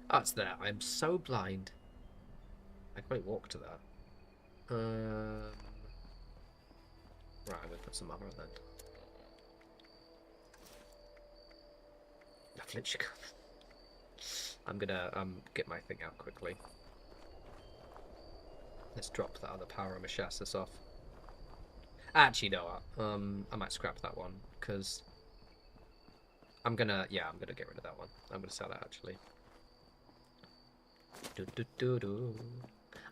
Speaker 1: Oh, it's there. I'm so blind. I can't walk to that. Right, I'm gonna put some armor on then. I've literally got... I'm gonna get my thing out quickly. Let's drop that other power and Machassis off. Actually, no, I might scrap that one because I'm gonna get rid of that one. I'm gonna sell that actually.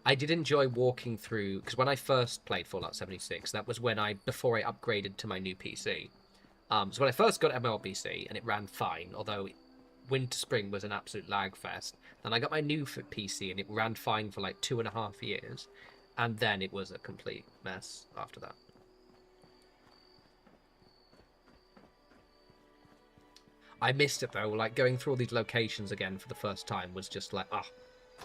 Speaker 1: I did enjoy walking through because when I first played Fallout 76, that was when before I upgraded to my new PC. So when I first got MLBC and it ran fine, although Winter Spring was an absolute lag fest. Then I got my new PC and it ran fine for like 2.5 years, and then it was a complete mess after that. I missed it though, like going through all these locations again for the first time was just like, ah,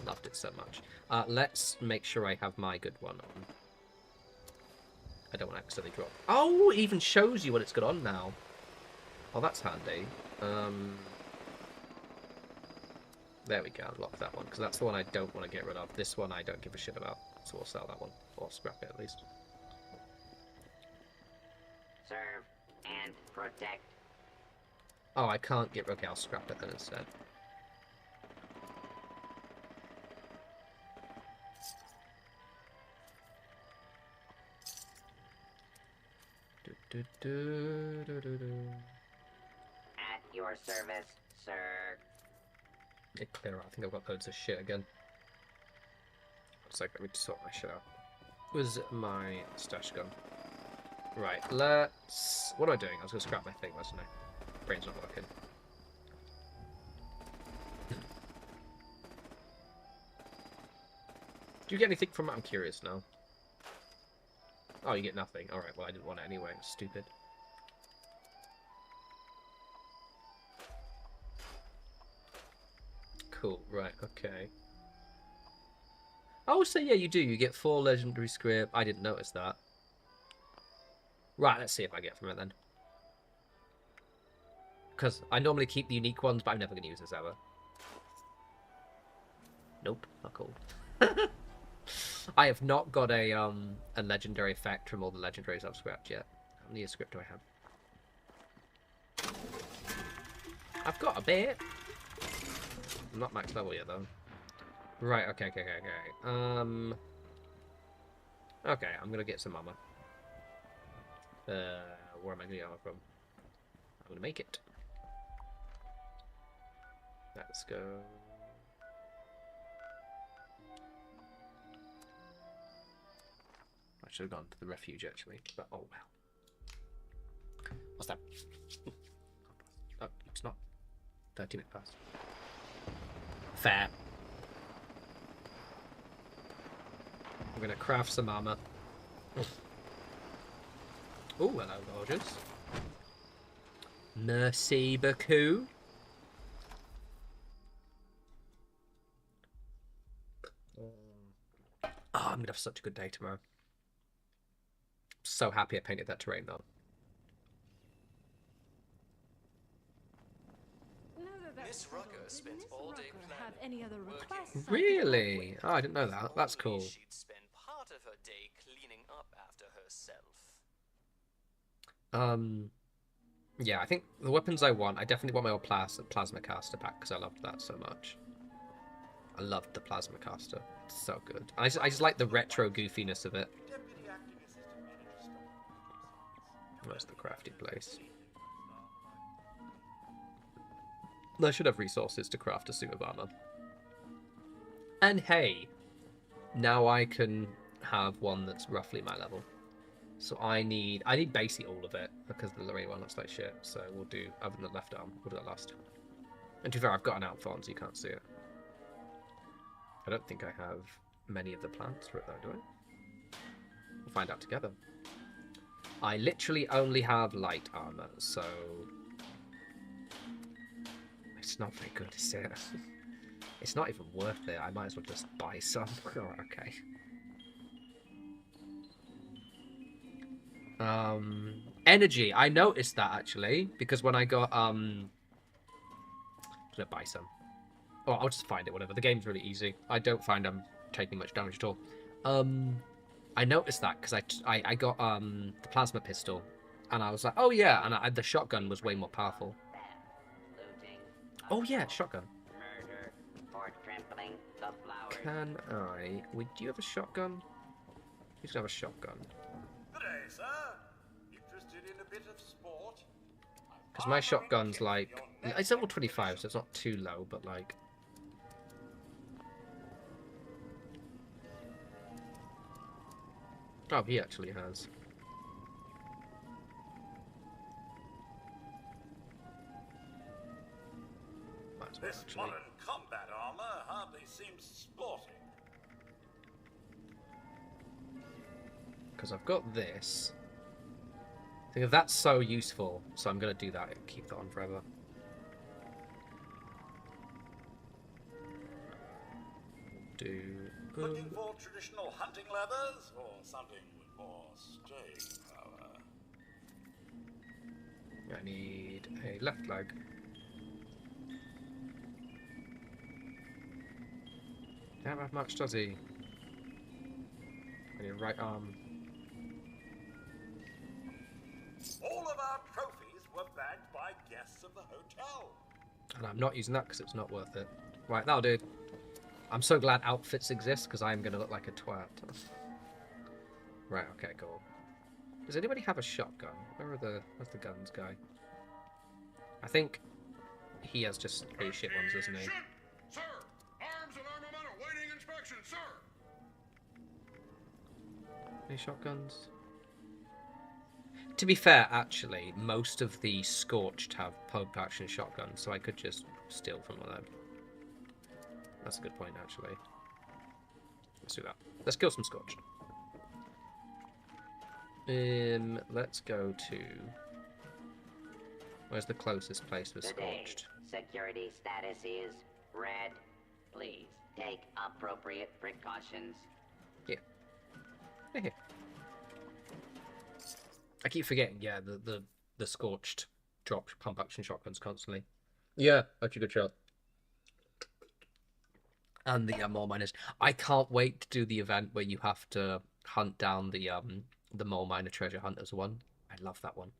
Speaker 1: loved it so much. Let's make sure I have my good one on. I don't want to accidentally drop. Oh, it even shows you what it's got on now. Oh, that's handy. There we go, unlock that one, because that's the one I don't want to get rid of. This one I don't give a shit about, so we'll sell that one, or scrap it at least.
Speaker 10: Serve and protect.
Speaker 1: Oh, I can't get... Okay, I'll scrap it then instead.
Speaker 10: At your service, sir.
Speaker 1: Get clear out. I think I've got loads of shit again. It's like, let me sort my shit out. Where's my stash gun? Right, let's... What am I doing? I was going to scrap my thing, wasn't I? Brain's not working. Do you get anything from it? I'm curious now. Oh, you get nothing. Alright, well, I didn't want it anyway. Stupid. Cool, right, okay. Oh, so yeah, you do. You get 4 legendary script. I didn't notice that. Right, let's see if I get from it then. Because I normally keep the unique ones, but I'm never going to use this ever. Nope, not cool. I have not got a legendary effect from all the legendaries I've scrapped yet. How many script do I have? I've got a bit. I'm not max level yet though. Right, okay. Okay, I'm gonna get some armor. Where am I gonna get armor from? I'm gonna make it. Let's go. I should have gone to the refuge actually, but oh well. What's that? Oh, it's not 30 minutes past. Fair. I'm gonna craft some armor. Oh, hello, gorgeous. Merci beaucoup. Oh, I'm gonna have such a good day tomorrow. So happy I painted that terrain though.
Speaker 12: Miss Rucker spent all day planning.
Speaker 1: Really? Oh, I didn't know that. That's cool.
Speaker 12: She'd spend part of her day cleaning up after herself.
Speaker 1: Yeah, I think the weapons I want, I definitely want my old plasma caster back because I loved that so much. I loved the plasma caster. It's so good. I just like the retro goofiness of it. Where's the crafting place? I should have resources to craft a suit of armor. And hey, now I can have one that's roughly my level. So I need basically all of it, because the Lorraine one looks like shit. So we'll do, other than the left arm, we'll do that last. And to be fair, I've got an outfit on, so you can't see it. I don't think I have many of the plants for it though, do I? We'll find out together. I literally only have light armor, so it's not very good, is it? It's not even worth it. I might as well just buy some. Oh, okay. Energy. I noticed that actually, because when I got should I buy some? Oh, I'll just find it, whatever. The game's really easy. I don't find I'm taking much damage at all. I noticed that because I got the plasma pistol, and I was like, oh yeah, and the shotgun was way more powerful. Oh yeah, shotgun. Can I? Do you have a shotgun? Who's gonna have a shotgun?
Speaker 9: Good day, sir. Interested in a bit of sport?
Speaker 1: Because my shotgun's like, it's level 25, so it's not too low, but like. Oh, he actually has.
Speaker 9: This modern combat armor hardly seems sporting.
Speaker 1: Because I've got this. I think that's so useful, so I'm going to do that and keep that on forever.
Speaker 9: Looking for traditional hunting leathers or something with more staying power?
Speaker 1: I need a left leg. Don't have much, does he? I need a right arm.
Speaker 9: All of our trophies were bagged by guests of the hotel.
Speaker 1: And I'm not using that because it's not worth it. Right, that'll do. I'm so glad outfits exist because I'm going to look like a twat. Right, okay, cool. Does anybody have a shotgun? Where's the guns guy? I think he has just really shit ones, doesn't he?
Speaker 13: Sir! Arms and armament awaiting inspection, sir!
Speaker 1: Any shotguns? To be fair, actually, most of the Scorched have pump action shotguns, so I could just steal from one of them. That's a good point, actually. Let's do that. Let's kill some Scorched. Let's go to... Where's the closest place for Scorched?
Speaker 10: Security status is red. Please take appropriate precautions.
Speaker 1: Here. Here. I keep forgetting, yeah, the Scorched drop pump action shotguns constantly. Yeah, actually good shot. And the mole miners. I can't wait to do the event where you have to hunt down the mole miner treasure hunters one. I love that one.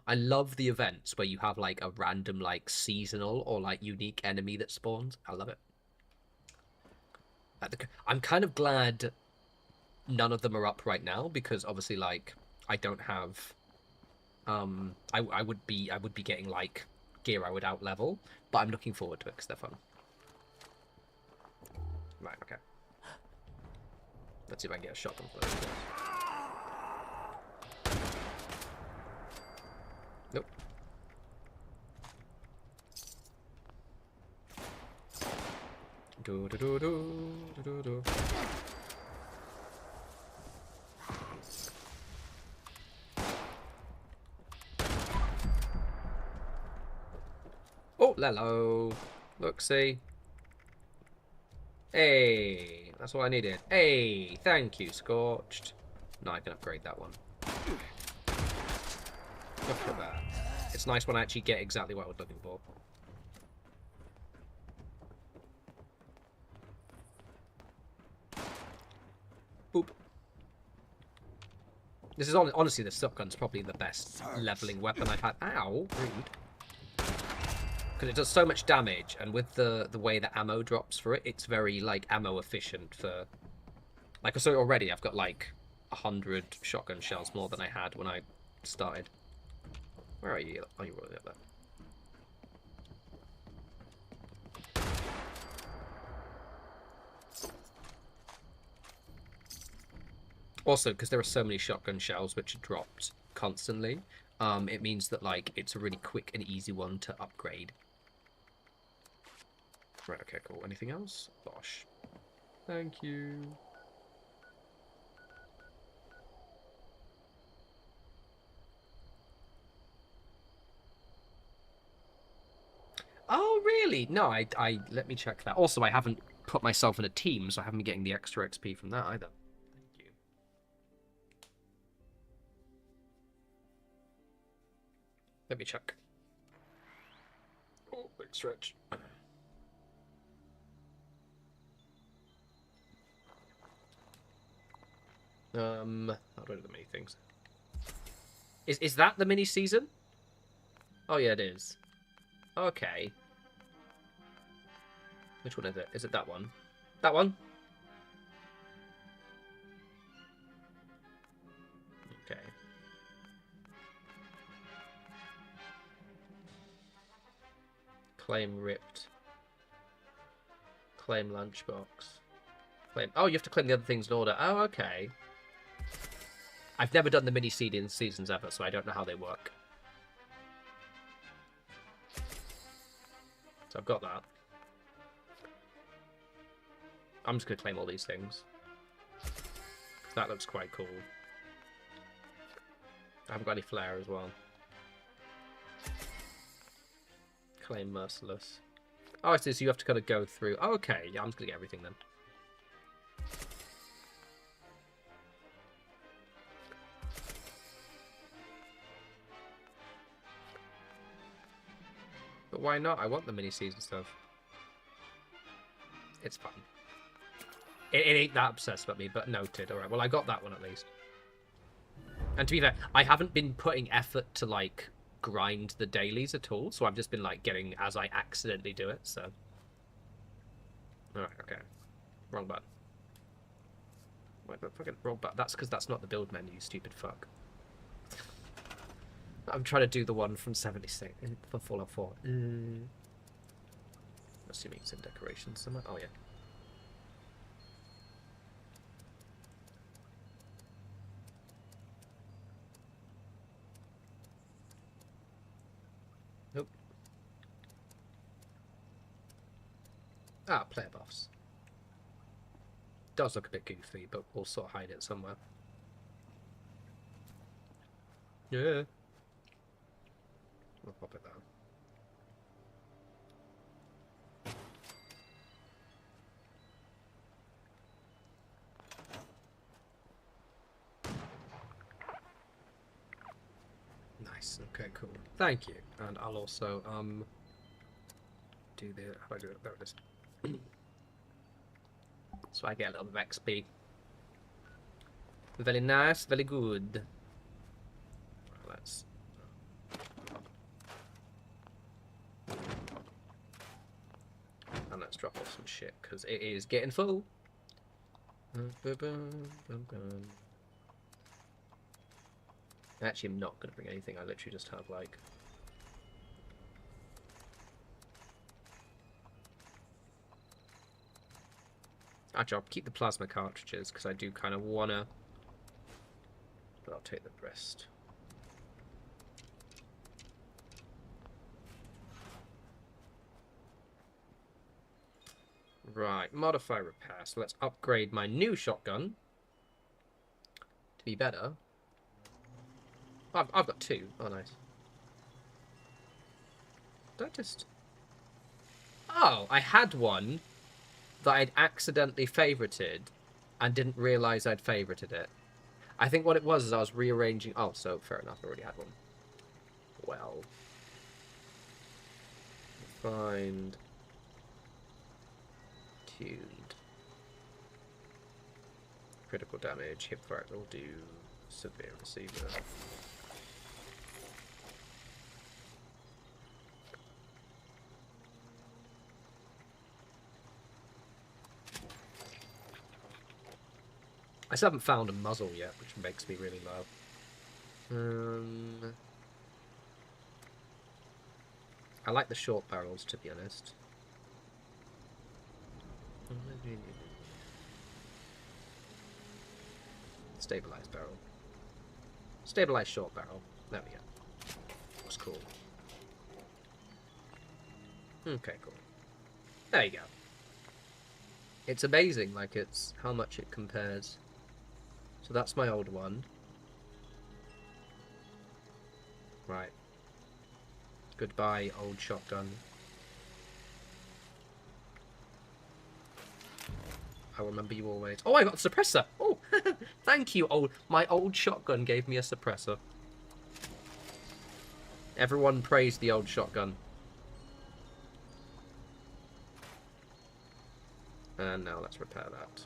Speaker 1: I love the events where you have like a random like seasonal or like unique enemy that spawns. I love it. I'm kind of glad none of them are up right now because obviously like I don't have I would be getting like gear I would out level, but I'm looking forward to it because they're fun. Right, okay. Let's see if I can get a shotgun for those. Nope. Do do do do do do. Oh, hello. Look, see. Hey, that's what I needed. Hey, thank you, Scorched. No, I can upgrade that one. Look at that. It's nice when I actually get exactly what I was looking for. Boop. This is honestly, the shotgun's probably the best leveling weapon I've had. Ow, rude. Because it does so much damage, and with the way the ammo drops for it, it's very like ammo efficient for. Like, so already I've got like 100 shotgun shells more than I had when I started. Where are you? Oh, you're really up there. Also, because there are so many shotgun shells which are dropped constantly, it means that like it's a really quick and easy one to upgrade. Right, okay, cool. Anything else? Bosh. Thank you. Oh, really? No, I let me check that. Also, I haven't put myself in a team, so I haven't been getting the extra XP from that either. Thank you. Let me check. Oh, big stretch. How do I do the mini things? Is that the mini season? Oh yeah, it is. Okay. Which one is it? Is it that one? That one? Okay. Claim ripped. Claim lunchbox. Claim. Oh, you have to claim the other things in order. Oh, okay. I've never done the mini seasons ever, so I don't know how they work. So I've got that. I'm just going to claim all these things. That looks quite cool. I haven't got any flair as well. Claim merciless. Oh, I see, so you have to kind of go through. Oh, okay, yeah, I'm just going to get everything then. But why not? I want the mini-season stuff. It's fun. It ain't that obsessed with me, but noted. Alright, well, I got that one at least. And to be fair, I haven't been putting effort to, like, grind the dailies at all, so I've just been, like, getting as I accidentally do it, so... Alright, okay. Wrong button. Wait, but fucking wrong button. That's because that's not the build menu, you stupid fuck. I'm trying to do the one from 76 for Fallout 4. Assuming it's in decorations somewhere. Oh, yeah. Nope. Ah, player buffs. Does look a bit goofy, but we'll sort of hide it somewhere. Yeah. We'll pop it down. Nice. Okay, cool. Thank you. And I'll also do the how do I do it? There it is. So I get a little bit of XP. Very nice, very good. Let's and let's drop off some shit because it is getting full. Actually, I'm not going to bring anything. I literally just have like. Actually, I'll keep the plasma cartridges because I do kind of wanna. But I'll take the rest. Right, modify repair. So let's upgrade my new shotgun to be better. I've got two. Oh, nice. Did I just... Oh, I had one that I'd accidentally favorited and didn't realise I'd favorited it. I think what it was is I was rearranging... Oh, so fair enough, I already had one. Well. Find... Tuned. Critical damage, hip fractal, do severe receiver. I still haven't found a muzzle yet, which makes me really low. I like the short barrels, to be honest. Stabilized barrel. Stabilized short barrel. There we go. Looks cool. Okay, cool. There you go. It's amazing, like, it's how much it compares. So that's my old one. Right. Goodbye, old shotgun. I'll remember you always. Oh, I got a suppressor! Oh, thank you, old. My old shotgun gave me a suppressor. Everyone praised the old shotgun. And now let's repair that.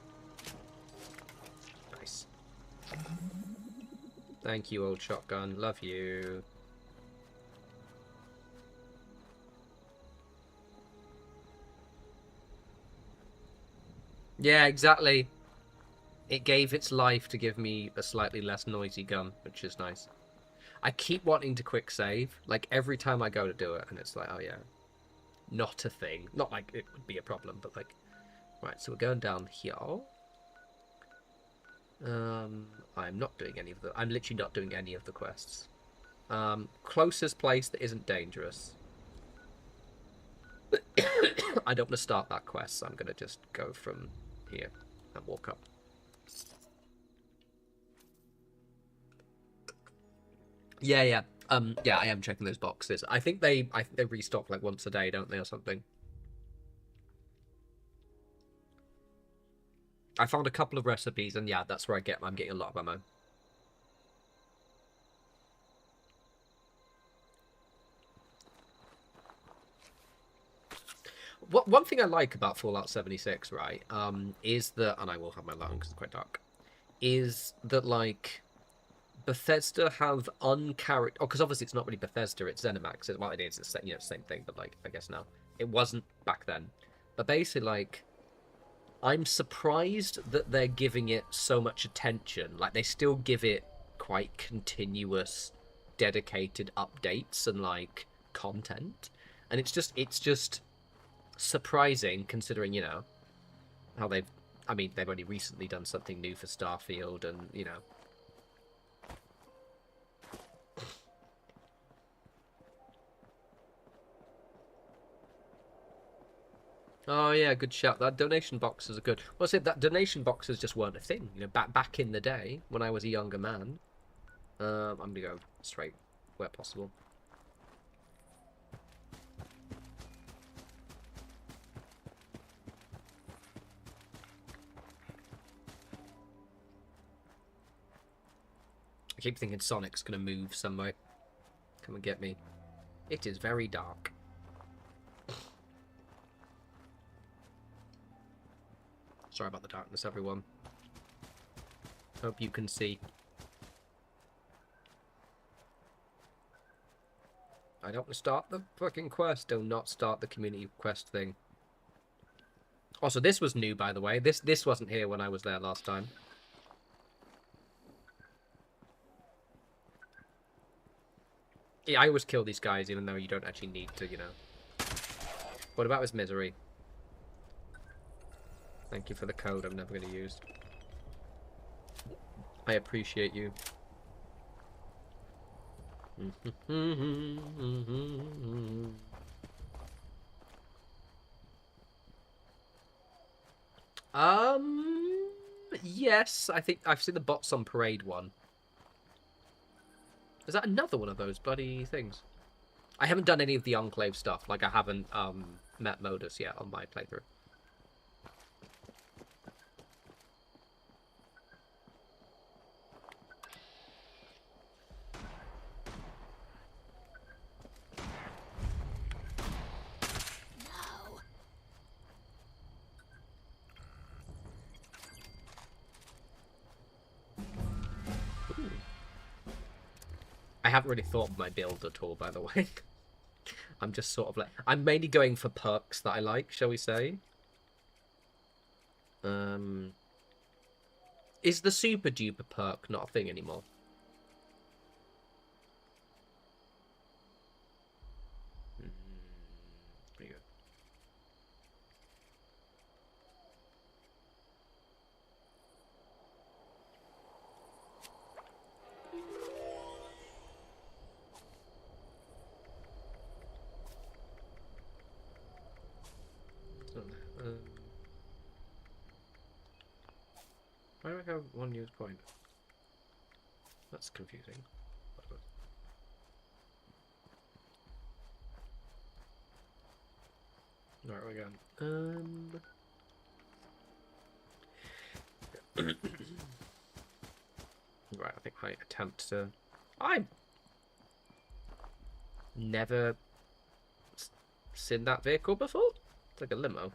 Speaker 1: Nice. Thank you, old shotgun. Love you. Yeah, exactly. It gave its life to give me a slightly less noisy gun, which is nice. I keep wanting to quick save, like every time I go to do it, and it's like, oh yeah, not a thing. Not like it would be a problem, but like, right, so we're going down here. I'm not doing any of the, I'm literally not doing any of the quests. Closest place that isn't dangerous. I don't want to start that quest, so I'm going to just go from here and walk up. Yeah, yeah. Yeah, I am checking those boxes. I think they restock like once a day, don't they, or something? I found a couple of recipes, and yeah, that's where I'm getting a lot of ammo. One thing I like about Fallout 76, right, is that, and I will have my light on because it's quite dark, is that, like, Bethesda have uncharacter... Oh, because obviously it's not really Bethesda, it's ZeniMax. Well, it is, it's, you know, same thing, but, like, I guess now. It wasn't back then. But basically, like, I'm surprised that they're giving it so much attention. Like, they still give it quite continuous, dedicated updates and, like, content. And it's just surprising, considering, you know, how they've... I mean, they've only recently done something new for Starfield, and, you know... Oh yeah, good shout. That donation boxes are good. Well, I said that donation boxes just weren't a thing. You know, back in the day when I was a younger man. I'm gonna go straight where possible. I keep thinking Sonic's gonna move somewhere. Come and get me. It is very dark. Sorry about the darkness, everyone. Hope you can see. I don't want to start the fucking quest. Do not start the community quest thing. Also, this was new, by the way. This wasn't here when I was there last time. Yeah, I always kill these guys, even though you don't actually need to, you know. What about his misery? Thank you for the code I'm never going to use. I appreciate you. Yes, I think I've seen the bots on Parade one. Is that another one of those bloody things? I haven't done any of the Enclave stuff. Like, I haven't met Modus yet on my playthrough. I haven't really thought of my build at all, by the way. I'm just sort of like... I'm mainly going for perks that I like, shall we say. Is the super duper perk not a thing anymore? Pretty good. Who's point? That's confusing. Right, we go. Right, I think I attempt to. I never seen that vehicle before. It's like a limo.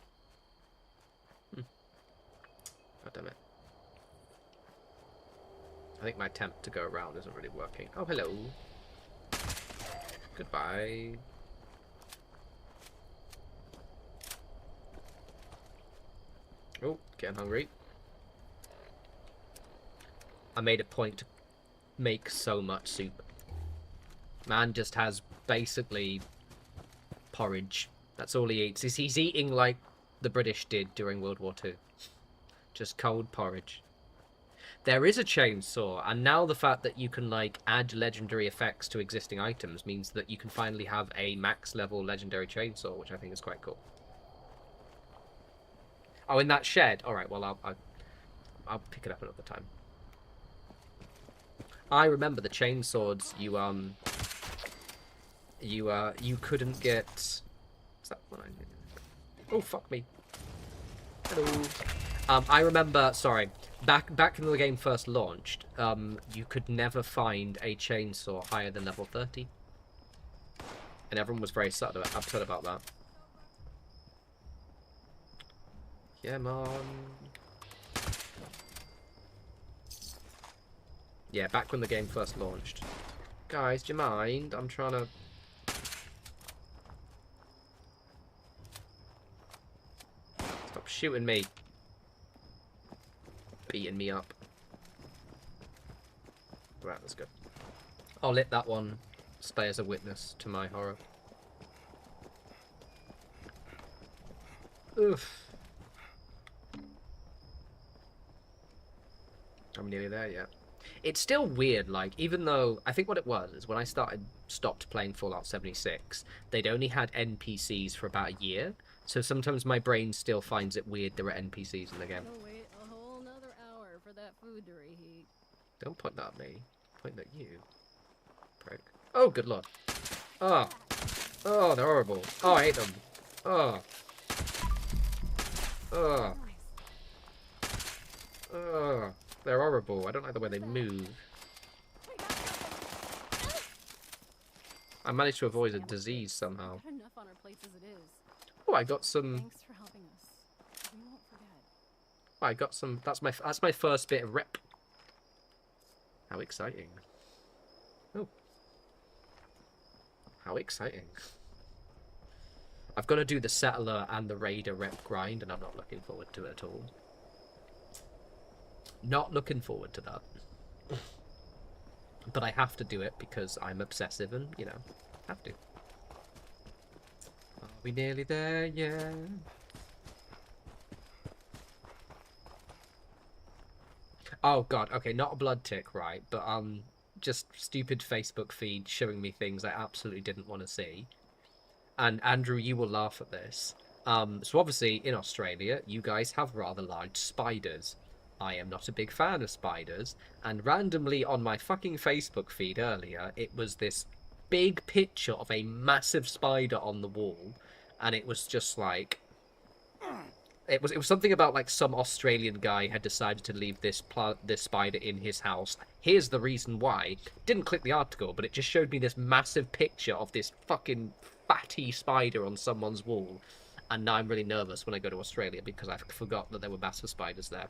Speaker 1: God damn it. I think my attempt to go around isn't really working. Oh, hello. Goodbye. Oh, getting hungry. I made a point to make so much soup. Man just has basically porridge. That's all he eats. He's eating like the British did during World War II. Just cold porridge. There is a chainsaw, and now the fact that you can like add legendary effects to existing items means that you can finally have a max level legendary chainsaw, which I think is quite cool. Oh, in that shed. All right. Well, I'll pick it up another time. I remember the chainswords. You couldn't get. What's that one? Oh, fuck me. Hello. I remember. Sorry. Back when the game first launched, you could never find a chainsaw higher than level 30, and everyone was very upset about that. Yeah, man. Yeah, back when the game first launched. Guys, do you mind? I'm trying to... Stop shooting me. Beating me up. Right, that's good. I'll let that one stay as a witness to my horror. Oof. I'm nearly there yet. It's still weird, like, even though, I think what it was, is when I stopped playing Fallout 76, they'd only had NPCs for about a year, so sometimes my brain still finds it weird there are NPCs in the game.
Speaker 3: I'll wait a whole nother hour for that food to reheat.
Speaker 1: Don't point that at me. Point at you. Prick. Oh, good lord. Oh. Oh, they're horrible. Oh, I hate them. Oh. Oh. Oh. They're horrible. I don't like the way they move. I managed to avoid a disease somehow.
Speaker 3: Got enough on our plates as it is.
Speaker 1: Oh, I got some.
Speaker 3: Thanks for helping us. We won't forget.
Speaker 1: Oh, I got some. That's my first bit of rep. How exciting! Oh, how exciting! I've got to do the settler and the raider rep grind, and I'm not looking forward to it at all. Not looking forward to that. But I have to do it because I'm obsessive and, you know, have to. Are we nearly there? Yeah. Oh god, okay, not a blood tick, right? But just stupid Facebook feed showing me things I absolutely didn't want to see. And Andrew, you will laugh at this. So obviously in Australia, you guys have rather large spiders. I am not a big fan of spiders, and randomly on my fucking Facebook feed earlier, it was this big picture of a massive spider on the wall, and it was just like... It was something about like some Australian guy had decided to leave this spider in his house. Here's the reason why. Didn't click the article, but it just showed me this massive picture of this fucking fatty spider on someone's wall, and now I'm really nervous when I go to Australia because I forgot that there were massive spiders there.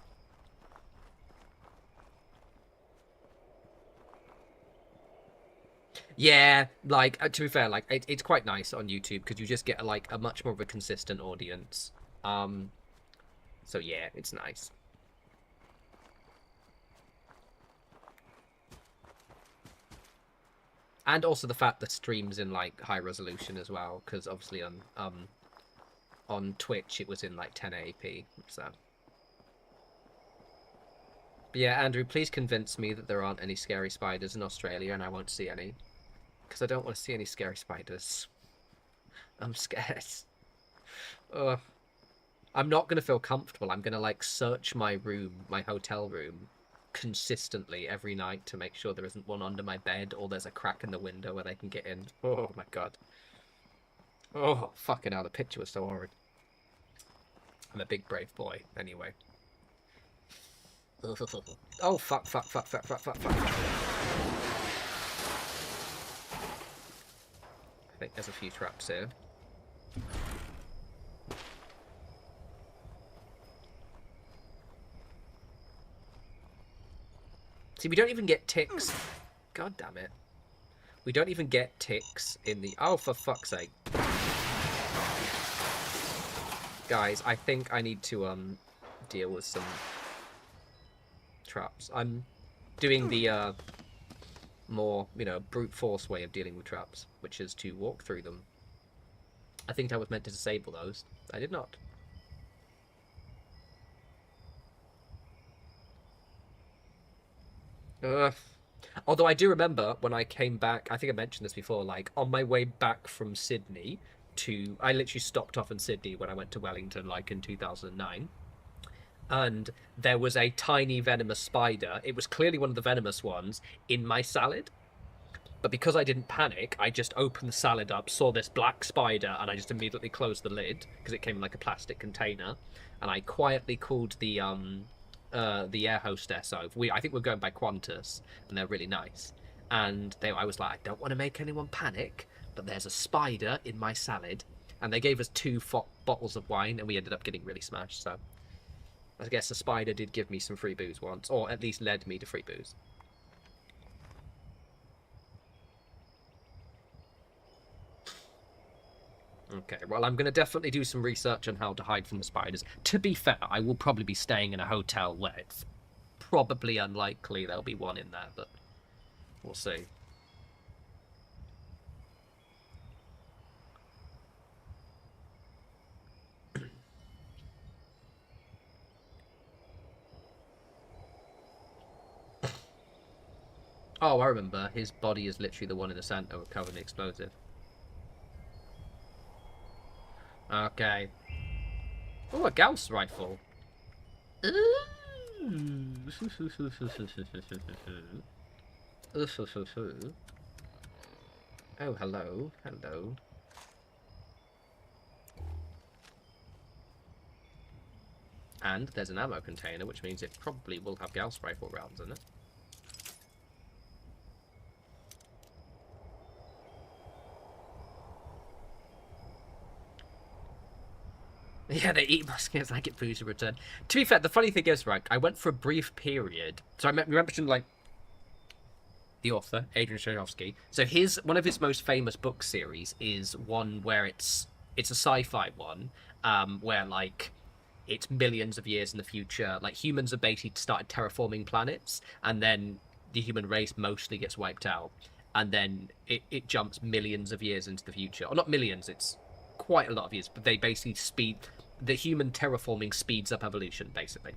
Speaker 1: Yeah, like, to be fair, like, it's quite nice on YouTube because you just get, like, a much more of a consistent audience. So yeah, it's nice. And also the fact that stream's in, like, high resolution as well, because obviously on Twitch it was in, like, 1080p, so... But yeah, Andrew, please convince me that there aren't any scary spiders in Australia and I won't see any. Because I don't want to see any scary spiders. I'm scared. Ugh. I'm not going to feel comfortable. I'm going to, like, search my room, my hotel room, consistently every night to make sure there isn't one under my bed or there's a crack in the window where they can get in. Oh my god. Oh, fucking hell, the picture was so horrid. I'm a big brave boy, anyway. Oh, fuck. I think there's a few traps here. See, we don't even get ticks. God damn it. We don't even get ticks in the... Oh, for fuck's sake. Guys, I think I need to, deal with some traps. I'm doing the, more, you know, brute force way of dealing with traps, which is to walk through them. I think I was meant to disable those. I did not. Although I do remember when I came back, I think I mentioned this before, like, on my way back from Sydney to... I literally stopped off in Sydney when I went to Wellington, like, in 2009. And there was a tiny venomous spider. It was clearly one of the venomous ones in my salad. But because I didn't panic, I just opened the salad up, saw this black spider, and I just immediately closed the lid, because it came in, like, a plastic container. And I quietly called the air hostess over. I think we're going by Qantas, and they're really nice. And I was like, I don't want to make anyone panic, but there's a spider in my salad. And they gave us 2 bottles of wine, and we ended up getting really smashed. So I guess the spider did give me some free booze once, or at least led me to free booze. Okay, well, I'm going to definitely do some research on how to hide from the spiders. To be fair, I will probably be staying in a hotel where it's probably unlikely there'll be one in there, but we'll see. Oh, I remember. His body is literally the one in the center covered in explosive. Okay. Oh, a Gauss rifle. Oh, hello. Hello. And there's an ammo container, which means it probably will have Gauss rifle rounds in it. Yeah, they eat muskets. I get food to return. To be fair, the funny thing is, right, I went for a brief period. So I mentioned, like, the author, Adrian Chaykovsky. So one of his most famous book series is one where it's a sci-fi one, where, like, it's millions of years in the future. Like, humans have basically started terraforming planets, and then the human race mostly gets wiped out. And then it jumps millions of years into the future. Or not millions, it's quite a lot of years, but they basically the human terraforming speeds up evolution, basically.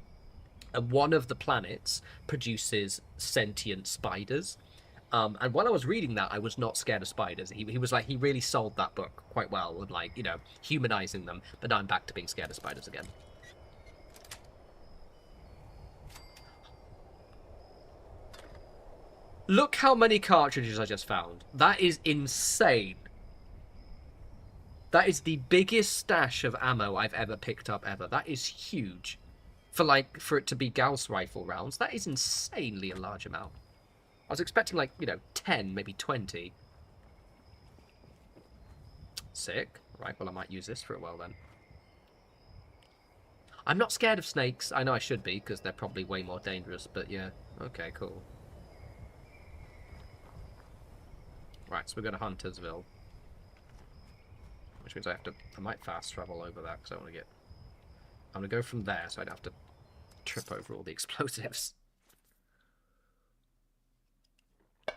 Speaker 1: And one of the planets produces sentient spiders. And while I was reading that, I was not scared of spiders. He was like, he really sold that book quite well with, like, you know, humanizing them. But now I'm back to being scared of spiders again. Look how many cartridges I just found. That is insane. That is the biggest stash of ammo I've ever picked up ever. That is huge. For it to be Gauss rifle rounds, that is insanely a large amount. I was expecting, like, you know, 10, maybe 20. Sick. Right, well, I might use this for a while then. I'm not scared of snakes. I know I should be, because they're probably way more dangerous, but yeah. Okay, cool. Right, so we're going to Huntersville. Which means I might fast travel over that, because I'm going to go from there, so I'd have to trip over all the explosives.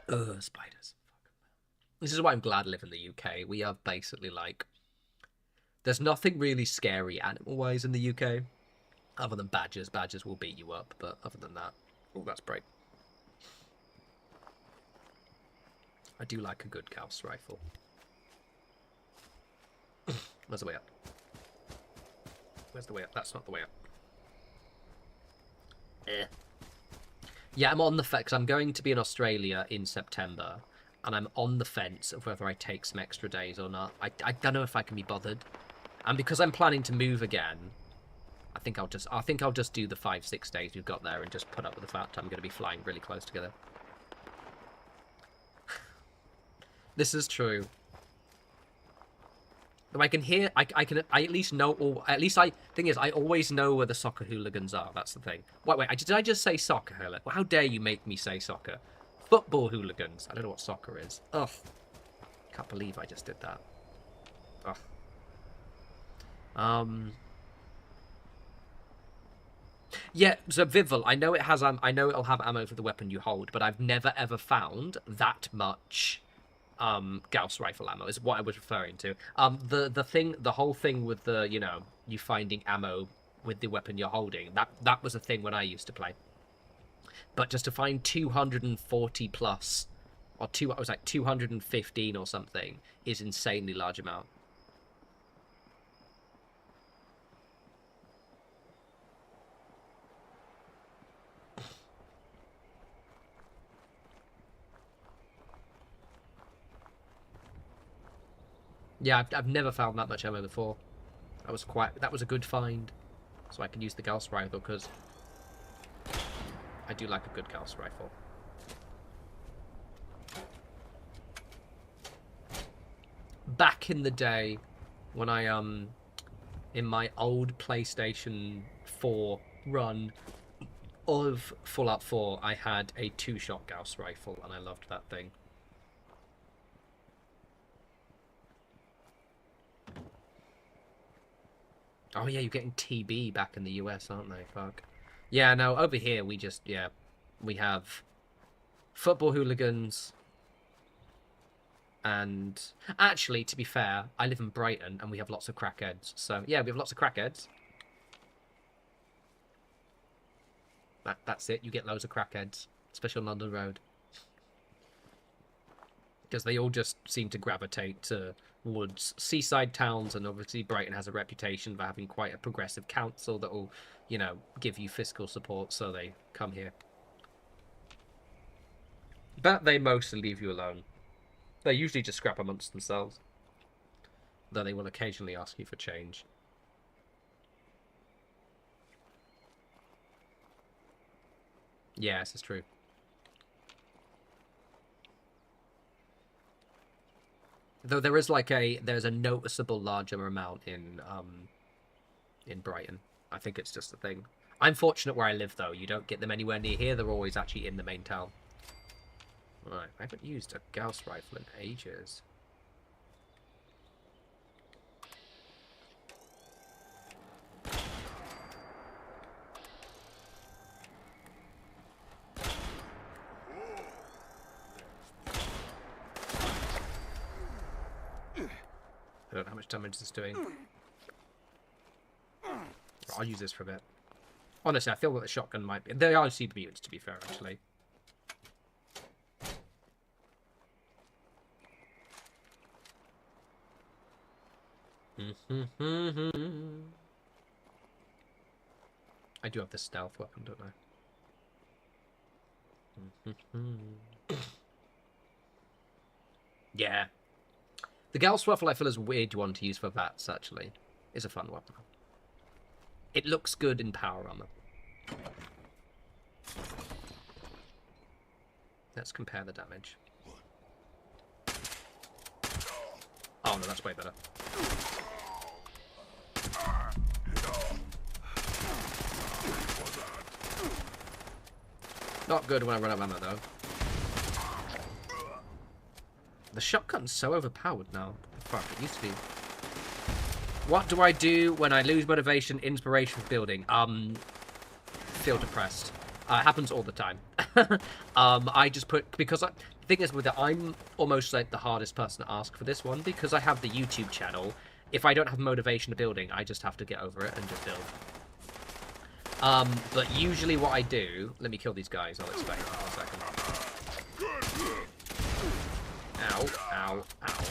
Speaker 1: Ugh, spiders. This is why I'm glad I live in the UK. We are basically, like, there's nothing really scary animal-wise in the UK, other than badgers. Badgers will beat you up, but other than that, oh, that's bright. I do like a good Gauss rifle. Where's the way up? Where's the way up? That's not the way up. Yeah, I'm on the fence. I'm going to be in Australia in September, and I'm on the fence of whether I take some extra days or not. I don't know if I can be bothered, and because I'm planning to move again, I think I'll just do the 5-6 days we've got there and just put up with the fact I'm going to be flying really close together. This is true. Though I can hear, I at least know, or at least thing is, I always know where the soccer hooligans are. That's the thing. Wait, did I just say soccer hooligan? Well, how dare you make me say soccer? Football hooligans. I don't know what soccer is. Ugh. Can't believe I just did that. Ugh. Yeah, so Vival, I know it'll have ammo for the weapon you hold, but I've never ever found that much Gauss rifle ammo is what I was referring to. The whole thing with the, you know, you finding ammo with the weapon you're holding, that was a thing when I used to play. But just to find 240 plus, or it was like 215 or something, is insanely large amount. Yeah, I've never found that much ammo before. That was a good find. So I can use the Gauss rifle, because I do like a good Gauss rifle. Back in the day, when I, in my old PlayStation 4 run of Fallout 4, I had a 2-shot Gauss rifle, and I loved that thing. Oh yeah, you're getting TB back in the US, aren't they? Fuck. Yeah, no, over here we just, yeah, we have football hooligans. And actually, to be fair, I live in Brighton and we have lots of crackheads. So yeah, we have lots of crackheads. That's it, you get loads of crackheads, especially on London Road. Because they all just seem to gravitate to woods, seaside towns, and obviously Brighton has a reputation for having quite a progressive council that will, you know, give you fiscal support, so they come here. But they mostly leave you alone. They usually just scrap amongst themselves, though they will occasionally ask you for change. Yeah, this is true. Though there is there's a noticeable larger amount in Brighton. I think it's just a thing. I'm fortunate where I live, though. You don't get them anywhere near here. They're always actually in the main town. Right, I haven't used a Gauss rifle in ages. I don't know how much damage this is doing. I'll use this for a bit. Honestly, I feel that the shotgun might be... They are super mutants, to be fair, actually. I do have the stealth weapon, don't I? Yeah. The Gauss rifle I feel is a weird one to use for VATS, actually. It's a fun weapon. It looks good in power armor. Let's compare the damage. Oh no, that's way better. Not good when I run out of ammo, though. The shotgun's so overpowered now. Fuck, it used to be. What do I do when I lose motivation, inspiration for building? Feel depressed. Happens all the time. I just put... Because the thing is with it, I'm almost like the hardest person to ask for this one, because I have the YouTube channel. If I don't have motivation to building, I just have to get over it and just build. But usually what I do... Let me kill these guys, I'll explain in a second. Ow, ow, ow.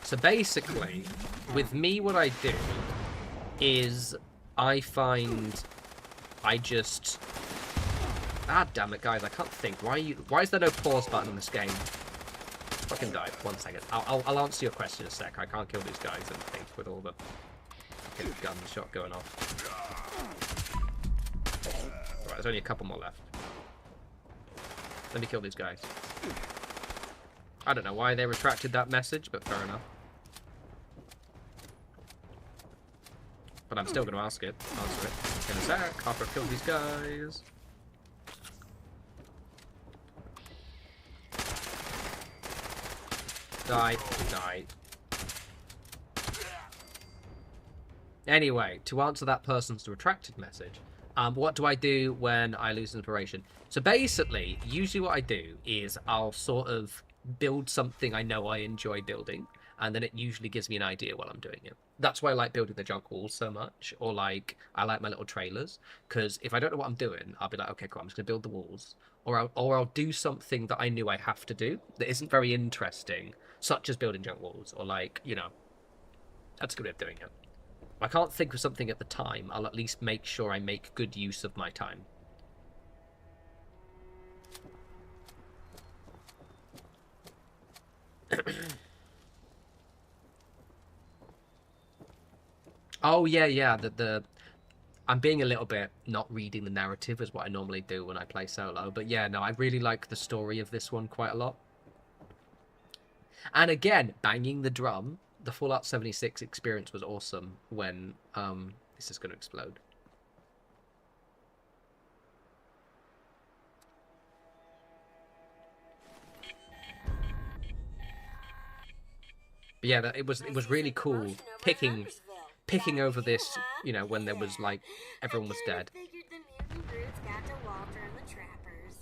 Speaker 1: So basically, with me, what I do is I find I just Ah, damn it, guys, I can't think. Why is there no pause button in this game? Fucking die. 1 second. I'll answer your question in a sec. I can't kill these guys and think with all the fucking gun shot going off. Right, there's only a couple more left. Let me kill these guys. I don't know why they retracted that message, but fair enough. But I'm still going to answer it in a sec after I kill these guys. Die. Die. Anyway, to answer that person's retracted message, what do I do when I lose inspiration? So basically, usually what I do is I'll sort of build something I know I enjoy building, and then it usually gives me an idea while I'm doing it. That's why I like building the junk walls so much, or like I like my little trailers, because if I don't know what I'm doing, I'll be like, okay, cool, I'm just gonna build the walls, or I'll do something that I knew I have to do that isn't very interesting, such as building junk walls, or like, you know, that's a good way of doing it. If I can't think of something at the time, I'll at least make sure I make good use of my time. Oh yeah. I'm being a little bit not reading the narrative is what I normally do when I play solo, but yeah, no, I really like the story of this one quite a lot. And again, banging the drum, the Fallout 76 experience was awesome when this is going to explode. But yeah, it was really cool picking over this, you know, when there was like everyone was dead.
Speaker 11: Figured the mutant brutes got to Walter and the trappers.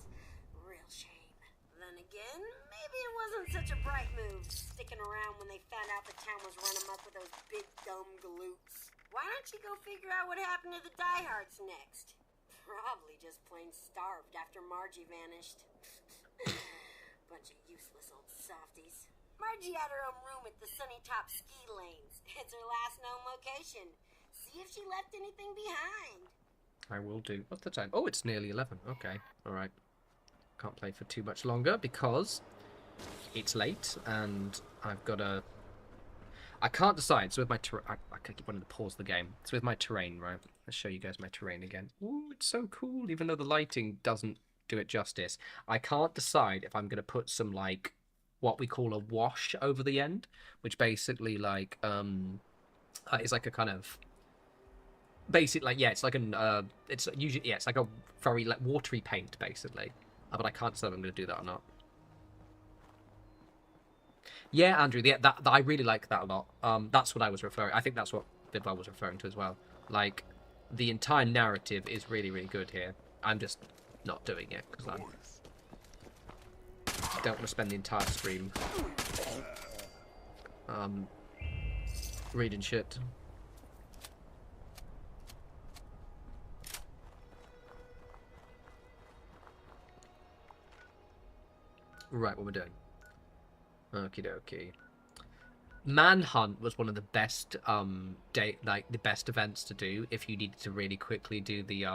Speaker 11: Real shame. Then again, maybe it wasn't such a bright move sticking around when they found out the town was run amok with those big dumb galoots. Why don't you go figure out what happened to the diehards next? Probably just plain starved after Margie vanished. Bunch of useless old softies. Margie had her own room at the Sunny Top ski lanes. It's her last known location. See if she left anything behind.
Speaker 1: I will do. What's the time? Oh, it's nearly 11. Okay, all right. Can't play for too much longer because it's late and I've got to... I can't decide. So with my I keep wanting to pause the game. It's with my terrain, right? Let's show you guys my terrain again. Ooh, it's so cool, even though the lighting doesn't do it justice. I can't decide if I'm going to put some, like, what we call a wash over the end, which basically, like, is like a kind of... Basic, like, yeah, it's like an... it's usually, yeah, it's like a very, like, watery paint, basically. But I can't decide if I'm going to do that or not. Yeah, Andrew, yeah, that I really like that a lot. That's what I was referring... I think that's what Vival was referring to as well. Like, the entire narrative is really, really good here. I'm just not doing it, because I don't want to spend the entire stream reading shit. Right, what we're doing. Okie dokie. Manhunt was one of the best the best events to do if you needed to really quickly do the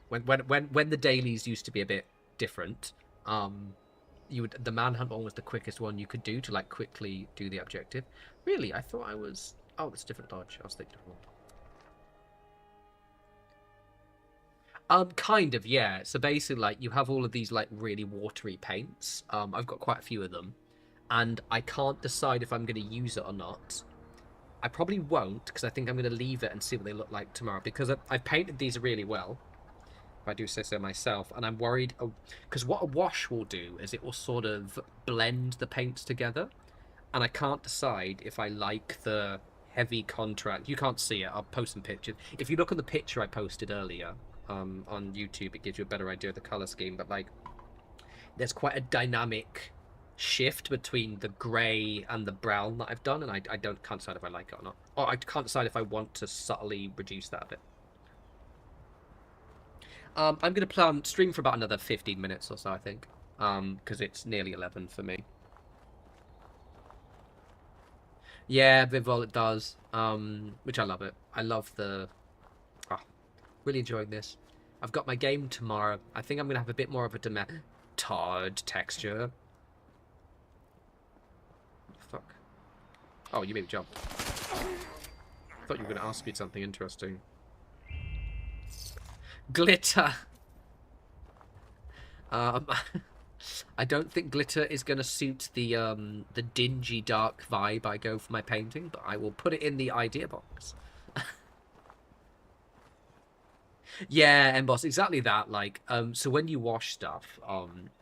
Speaker 1: when the dailies used to be a bit different. The Manhunt one was the quickest one you could do to like quickly do the objective. Really, I thought I was... Oh, it's a different lodge. I was thinking of one. Kind of, yeah. So basically, like, you have all of these like really watery paints. I've got quite a few of them, and I can't decide if I'm going to use it or not. I probably won't, because I think I'm going to leave it and see what they look like tomorrow, because I've painted these really well, if I do say so myself, and I'm worried, because what a wash will do is it will sort of blend the paints together, and I can't decide if I like the heavy contrast. You can't see it, I'll post some pictures. If you look at the picture I posted earlier on YouTube, it gives you a better idea of the colour scheme, but like, there's quite a dynamic shift between the grey and the brown that I've done, and I can't decide if I like it or not. Or I can't decide if I want to subtly reduce that a bit. I'm going to play on stream for about another 15 minutes or so, I think, because it's nearly 11 for me. Yeah, Vivol, it does, which I love it. I love the... Oh, really enjoying this. I've got my game tomorrow. I think I'm going to have a bit more of a demented texture. Fuck. Oh, you made me jump. I thought you were going to ask me something interesting. Glitter! I don't think glitter is going to suit the dingy, dark vibe I go for my painting, but I will put it in the idea box. Yeah, emboss, exactly that. Like, so when you wash stuff,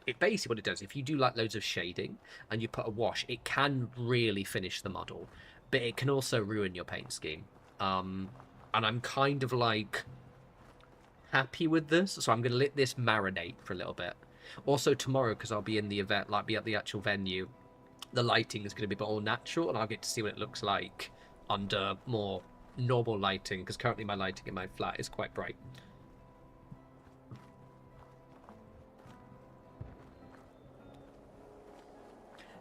Speaker 1: it basically what it does, if you do like loads of shading and you put a wash, it can really finish the model, but it can also ruin your paint scheme. And I'm kind of like happy with this, so I'm gonna let this marinate for a little bit. Also tomorrow, because I'll be in the event, like be at the actual venue, the lighting is going to be a bit more natural, and I'll get to see what it looks like under more normal lighting, because currently my lighting in my flat is quite bright.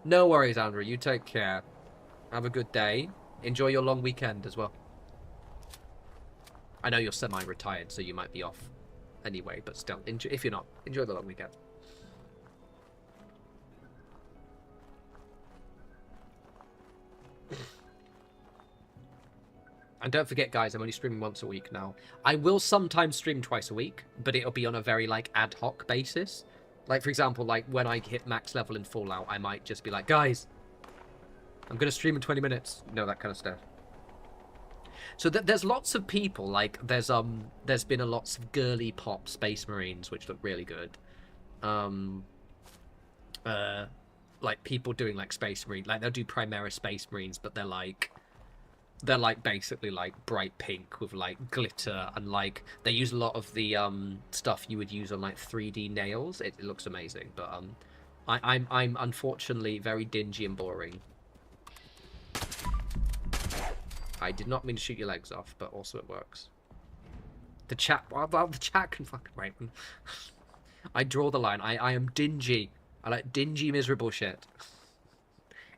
Speaker 1: No worries, Andrew. You take care. Have a good day. Enjoy your long weekend as well. I know you're semi-retired, so you might be off anyway, but still, if you're not, enjoy the long weekend. And don't forget, guys, I'm only streaming once a week now. I will sometimes stream twice a week, but it'll be on a very, like, ad hoc basis. Like, for example, like, when I hit max level in Fallout, I might just be like, guys, I'm going to stream in 20 minutes. You know, that kind of stuff. So there's lots of people, like, there's been a lots of girly pop Space Marines, which look really good. Like, people doing, like, Space Marine. Like, they'll do Primera Space Marines, but they're like basically like bright pink with like glitter, and like they use a lot of the stuff you would use on like 3D nails. It looks amazing, but I'm unfortunately very dingy and boring. I did not mean to shoot your legs off, but also it works. The chat, well, the chat can fucking wait. I draw the line. I am dingy. I like dingy, miserable shit.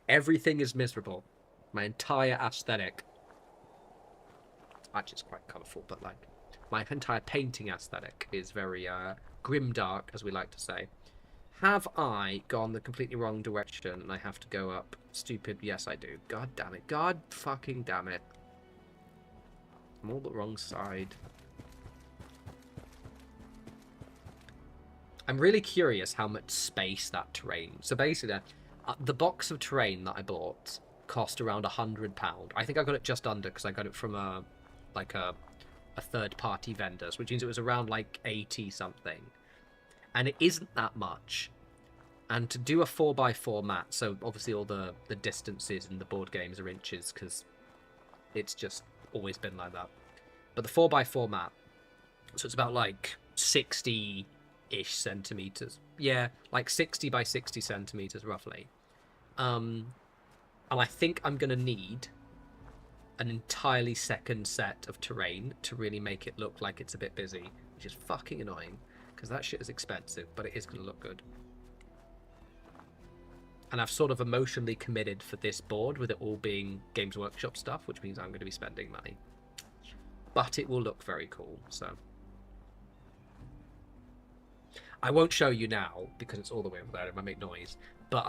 Speaker 1: Everything is miserable. My entire aesthetic. Actually, it's quite colourful, but like my entire painting aesthetic is very grimdark, as we like to say. Have I gone the completely wrong direction and I have to go up? Stupid. Yes, I do. God damn it. God fucking damn it. I'm all the wrong side. I'm really curious how much space that terrain. So basically, the box of terrain that I bought cost around £100. I think I got it just under, because I got it from a third-party vendor, which means it was around like 80 something, and it isn't that much. And to do a 4x4 mat, so obviously all the distances in the board games are inches, because it's just always been like that. But the 4x4 mat, so it's about like 60-ish centimeters. Yeah, like 60 by 60 centimeters roughly. And I think I'm gonna need an entirely second set of terrain to really make it look like it's a bit busy, which is fucking annoying, because that shit is expensive, but it is going to look good. And I've sort of emotionally committed for this board, with it all being Games Workshop stuff, which means I'm going to be spending money. But it will look very cool, so. I won't show you now, because it's all the way over there, it might make noise. But,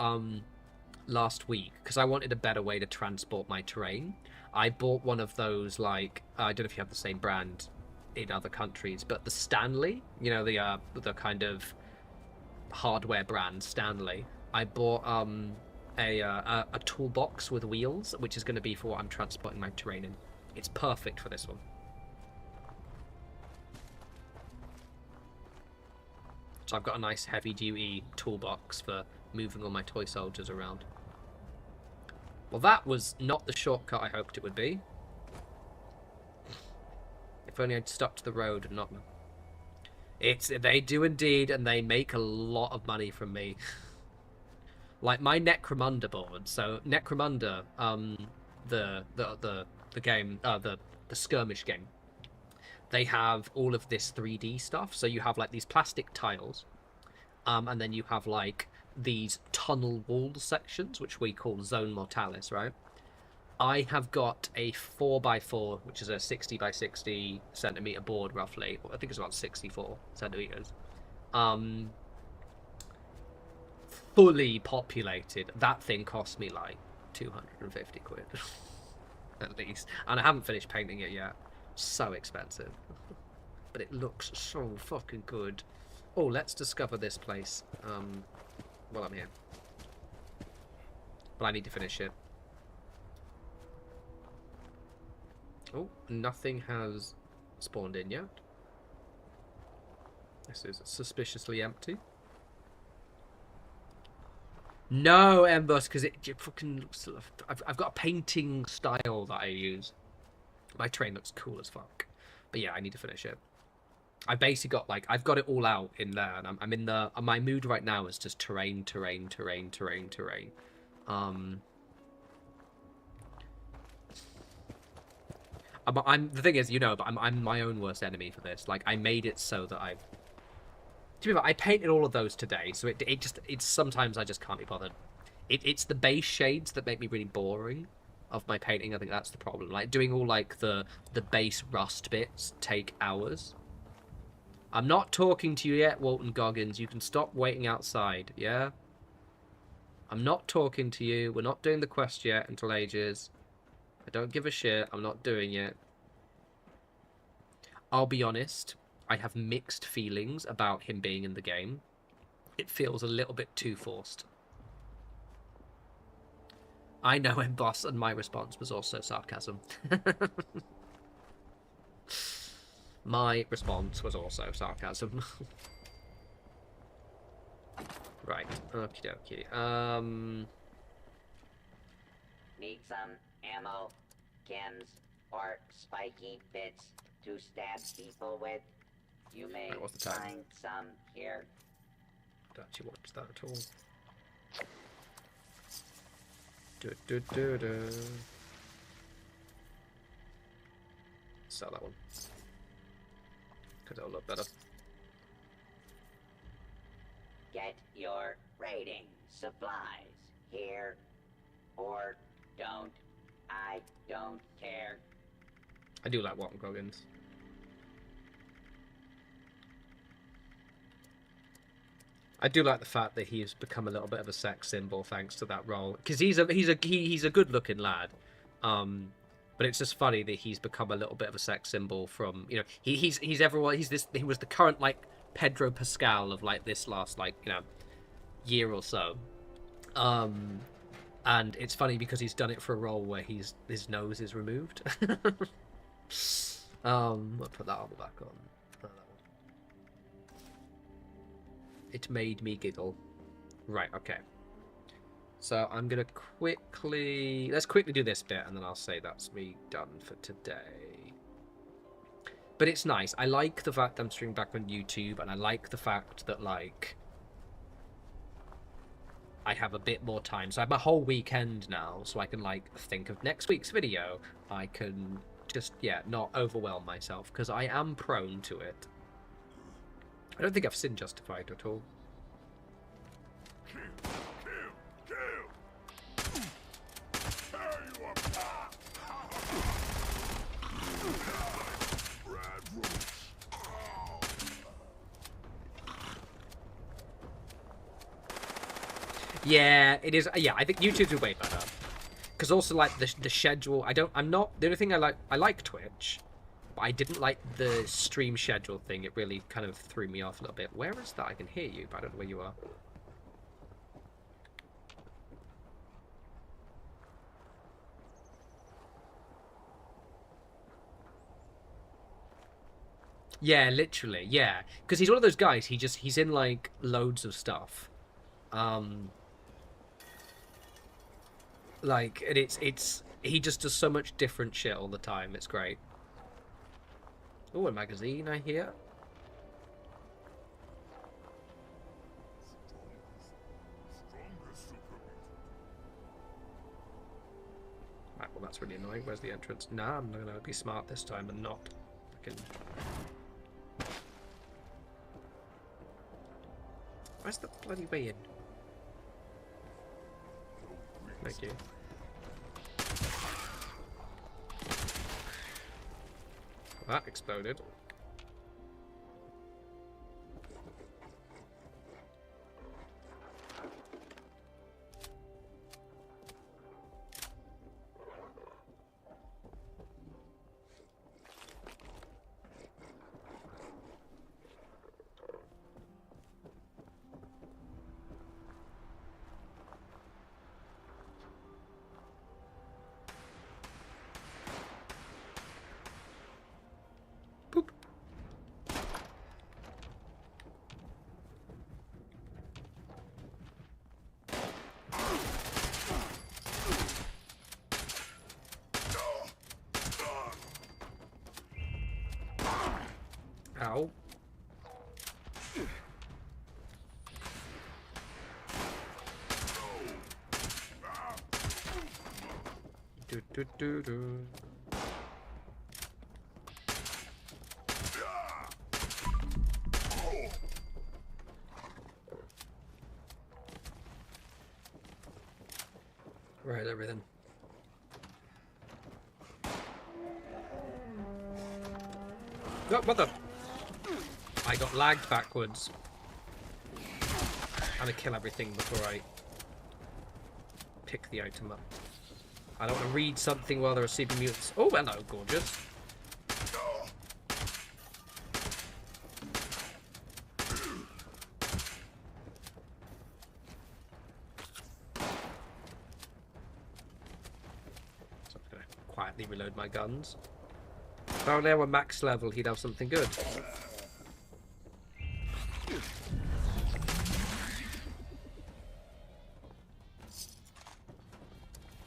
Speaker 1: last week, because I wanted a better way to transport my terrain, I bought one of those, like, I don't know if you have the same brand in other countries, but the Stanley, you know, the kind of hardware brand Stanley. I bought a toolbox with wheels, which is going to be for what I'm transporting my terrain in. It's perfect for this one. So I've got a nice heavy-duty toolbox for moving all my toy soldiers around. Well, that was not the shortcut I hoped it would be. If only I'd stuck to the road and not... They do indeed, and they make a lot of money from me. Like my Necromunda board. So Necromunda, the game, the skirmish game. They have all of this 3D stuff. So you have like these plastic tiles, and then you have like these tunnel wall sections, which we call zone mortalis, right? I have got a 4x4, which is a 60 by 60 centimeter board, roughly. I think it's about 64 centimeters. Fully populated. That thing cost me like 250 quid, at least. And I haven't finished painting it yet. So expensive. But it looks so fucking good. Oh, let's discover this place while I'm here. But I need to finish it. Oh, nothing has spawned in yet. This is suspiciously empty. No, Embus, because it fucking looks... I've got a painting style that I use. My train looks cool as fuck. But yeah, I need to finish it. I basically got, like, I've got it all out in there. And I'm in the... My mood right now is just terrain, terrain, terrain, terrain, terrain. The thing is, you know, but I'm my own worst enemy for this. Like, I made it so that I... To be fair, I painted all of those today, so it's sometimes I just can't be bothered. It's the base shades that make me really boring of my painting. I think that's the problem. Like, doing all, like, the base rust bits take hours. I'm not talking to you yet, Walton Goggins. You can stop waiting outside, yeah? I'm not talking to you. We're not doing the quest yet until ages. I don't give a shit. I'm not doing it. I'll be honest. I have mixed feelings about him being in the game. It feels a little bit too forced. I know him, boss, and my response was also sarcasm. My response was also sarcasm. Right. Okie dokie.
Speaker 10: Need some ammo, chems, or spiky bits to stab people with? You may find some here.
Speaker 1: Don't actually watch that at all. Sell that one. Because it'll look better.
Speaker 10: Get your raiding supplies here, or don't. I don't care.
Speaker 1: I do like Walton Goggins. I do like the fact that he's become a little bit of a sex symbol thanks to that role, because he's a good-looking lad, but it's just funny that he's become a little bit of a sex symbol from, you know, he was the current, like, Pedro Pascal of, like, this last, like, you know, year or so, and it's funny because he's done it for a role where his nose is removed. I'll put that armor back on. It made me giggle. Right, okay. So I'm gonna let's quickly do this bit, and then I'll say that's me done for today. But it's nice. I like the fact I'm streaming back on YouTube, and I like the fact that, like, I have a bit more time. So I have my whole weekend now, so I can, like, think of next week's video. I can just, yeah, not overwhelm myself, because I am prone to it. I don't think I've sin justified at all. Yeah, it is. Yeah, I think YouTube's way better. Because also, like, the schedule, the only thing I like Twitch, but I didn't like the stream schedule thing. It really kind of threw me off a little bit. Where is that? I can hear you, but I don't know where you are. Yeah, literally, yeah. Because he's one of those guys, he's in, like, loads of stuff. Like, and he just does so much different shit all the time. It's great. Oh, a magazine, I hear. Right, well, that's really annoying. Where's the entrance? Nah, I'm gonna be smart this time and not fucking... Where's the bloody way in? Thank you. That exploded. Ow. Do do do do. Right, everything. Oh, what the? I got lagged backwards. I'm gonna kill everything before I pick the item up. I don't want to read something while there are super mutants. Oh, hello, gorgeous. So I'm gonna quietly reload my guns. If I were max level, he'd have something good.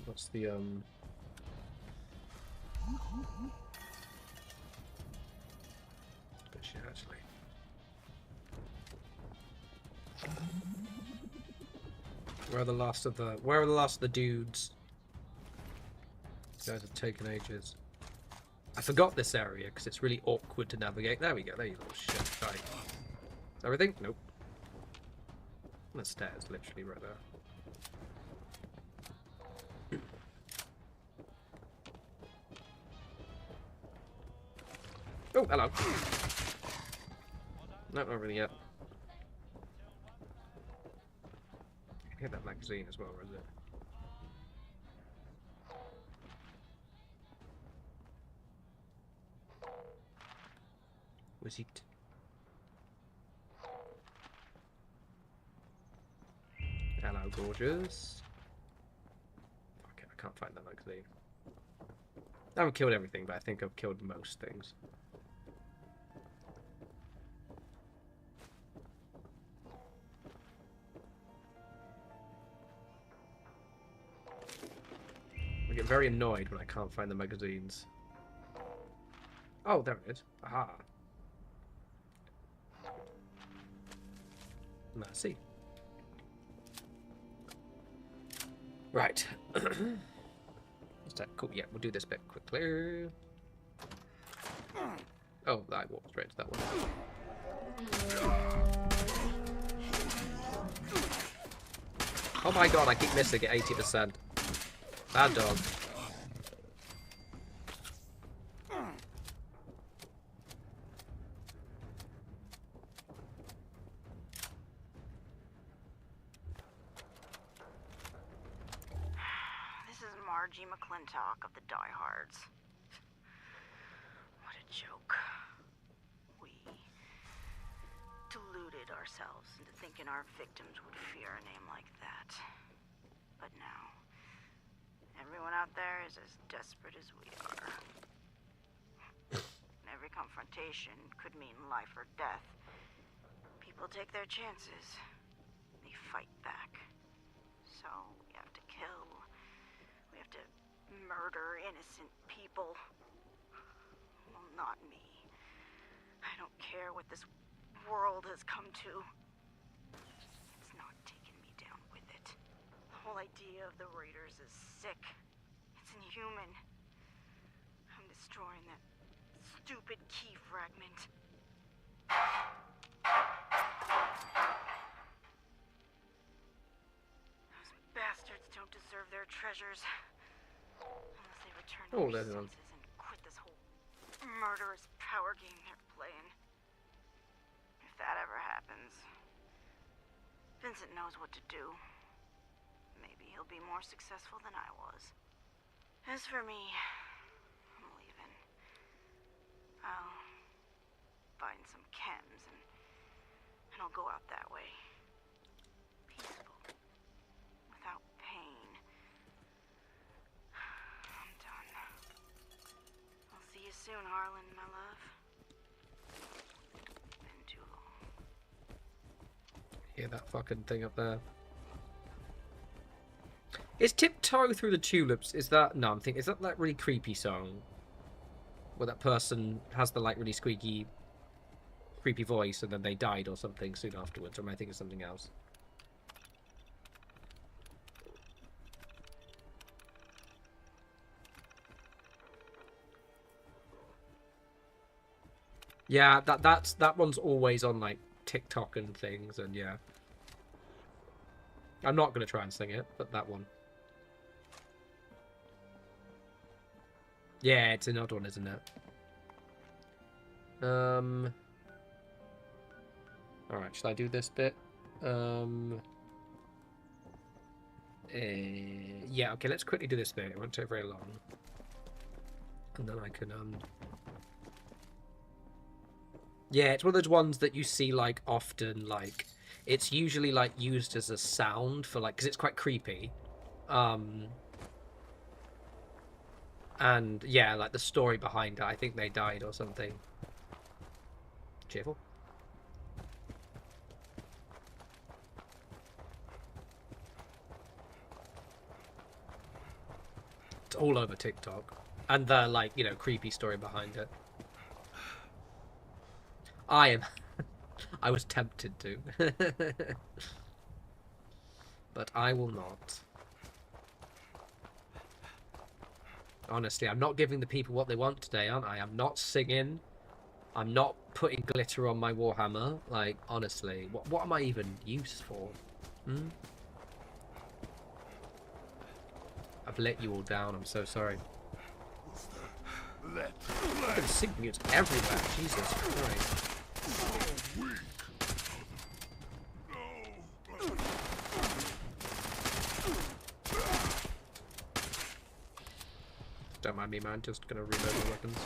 Speaker 1: What's the Good shit, actually. Where are the last of the dudes? You guys have taken ages. I forgot this area because it's really awkward to navigate. There we go. There you little shit. Right. Is everything? Nope. The stairs, literally right there. Oh, hello. No, not really yet. I can hit that magazine as well, or is it? Was it? Hello, gorgeous. Okay, I can't find that magazine. I haven't killed everything, but I think I've killed most things. I get very annoyed when I can't find the magazines. Oh, there it is. Aha. Merci. Right. Is that cool? Yeah, we'll do this bit quickly. Oh, I walked straight to that one. Oh my god, I keep missing at 80%. Bad dog.
Speaker 14: McClintock of the diehards. What a joke. We deluded ourselves into thinking our victims would fear a name like that. But now, everyone out there is as desperate as we are. And every confrontation could mean life or death. People take their chances. They fight back. So we have to kill. We have to murder innocent people. Well, not me. I don't care what this world has come to. It's not taking me down with it. The whole idea of the Raiders is sick. It's inhuman. I'm destroying that stupid key fragment. Those bastards don't deserve their treasures. Unless they return to their senses and quit this whole murderous power game they're playing. If that ever happens, Vincent knows what to do. Maybe he'll be more successful than I was. As for me, I'm leaving. I'll find some chems and I'll go out that way. Peaceful. Without pain. I'm done. I'll see you soon, Harlan, my love. Been too long.
Speaker 1: Hear that fucking thing up there? Is Tiptoe Through the Tulips, is that... No, I'm thinking, is that really creepy song? Where that person has the, like, really squeaky, creepy voice and then they died or something soon afterwards? Or am I thinking of something else? Yeah, that one's always on, like, TikTok and things, and yeah. I'm not going to try and sing it, but that one. Yeah, it's an odd one, isn't it? Alright, shall I do this bit? Yeah, okay, let's quickly do this bit. It won't take very long. And then I can, yeah, it's one of those ones that you see, like, often, like... It's usually, like, used as a sound for, like... Because it's quite creepy. And, yeah, like, the story behind it. I think they died or something. Cheerful. It's all over TikTok. And the, like, you know, creepy story behind it. I was tempted to. But I will not. Honestly, I'm not giving the people what they want today, aren't I? I'm not singing. I'm not putting glitter on my Warhammer. Like, honestly, what am I even used for? Hmm? I've let you all down. I'm so sorry. I've been singing it everywhere. Jesus Christ. Don't mind me, man. Just gonna reload my weapons.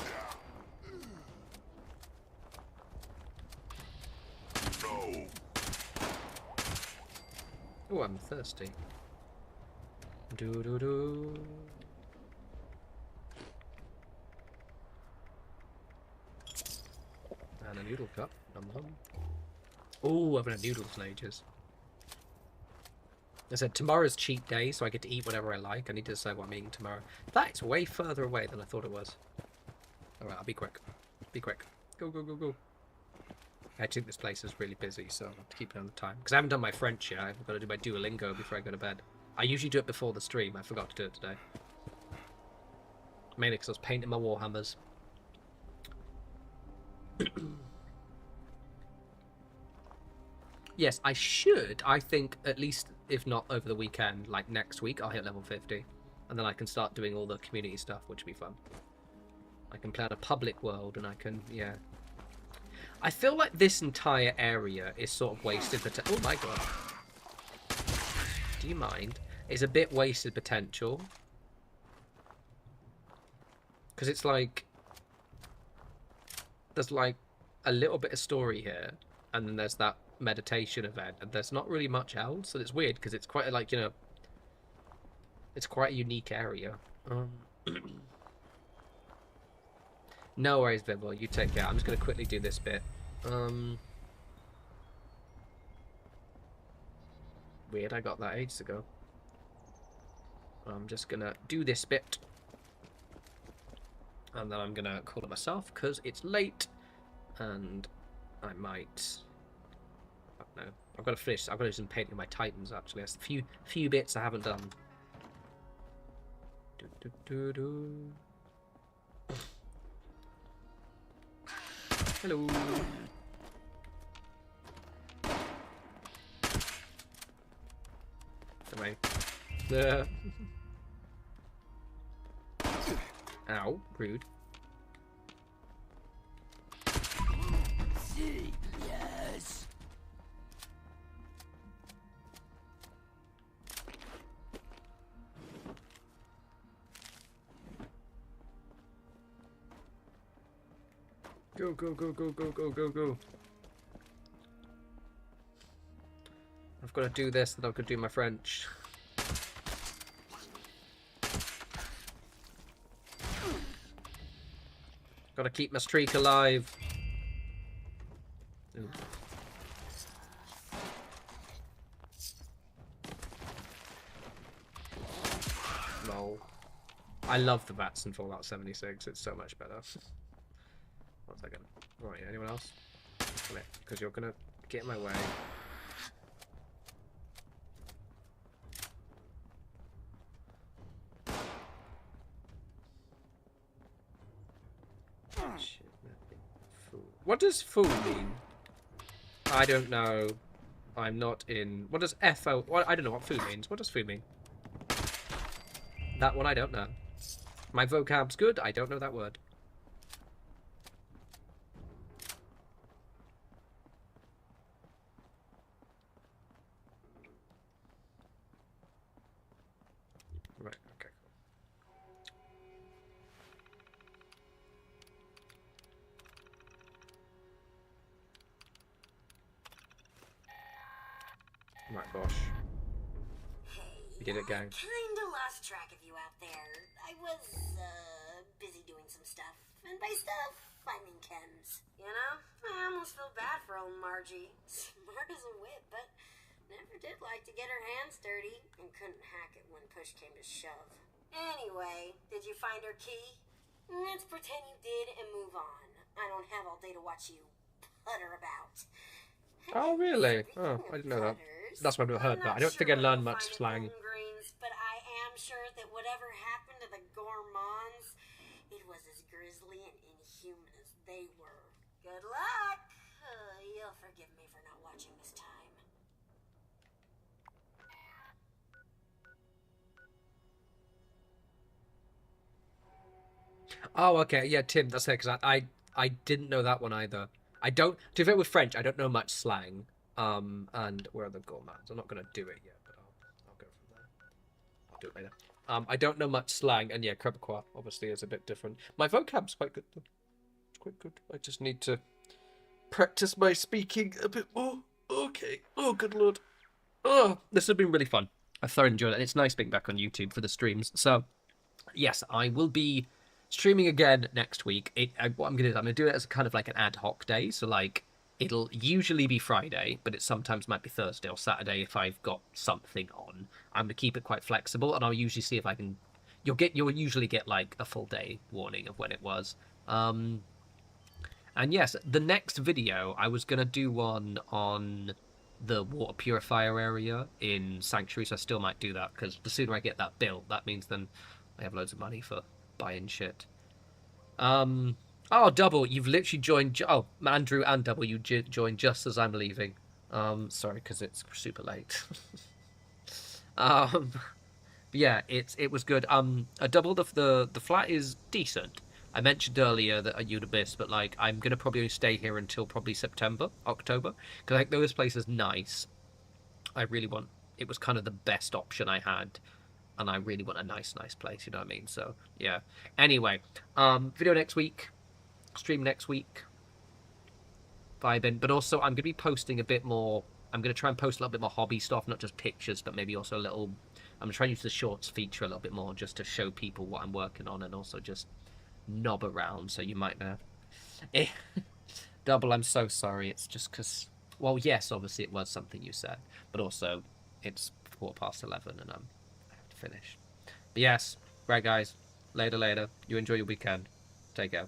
Speaker 1: Oh, I'm thirsty. Do do do. And a noodle cup. Nom nom. Oh, I've been had noodles in ages. I said tomorrow's cheat day, so I get to eat whatever I like. I need to decide what I'm eating tomorrow. That is way further away than I thought it was. Alright, I'll be quick. Be quick. Go, go, go, go. I think this place is really busy, so I'll have to keep it on the time. Because I haven't done my French yet. I've got to do my Duolingo before I go to bed. I usually do it before the stream. I forgot to do it today. Mainly because I was painting my Warhammers. Yes, I should. I think at least, if not over the weekend, like next week, I'll hit level 50. And then I can start doing all the community stuff, which will be fun. I can play on a public world and I can, yeah. I feel like this entire area is sort of wasted potential. Oh my god. Do you mind? It's a bit wasted potential. Because it's like... There's like a little bit of story here. And then there's that meditation event. And there's not really much else. And it's weird because it's quite like, you know... It's quite a unique area. No worries, Bibble. You take care. I'm just going to quickly do this bit. Weird, I got that ages ago. I'm just going to do this bit. And then I'm going to call it myself because it's late. And I might... I don't know. I've got to finish. I've got to do some painting of my Titans, actually. There's a few bits I haven't done. Hello. Away. Ow, rude.
Speaker 15: Yes.
Speaker 1: Go, go, go, go, go, go, go, go. I've got to do this, then I've got to do my French. Got to keep my streak alive. Ooh. Lol. I love the VATS in Fallout 76. It's so much better. 1 second. Right, anyone else? Come here, because you're gonna get in my way. Shit, fool. What does fool mean? I don't know. I'm not in. What does FO? Well, I don't know what food means. What does food mean? That one I don't know. My vocab's good. I don't know that word. Right, okay, cool. Right, Bosch. You did it, gang.
Speaker 11: Kinda lost track of you out there. I was, busy doing some stuff. And by stuff, I mean chems. You know? I almost feel bad for old Margie. Smart as a whip, but never did like to get her hands dirty. And couldn't hack it when push came to shove. Anyway, did you find her key? Let's pretend you did and move on. I don't have all day to watch you putter about.
Speaker 1: Oh, really? Oh, I didn't know that. That's what I've heard, but I don't think I learned much slang.
Speaker 11: But I am sure that whatever happened to the gourmands, it was as grisly and inhuman as they were. Good luck! You'll forgive me for not watching this time.
Speaker 1: Oh, okay. Yeah, Tim, that's it, because I didn't know that one either. I don't, to be fair with French, I don't know much slang. And where are the gourmands? I'm not going to do it yet, but I'll go from there. I'll do it later. I don't know much slang, and yeah, Quebecois obviously is a bit different. My vocab's quite good, though. It's quite good. I just need to practice my speaking a bit more. Okay. Oh, good lord. Oh, this has been really fun. I've thoroughly enjoyed it. It's nice being back on YouTube for the streams. So, yes, I will be streaming again next week. What I'm going to do it as kind of like an ad hoc day. So, like, it'll usually be Friday, but it sometimes might be Thursday or Saturday if I've got something on. I'm gonna keep it quite flexible, and I'll usually see if I can. You'll usually get like a full day warning of when it was. And yes, the next video I was gonna do one on the water purifier area in Sanctuary, so I still might do that because the sooner I get that built, that means then I have loads of money for buying shit. Oh, Double, you've literally joined. Oh, Andrew and Double, you joined just as I'm leaving. Sorry, because it's super late. Yeah, it was good. A Double, the flat is decent. I mentioned earlier that you'd missed, but like I'm gonna probably only stay here until probably September, October, because like though this place is nice, I really want. It was kind of the best option I had. And I really want a nice place, you know what I mean? So, yeah. Anyway, video next week. Stream next week. Vibing. But also, I'm going to be posting a bit more. I'm going to try and post a little bit more hobby stuff, not just pictures, but maybe also a little. I'm going to try and use the shorts feature a little bit more just to show people what I'm working on and also just knob around. So you might know. Double, I'm so sorry. It's just because. Well, yes, obviously it was something you said. But also, it's 11:15 and I have to finish. But yes, right, guys. Later. You enjoy your weekend. Take care.